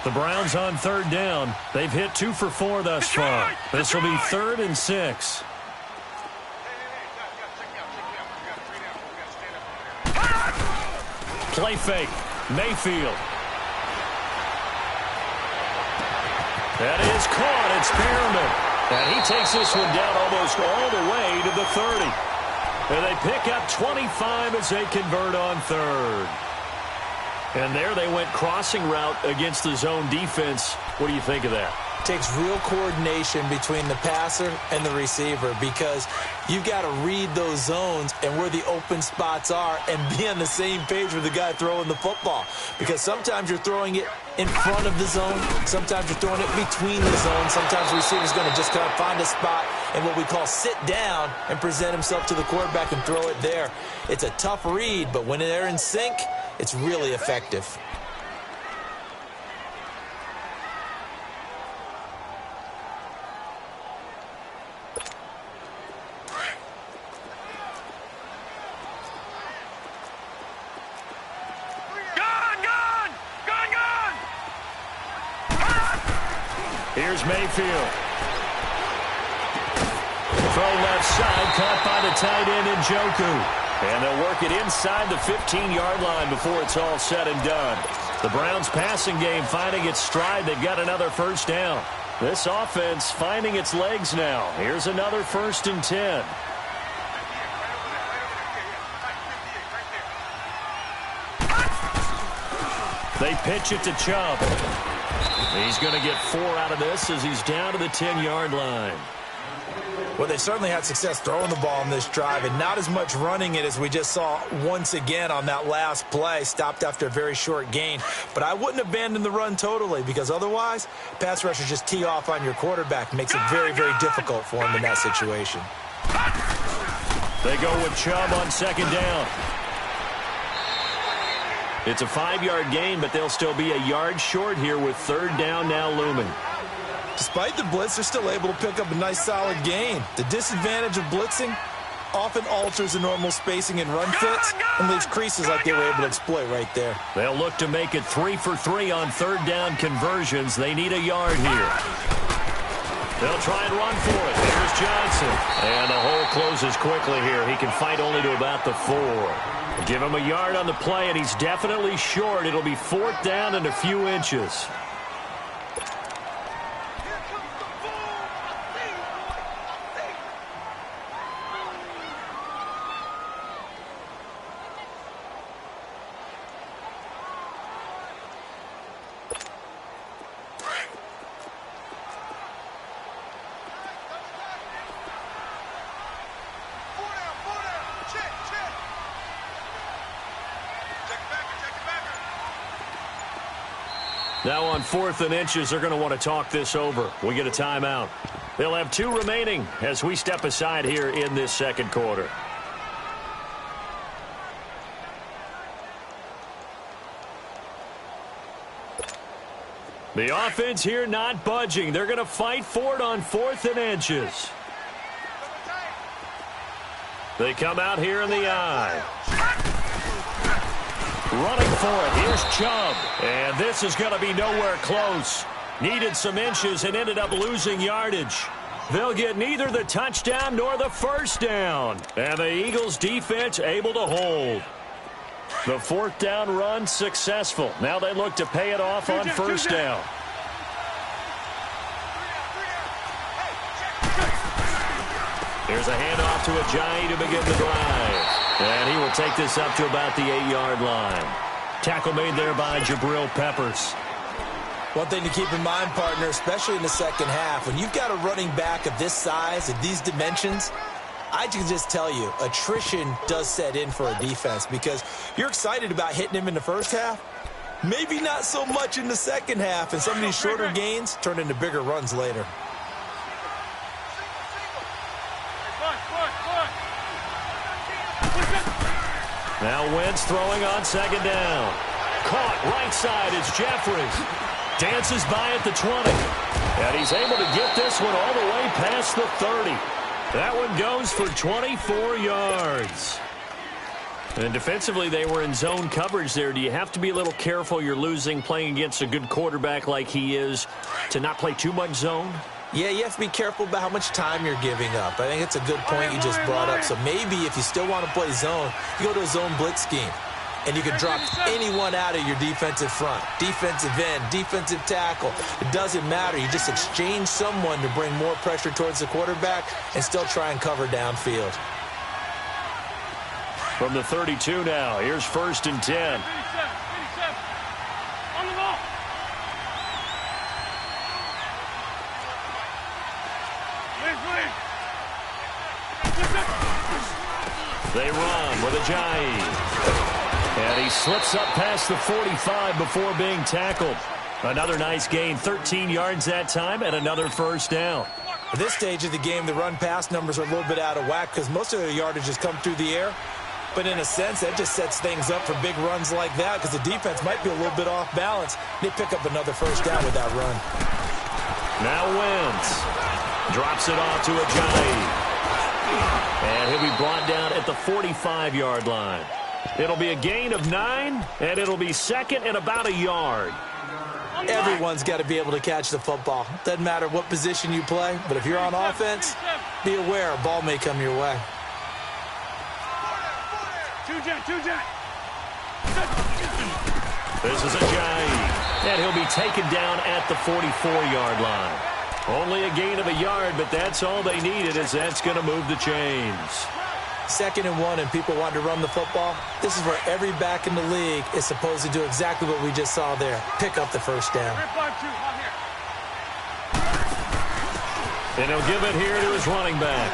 The Browns on third down. They've hit 2 for 4 thus far. This will be 3rd and 6. Play fake. Mayfield. That is caught. It's Perriman. And he takes this one down almost all the way to the 30. And they pick up 25 as they convert on 3rd. And there they went crossing route against the zone defense. What do you think of that? Takes real coordination between the passer and the receiver, because you've got to read those zones and where the open spots are and be on the same page with the guy throwing the football. Because sometimes you're throwing it in front of the zone. Sometimes you're throwing it between the zones. Sometimes the receiver's going to just kind of find a spot and what we call sit down and present himself to the quarterback and throw it there. It's a tough read, but when they're in sync, it's really effective. Here's Mayfield. Throw left side, caught by the tight end in Njoku. And they'll work it inside the 15-yard line before it's all said and done. The Browns passing game finding its stride. They've got another first down. This offense finding its legs now. Here's another 1st and 10. They pitch it to Chubb. He's going to get 4 out of this as he's down to the 10-yard line. Well, they certainly had success throwing the ball in this drive, and not as much running it as we just saw once again on that last play. Stopped after a very short gain. But I wouldn't abandon the run totally, because otherwise, pass rushers just tee off on your quarterback. Makes it very, very difficult for him in that situation. They go with Chubb on 2nd down. It's a 5-yard gain, but they'll still be a yard short here with 3rd down now looming. Despite the blitz, they're still able to pick up a nice solid gain. The disadvantage of blitzing often alters the normal spacing and run fits and leaves creases like they were able to exploit right there. They'll look to make it 3 for 3 on 3rd down conversions. They need a yard here. They'll try and run for it. Here's Johnson. And the hole closes quickly here. He can fight only to about the 4. Give him a yard on the play, and he's definitely short. It'll be 4th down and a few inches. Now on 4th and inches, they're going to want to talk this over. We get a timeout. They'll have 2 remaining as we step aside here in this 2nd quarter. The offense here not budging. They're going to fight for it on 4th and inches. They come out here in the I. Running for it. Here's Chubb. And this is going to be nowhere close. Needed some inches and ended up losing yardage. They'll get neither the touchdown nor the first down. And the Eagles defense able to hold. The 4th down run successful. Now they look to pay it off on 1st down. Here's a handoff to Ajayi to begin the drive. And he will take this up to about the 8-yard line. Tackle made there by Jabril Peppers. One thing to keep in mind, partner, especially in the second half, when you've got a running back of this size, of these dimensions, I can just tell you, attrition does set in for a defense because you're excited about hitting him in the first half. Maybe not so much in the second half, and some of these shorter gains turn into bigger runs later. Now Wentz throwing on 2nd down. Caught right side is Jeffries. Dances by at the 20. And he's able to get this one all the way past the 30. That one goes for 24 yards. And defensively, they were in zone coverage there. Do you have to be a little careful? You're losing playing against a good quarterback like he is to not play too much zone? Yeah, you have to be careful about how much time you're giving up. I think it's a good point you just brought up. So maybe if you still want to play zone, you go to a zone blitz scheme. And you can drop anyone out of your defensive front. Defensive end, defensive tackle. It doesn't matter. You just exchange someone to bring more pressure towards the quarterback and still try and cover downfield. From the 32 now, here's 1st and 10. They run with Ajayi. And he slips up past the 45 before being tackled. Another nice gain, 13 yards that time, and another 1st down. At this stage of the game, the run-pass numbers are a little bit out of whack because most of the yardage has come through the air. But in a sense, that just sets things up for big runs like that because the defense might be a little bit off balance. They pick up another 1st down with that run. Now Wentz drops it off to Ajayi. And he'll be brought down at the 45-yard line. It'll be a gain of 9, and it'll be 2nd and about a yard. Everyone's got to be able to catch the football. Doesn't matter what position you play, but if you're on offense, be aware a ball may come your way. This is Ajayi, and he'll be taken down at the 44-yard line. Only a gain of a yard, but that's all they needed as that's going to move the chains. 2nd and 1 and people want to run the football. This is where every back in the league is supposed to do exactly what we just saw there. Pick up the 1st down. And he'll give it here to his running back.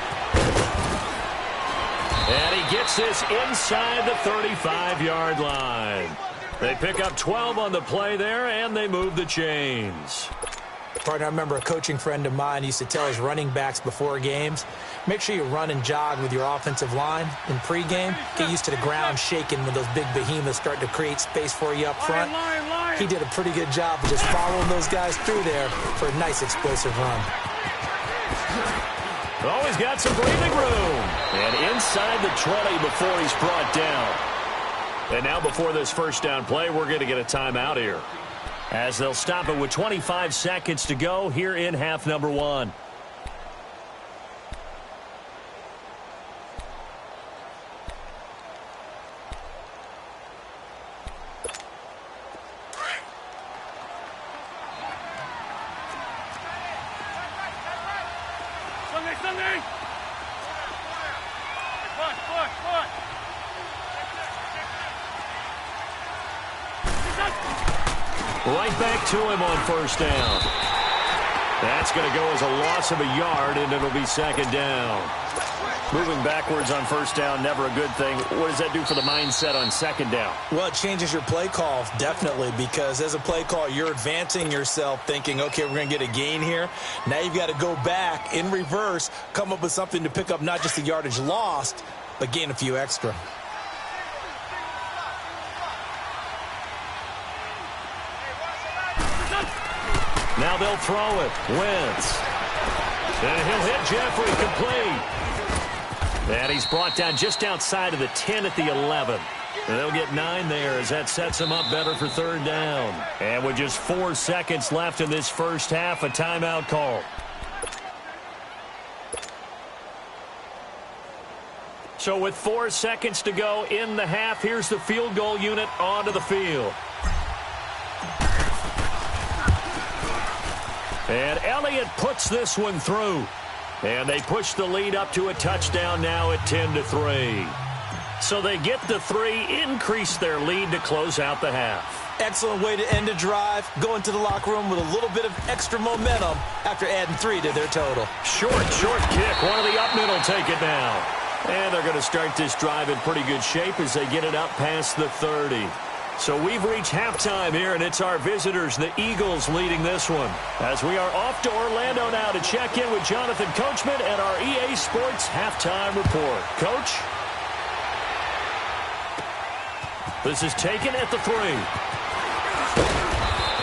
And he gets this inside the 35-yard line. They pick up 12 on the play there, and they move the chains. Partner, I remember a coaching friend of mine used to tell his running backs before games, make sure you run and jog with your offensive line in pregame. Get used to the ground shaking when those big behemoths start to create space for you up front. He did a pretty good job of just following those guys through there for a nice explosive run. Oh, he's got some breathing room. And inside the 20 before he's brought down. And now before this 1st down play, we're going to get a timeout here, as they'll stop it with 25 seconds to go here in half number 1. Sunday! Right back to him on 1st down. That's going to go as a loss of a yard, and it'll be 2nd down. Moving backwards on 1st down, never a good thing. What does that do for the mindset on 2nd down? Well, it changes your play call, definitely, because as a play call, you're advancing yourself thinking, okay, we're going to get a gain here. Now you've got to go back in reverse, come up with something to pick up not just the yardage lost, but gain a few extra. Now they'll throw it. Wentz. And he'll hit Jeffrey complete. And he's brought down just outside of the 10 at the 11. And they'll get 9 there as that sets them up better for third down. And with just 4 seconds left in this first half, a timeout call. So with 4 seconds to go in the half, here's the field goal unit onto the field. And Elliott puts this one through. And they push the lead up to a touchdown now at 10-3. So they get the 3, increase their lead to close out the half. Excellent way to end a drive. Go into the locker room with a little bit of extra momentum after adding 3 to their total. Short kick. One of the up middle take it now. And they're going to start this drive in pretty good shape as they get it up past the 30. So we've reached halftime here, and it's our visitors, the Eagles, leading this one. As we are off to Orlando now to check in with Jonathan Coachman and our EA Sports Halftime Report. Coach? This is taken at the 3.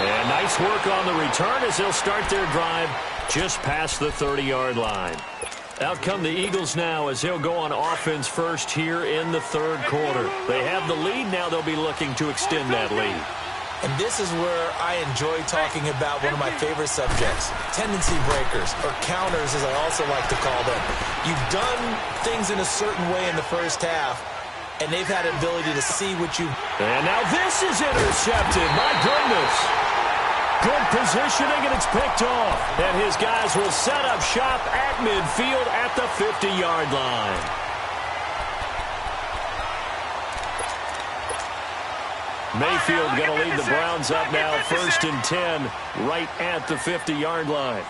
And nice work on the return as they'll start their drive just past the 30-yard line. Out come the Eagles now as they'll go on offense first here in the third quarter. They have the lead. Now they'll be looking to extend that lead. And this is where I enjoy talking about one of my favorite subjects, tendency breakers, or counters as I also like to call them. You've done things in a certain way in the first half, and they've had an ability to see what you... And now this is intercepted. My goodness. Good positioning, and it's picked off. And his guys will set up shop at midfield at the 50-yard line. Mayfield going to lead the Browns up now, 1st and 10, right at the 50-yard line.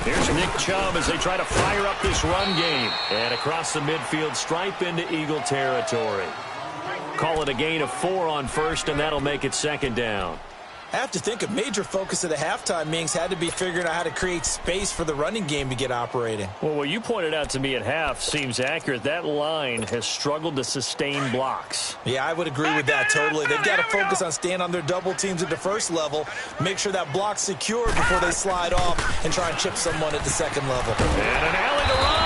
Here's Nick Chubb as they try to fire up this run game. And across the midfield stripe into Eagle territory. Call it a gain of 4 on first, and that'll make it 2nd down. I have to think a major focus of the halftime meetings had to be figuring out how to create space for the running game to get operating. Well, what you pointed out to me at half seems accurate. That line has struggled to sustain blocks. Yeah, I would agree with that totally. They've got to focus on staying on their double teams at the first level, make sure that block's secure before they slide off and try and chip someone at the second level. And an alley to run.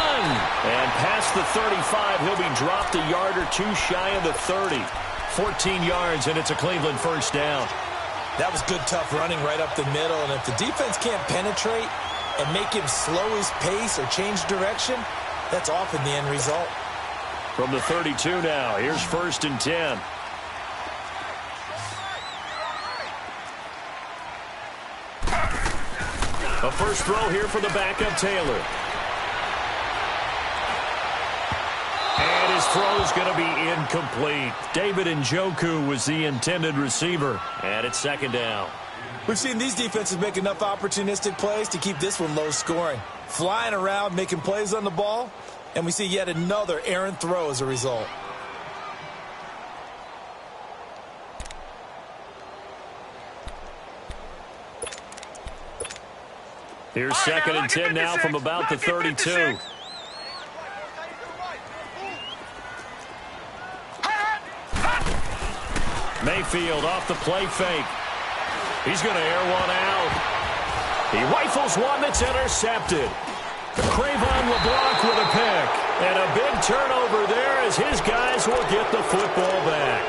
And past the 35, he'll be dropped a yard or 2 shy of the 30. 14 yards, and it's a Cleveland first down. That was good, tough running right up the middle, and if the defense can't penetrate and make him slow his pace or change direction, that's often the end result. From the 32 now, here's 1st and 10. A first throw here for the backup Taylor. And his throw's going to be incomplete. David Njoku was the intended receiver. And it's 2nd down. We've seen these defenses make enough opportunistic plays to keep this one low scoring. Flying around, making plays on the ball, and we see yet another errant throw as a result. Here's 2nd and 10 now from about the 32. Mayfield off the play fake. He's going to air one out. He rifles one that's intercepted. Cravon LeBlanc with a pick. And a big turnover there as his guys will get the football back.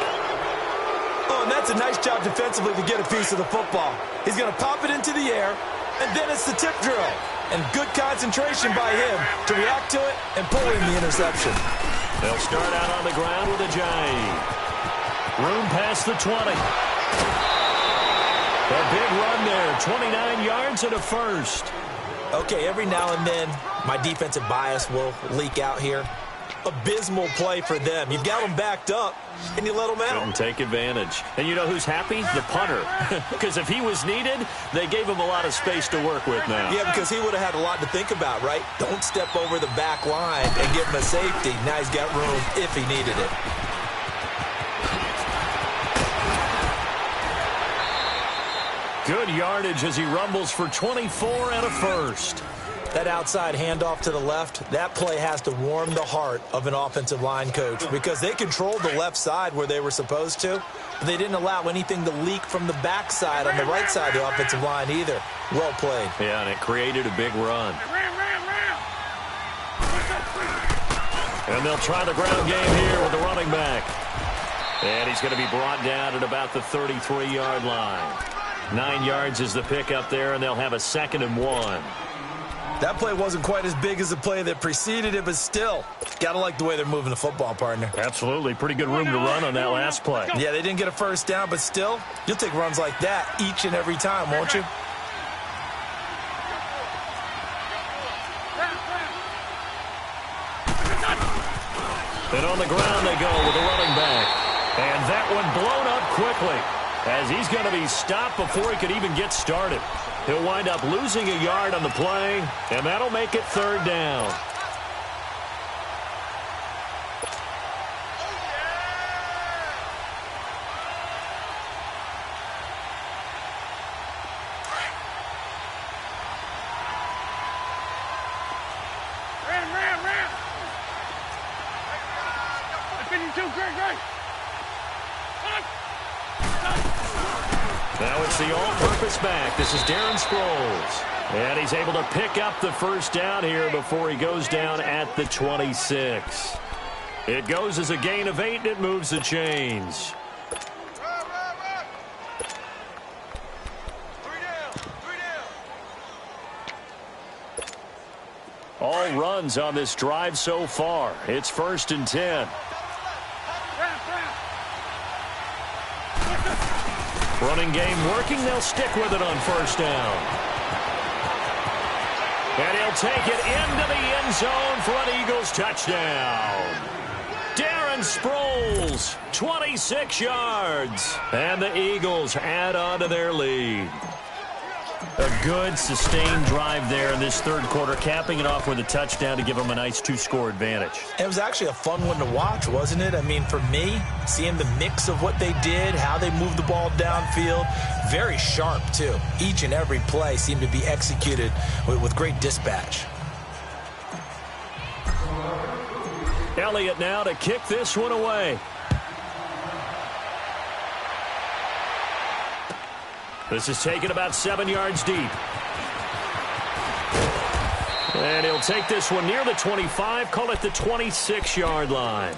Oh, and that's a nice job defensively to get a piece of the football. He's going to pop it into the air, and then it's the tip drill. And good concentration by him to react to it and pull in the interception. They'll start out on the ground with Ajayi. Room past the 20. A big run there, 29 yards and a first. Okay, every now and then, my defensive bias will leak out here. Abysmal play for them. You've got them backed up, and you let them out. Couldn't take advantage. And you know who's happy? The punter. Because if he was needed, they gave him a lot of space to work with now. Yeah, because he would have had a lot to think about, right? Don't step over the back line and give him a safety. Now he's got room if he needed it. Good yardage as he rumbles for 24 and a first. That outside handoff to the left, that play has to warm the heart of an offensive line coach because they controlled the left side where they were supposed to, but they didn't allow anything to leak from the backside on the right side of the offensive line either. Well played. Yeah, and it created a big run. And they'll try the ground game here with the running back. And he's going to be brought down at about the 33-yard line. 9 yards is the pickup there, and they'll have a 2nd and 1. That play wasn't quite as big as the play that preceded it, but still, got to like the way they're moving the football, partner. Absolutely. Pretty good room to run on that last play. Yeah, they didn't get a first down, but still, you'll take runs like that each and every time, won't you? And on the ground they go with the running back. And that one blown up quickly as he's going to be stopped before he could even get started. He'll wind up losing a yard on the play, and that'll make it 3rd down. Now it's the all-purpose back. This is Darren Sproles. And he's able to pick up the first down here before he goes down at the 26. It goes as a gain of 8, and it moves the chains. All runs on this drive so far. It's 1st and 10. Running game working. They'll stick with it on 1st down. And he'll take it into the end zone for an Eagles touchdown. Darren Sproles, 26 yards. And the Eagles add on to their lead. A good, sustained drive there in this 3rd quarter, capping it off with a touchdown to give them a nice 2-score advantage. It was actually a fun one to watch, wasn't it? I mean, for me, seeing the mix of what they did, how they moved the ball downfield, very sharp, too. Each and every play seemed to be executed with great dispatch. Elliott now to kick this one away. This is taken about 7 yards deep. And he'll take this one near the 25, call it the 26-yard line.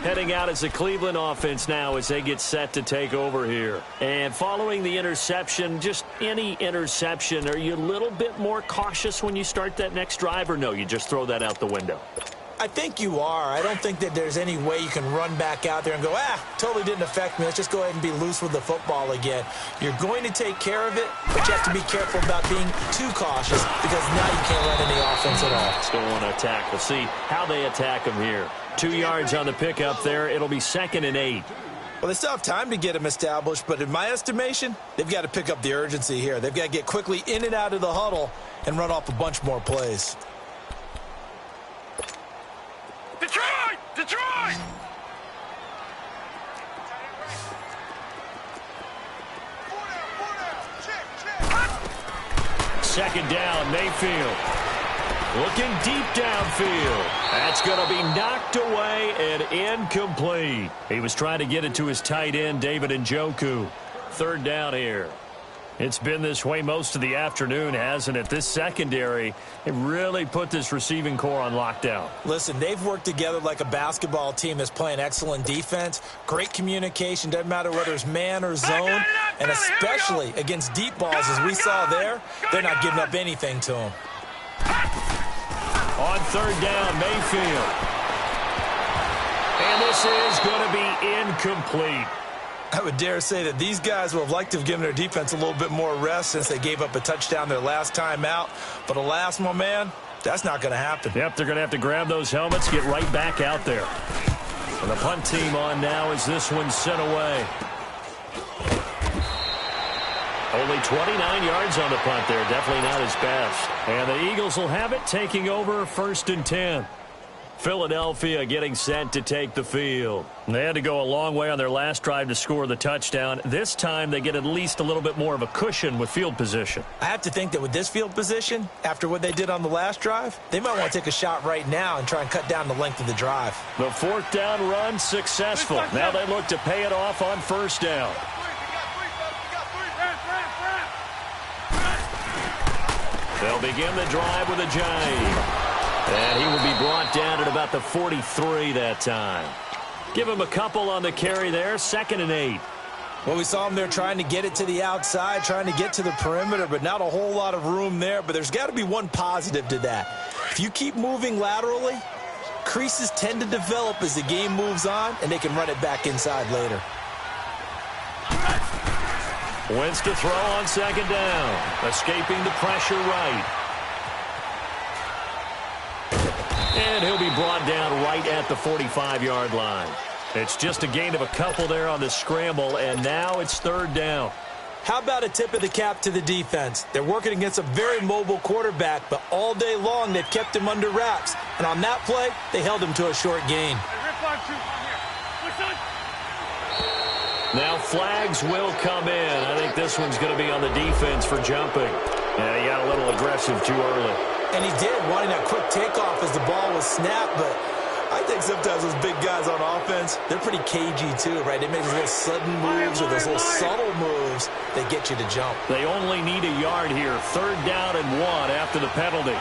Heading out as the Cleveland offense now as they get set to take over here. And following the interception, just any interception, are you a little bit more cautious when you start that next drive, or no, you just throw that out the window? I think you are. I don't think that there's any way you can run back out there and go, totally didn't affect me. Let's just go ahead and be loose with the football again. You're going to take care of it, but you have to be careful about being too cautious because now you can't run any offense at all. Still want to attack. We'll see how they attack him here. 2 yards on the pickup there. It'll be 2nd and 8. Well, they still have time to get him established, but in my estimation, they've got to pick up the urgency here. They've got to get quickly in and out of the huddle and run off a bunch more plays. Detroit! Detroit! Second down, Mayfield. Looking deep downfield. That's going to be knocked away and incomplete. He was trying to get it to his tight end, David Njoku. 3rd down here. It's been this way most of the afternoon, hasn't it? This secondary, it really put this receiving core on lockdown. Listen, they've worked together like a basketball team that's playing excellent defense. Great communication, doesn't matter whether it's man or zone. And especially against deep balls, as we saw there, they're not giving up anything to them. On 3rd down, Mayfield. And this is going to be incomplete. I would dare say that these guys would have liked to have given their defense a little bit more rest since they gave up a touchdown their last time out. But alas, my man, that's not going to happen. Yep, they're going to have to grab those helmets, get right back out there. And the punt team on now as this one's sent away. Only 29 yards on the punt there. Definitely not his best. And the Eagles will have it, taking over 1st and 10. Philadelphia getting set to take the field. They had to go a long way on their last drive to score the touchdown. This time they get at least a little bit more of a cushion with field position. I have to think that with this field position, after what they did on the last drive, they might want to take a shot right now and try and cut down the length of the drive. The fourth down run successful. Now they look to pay it off on first down. They'll begin the drive with a jive. And he will be brought down at about the 43 that time. Give him a couple on the carry there, 2nd and 8. Well, we saw him there trying to get it to the outside, trying to get to the perimeter, but not a whole lot of room there. But there's got to be one positive to that. If you keep moving laterally, creases tend to develop as the game moves on, and they can run it back inside later. Wentz to throw on 2nd down. Escaping the pressure right. And he'll be brought down right at the 45-yard line. It's just a gain of a couple there on the scramble, and now it's 3rd down. How about a tip of the cap to the defense? They're working against a very mobile quarterback, but all day long they've kept him under wraps. And on that play, they held him to a short gain. Now flags will come in. I think this one's going to be on the defense for jumping. Yeah, he got a little aggressive too early. And he did, wanting that quick takeoff as the ball was snapped, but I think sometimes those big guys on offense, they're pretty cagey too, right? They make those little sudden moves or those little subtle moves that get you to jump. They only need a yard here. 3rd down and 1 after the penalty.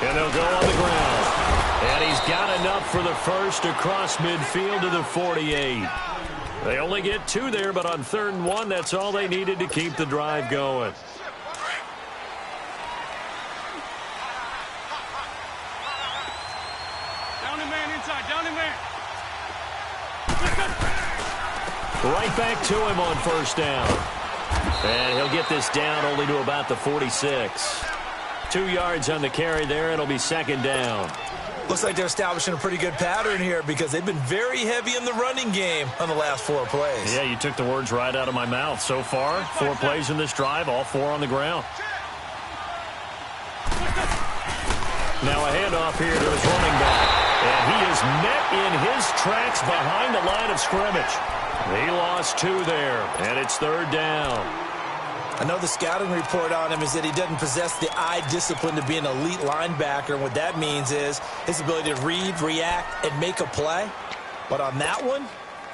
And they'll go on the ground. And he's got enough for the first across midfield to the 48. They only get 2 there, but on 3rd and 1, that's all they needed to keep the drive going. Down and man inside, down and man. Right back to him on 1st down. And he'll get this down only to about the 46. 2 yards on the carry there. It'll be 2nd down. Looks like they're establishing a pretty good pattern here because they've been very heavy in the running game on the last 4 plays. Yeah, you took the words right out of my mouth. So far, 4 plays in this drive, all 4 on the ground. Now a handoff here to his running back. And he is met in his tracks behind the line of scrimmage. He lost 2 there, and it's 3rd down. I know the scouting report on him is that he doesn't possess the eye discipline to be an elite linebacker. And what that means is his ability to read, react, and make a play. But on that one,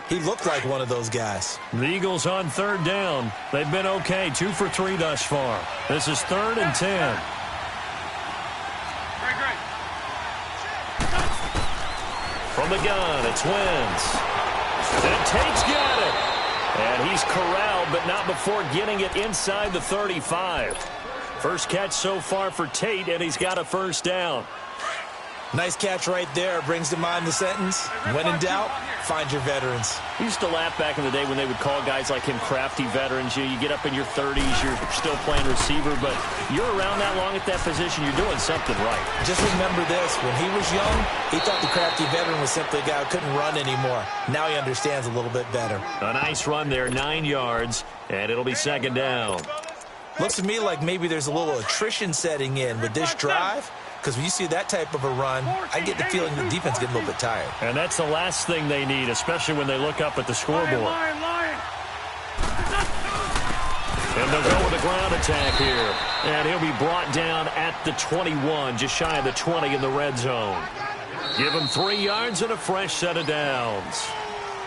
he looked like one of those guys. The Eagles on 3rd down. They've been okay, 2 for 3 thus far. This is 3rd and 10. From the gun, it's Wentz. And Tate's got it. And he's corralled, but not before getting it inside the 35. First catch so far for Tate, and he's got a 1st down. Nice catch right there. Brings to mind the sentence, when in doubt, find your veterans. We used to laugh back in the day when they would call guys like him crafty veterans. You get up in your 30s, you're still playing receiver, but you're around that long at that position, you're doing something right. Just remember this, when he was young, he thought the crafty veteran was simply a guy who couldn't run anymore. Now he understands a little bit better. A nice run there, 9 yards, and it'll be 2nd down. Looks to me like maybe there's a little attrition setting in with this drive. Because when you see that type of a run, I get the feeling the defense getting a little bit tired. And that's the last thing they need, especially when they look up at the scoreboard. And they'll go with a ground attack here. And he'll be brought down at the 21, just shy of the 20 in the red zone. Give him 3 yards and a fresh set of downs.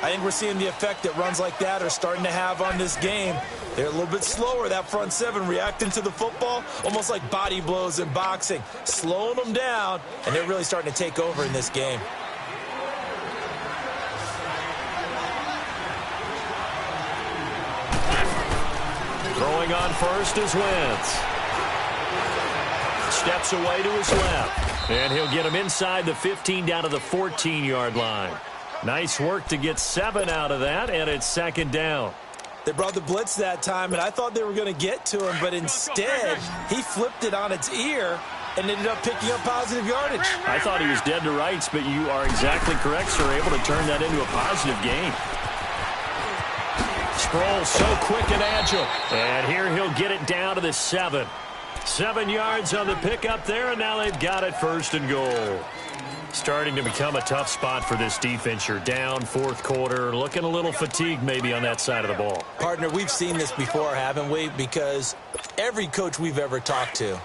I think we're seeing the effect that runs like that are starting to have on this game. They're a little bit slower, that front 7, reacting to the football, almost like body blows in boxing, slowing them down, and they're really starting to take over in this game. Throwing on first is Wentz. Steps away to his left, and he'll get him inside the 15 down to the 14-yard line. Nice work to get 7 out of that, and it's 2nd down. They brought the blitz that time, and I thought they were going to get to him, but instead, he flipped it on its ear and ended up picking up positive yardage. I thought he was dead to rights, but you are exactly correct, sir. Able to turn that into a positive gain. Sproul so quick and agile. And here he'll get it down to the 7. 7 yards on the pickup there, and now they've got it 1st and goal. Starting to become a tough spot for this defense. You're down 4th quarter, looking a little fatigued maybe on that side of the ball. Partner, we've seen this before, haven't we? Because every coach we've ever talked to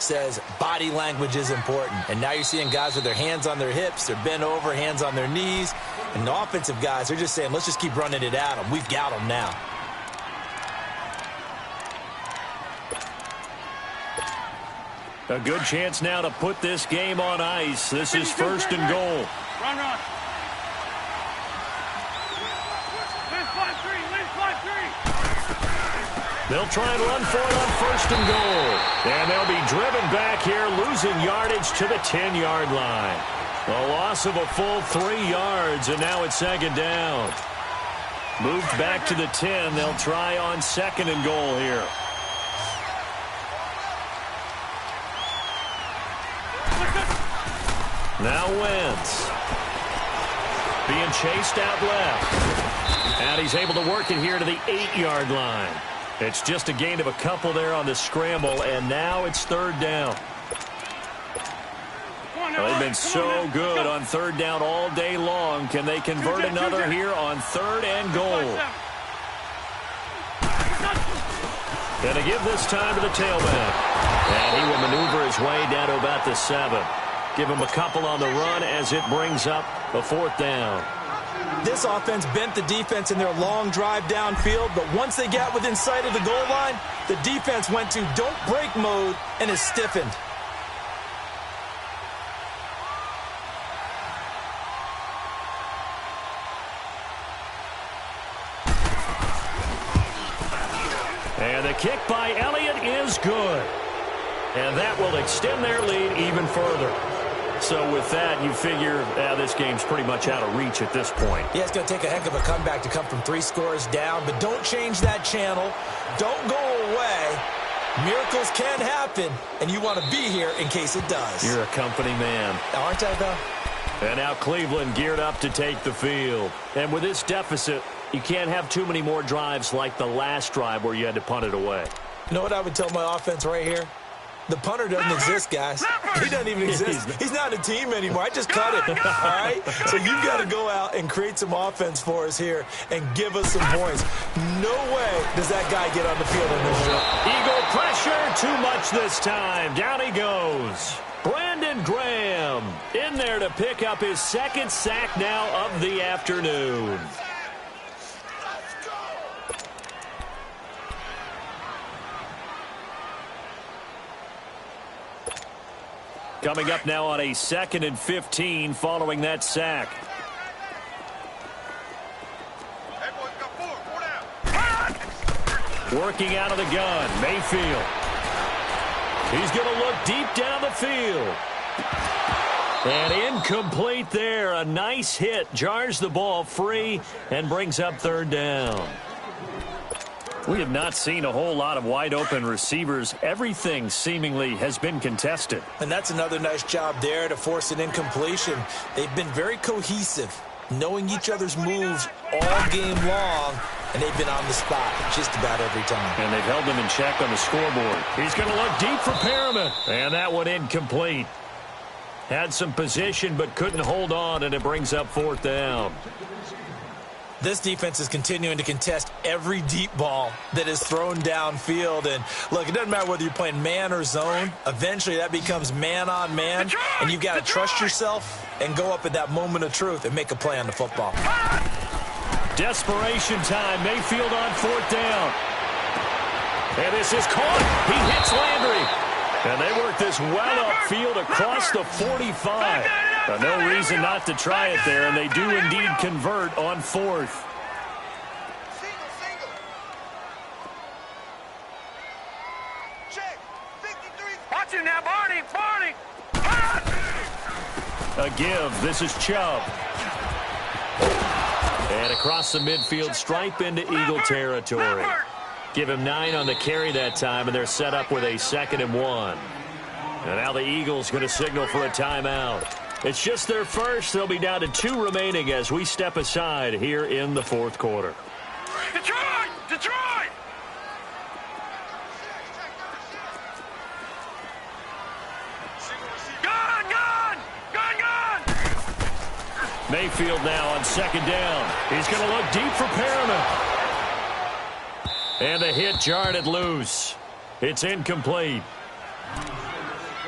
says body language is important. And now you're seeing guys with their hands on their hips, they're bent over, hands on their knees. And the offensive guys, they're just saying, let's just keep running it at them. We've got them now. A good chance now to put this game on ice. This is 1st and goal. Run. Win 5-3. They'll try and run for it on 1st and goal. And they'll be driven back here, losing yardage to the 10-yard line. A loss of a full 3 yards, and now it's 2nd down. Moved back to the 10. They'll try on 2nd and goal here. Now Wentz. Being chased out left. And he's able to work it here to the 8-yard line. It's just a gain of a couple there on the scramble, and now it's 3rd down. Well, they've been so good on 3rd down all day long. Can they convert another here on 3rd and goal? Going to give this time to the tailback. And he will maneuver his way down to about the 7. Give him a couple on the run as it brings up a 4th down. This offense bent the defense in their long drive downfield, but once they got within sight of the goal line, the defense went to don't break mode and is stiffened. And the kick by Elliott is good. And that will extend their lead even further. So with that, you figure this game's pretty much out of reach at this point. Yeah, it's going to take a heck of a comeback to come from 3 scores down, but don't change that channel. Don't go away. Miracles can happen, and you want to be here in case it does. You're a company man. Aren't I, though? And now Cleveland geared up to take the field. And with this deficit, you can't have too many more drives like the last drive where you had to punt it away. You know what I would tell my offense right here? The punter doesn't exist, guys. He doesn't even exist. He's not a team anymore. I just cut him, all right? So you've got to go out and create some offense for us here and give us some points. No way does that guy get on the field in this show. Eagle pressure, too much this time. Down he goes. Brandon Graham in there to pick up his 2nd sack now of the afternoon. Coming up now on a 2nd and 15 following that sack. Working out of the gun, Mayfield. He's going to look deep down the field. And incomplete there. A nice hit. Jars the ball free and brings up 3rd down. We have not seen a whole lot of wide-open receivers. Everything seemingly has been contested. And that's another nice job there to force an incompletion. They've been very cohesive, knowing each other's moves all game long, and they've been on the spot just about every time. And they've held them in check on the scoreboard. He's going to look deep for Perriman. And that one incomplete. Had some position but couldn't hold on, and it brings up 4th down. This defense is continuing to contest every deep ball that is thrown downfield. And, look, it doesn't matter whether you're playing man or zone. Eventually, that becomes man-on-man, and you've got to trust yourself and go up at that moment of truth and make a play on the football. Desperation time. Mayfield on 4th down. And this is caught. He hits Landry. And they work this well upfield across the 45. No reason not to try it there, and they do indeed convert on 4th. Watch him now, Barney. A give. This is Chubb. And across the midfield stripe into Eagle territory. Give him 9 on the carry that time, and they're set up with a 2nd and 1. And now the Eagles going to signal for a timeout. It's just their first. They'll be down to 2 remaining as we step aside here in the 4th quarter. Detroit! Detroit! Gun! Gun! Gun! Gun! Mayfield now on second down. He's going to look deep for Perriman. And the hit jarred it loose. It's incomplete.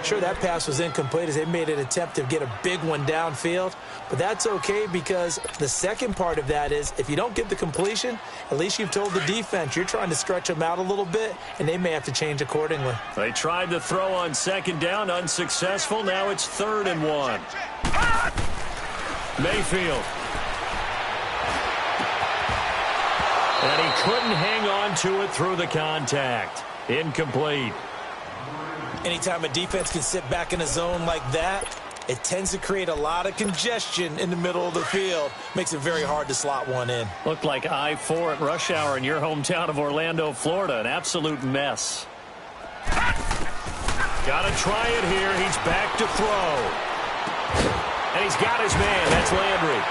Sure, that pass was incomplete as they made an attempt to get a big one downfield. But that's okay because the second part of that is if you don't get the completion, at least you've told the defense you're trying to stretch them out a little bit, and they may have to change accordingly. They tried to throw on second down, unsuccessful. Now it's 3rd and 1. Mayfield. And he couldn't hang on to it through the contact. Incomplete. Anytime a defense can sit back in a zone like that, it tends to create a lot of congestion in the middle of the field. Makes it very hard to slot one in. Looked like I-4 at rush hour in your hometown of Orlando, Florida. An absolute mess. Got to try it here. He's back to throw. And he's got his man. That's Landry.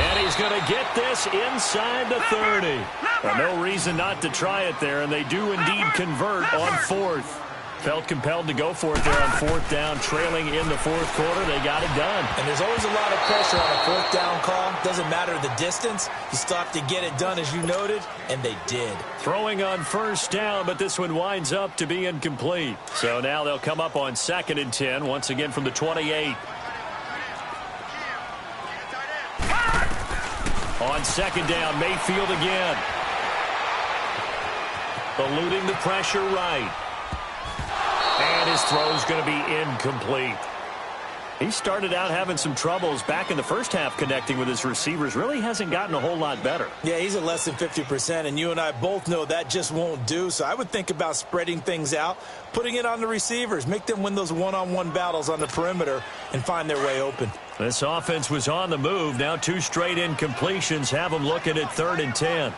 And he's going to get this inside the 30. Well, no reason not to try it there, and they do indeed convert on 4th. Felt compelled to go for it there on 4th down, trailing in the 4th quarter. They got it done. And there's always a lot of pressure on a 4th down call. Doesn't matter the distance. You still have to get it done, as you noted, and they did. Throwing on 1st down, but this one winds up to be incomplete. So now they'll come up on 2nd and 10, once again from the 28. On 2nd down, Mayfield again. Eluding the pressure right. And his throw's going to be incomplete. He started out having some troubles back in the first half connecting with his receivers. Really hasn't gotten a whole lot better. Yeah, he's at less than 50%, and you and I both know that just won't do. So I would think about spreading things out, putting it on the receivers, make them win those one-on-one battles on the perimeter and find their way open. This offense was on the move. Now 2 straight incompletions have them looking at 3rd and 10.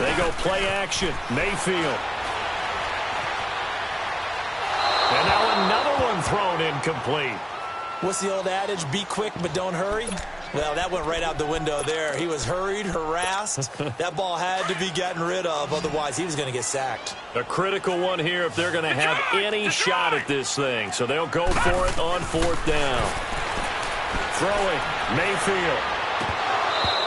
They go play action. Mayfield. And now another one thrown incomplete. What's the old adage? Be quick, but don't hurry. Well, that went right out the window there. He was hurried, harassed. That ball had to be gotten rid of. Otherwise, he was going to get sacked. A critical one here if they're going to have any shot at this thing. So they'll go for it on 4th down. Throwing. Mayfield.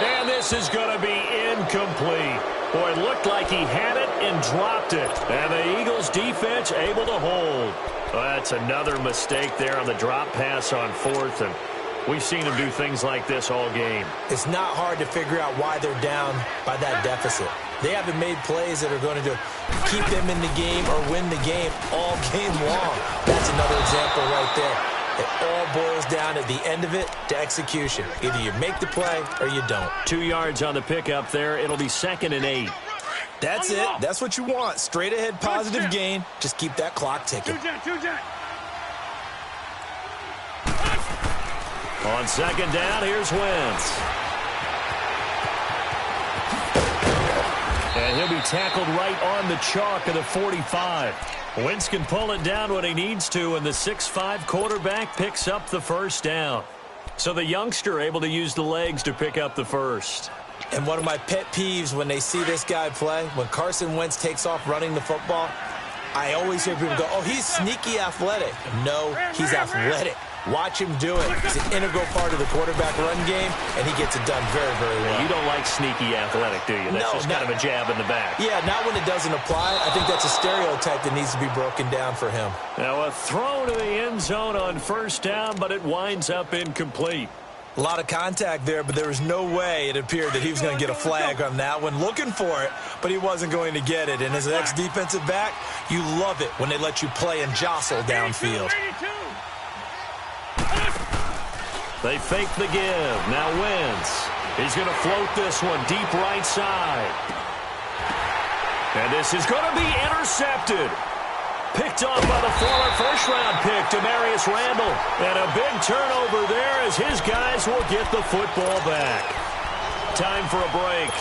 And this is going to be incomplete. Boy, it looked like he had it and dropped it. And the Eagles defense able to hold. Well, that's another mistake there on the drop pass on 4th. And we've seen him do things like this all game. It's not hard to figure out why they're down by that deficit. They haven't made plays that are going to keep them in the game or win the game all game long. That's another example right there. It all boils down at the end of it to execution. Either you make the play or you don't. 2 yards on the pickup there. It'll be 2nd and 8. That's it. That's what you want. Straight ahead positive gain. Just keep that clock ticking. On 2nd down, here's Wentz. And he'll be tackled right on the chalk of the 45. Wentz can pull it down when he needs to, and the 6'5" quarterback picks up the 1st down. So the youngster able to use the legs to pick up the 1st. And one of my pet peeves when they see this guy play, when Carson Wentz takes off running the football, I always hear people go, oh, he's sneaky athletic. No, he's athletic. Watch him do it. It's an integral part of the quarterback run game, and he gets it done very, very well. You don't like sneaky athletic, do you? That's just kind of a jab in the back. Yeah, not when it doesn't apply. I think that's a stereotype that needs to be broken down for him. Now a throw to the end zone on 1st down, but it winds up incomplete. A lot of contact there, but there was no way it appeared that he was going to get a flag on that one. Looking for it, but he wasn't going to get it. And as an ex-defensive back, you love it when they let you play and jostle downfield. They fake the give. Now Wentz. He's going to float this one deep right side. And this is going to be intercepted. Picked off by the former first-round pick, Demarius Randall. And a big turnover there as his guys will get the football back. Time for a break.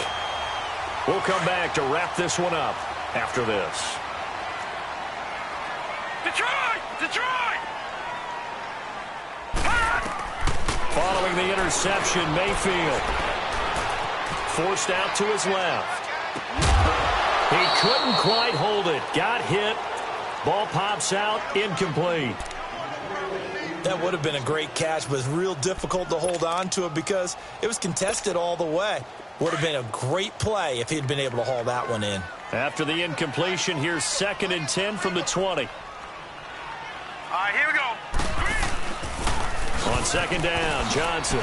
We'll come back to wrap this one up after this. Detroit! Detroit! Following Throwing the interception, Mayfield. Forced out to his left. He couldn't quite hold it. Got hit. Ball pops out, incomplete. That would have been a great catch, but it's real difficult to hold on to it because it was contested all the way. Would have been a great play if he'd been able to haul that one in. After the incompletion, here's 2nd and 10 from the 20. All right, here we go. On 2nd down, Johnson.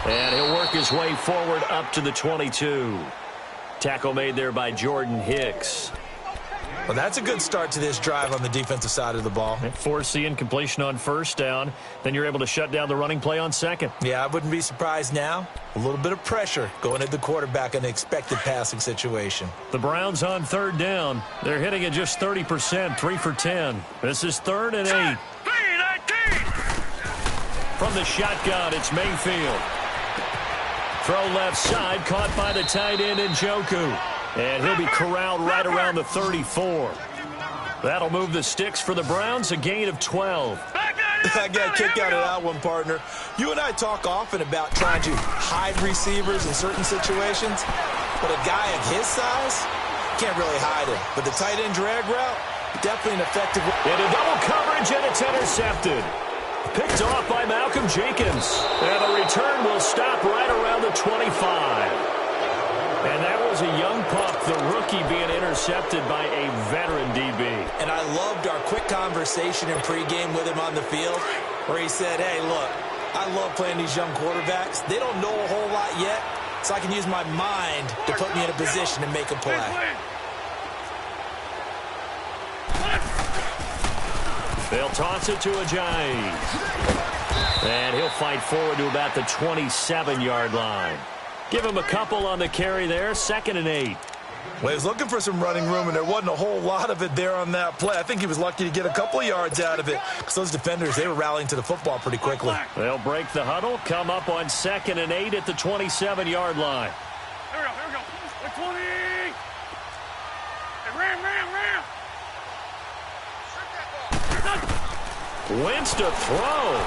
And he'll work his way forward up to the 22. Tackle made there by Jordan Hicks. Well, that's a good start to this drive on the defensive side of the ball. Force the incompletion on 1st down. Then you're able to shut down the running play on 2nd. Yeah, I wouldn't be surprised now. A little bit of pressure going at the quarterback in the expected passing situation. The Browns on 3rd down. They're hitting at just 30%, 3 for 10. This is 3rd and 8. From the shotgun, it's Mayfield. Throw left side, caught by the tight end Njoku. And he'll be corralled right around the 34. That'll move the sticks for the Browns, a gain of 12. I got a kick out of that one, partner. You and I talk often about trying to hide receivers in certain situations, but a guy of his size can't really hide him. But the tight end drag route, definitely an effective one. Into double coverage, and it's intercepted. Picked off by Malcolm Jenkins. And the return will stop right around the 25. And that was a young pup, the rookie being intercepted by a veteran DB. And I loved our quick conversation in pregame with him on the field where he said, hey, look, I love playing these young quarterbacks. They don't know a whole lot yet, so I can use my mind to put me in a position to make a play. They'll toss it to Ajayi. And he'll fight forward to about the 27-yard line. Give him a couple on the carry there, 2nd and 8. Well, he was looking for some running room, and there wasn't a whole lot of it there on that play. I think he was lucky to get a couple of yards out of it because those defenders, they were rallying to the football pretty quickly. They'll break the huddle, come up on 2nd and 8 at the 27-yard line. Here we go. 20. Hey, ram. Wentz to throw.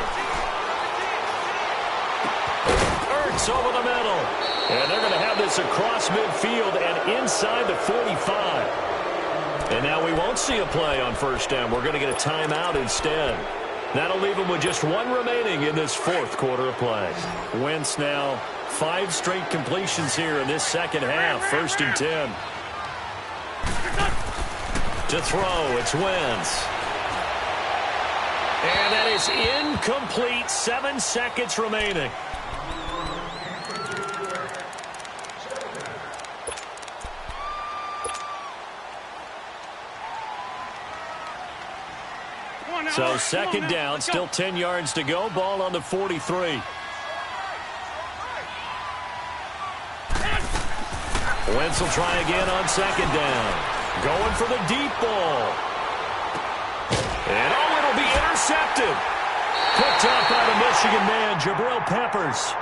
Ertz over the middle. And they're going to have this across midfield and inside the 45. And now we won't see a play on 1st down. We're going to get a timeout instead. That'll leave them with just 1 remaining in this 4th quarter of play. Wentz now 5 straight completions here in this 2nd half. 1st and 10. To throw, it's Wentz. And that is incomplete. 7 seconds remaining. So 2nd down, still 10 yards to go. Ball on the 43. Wentz will try again on 2nd down. Going for the deep ball. And it'll be intercepted. Picked up by the Michigan man, Jabril Peppers.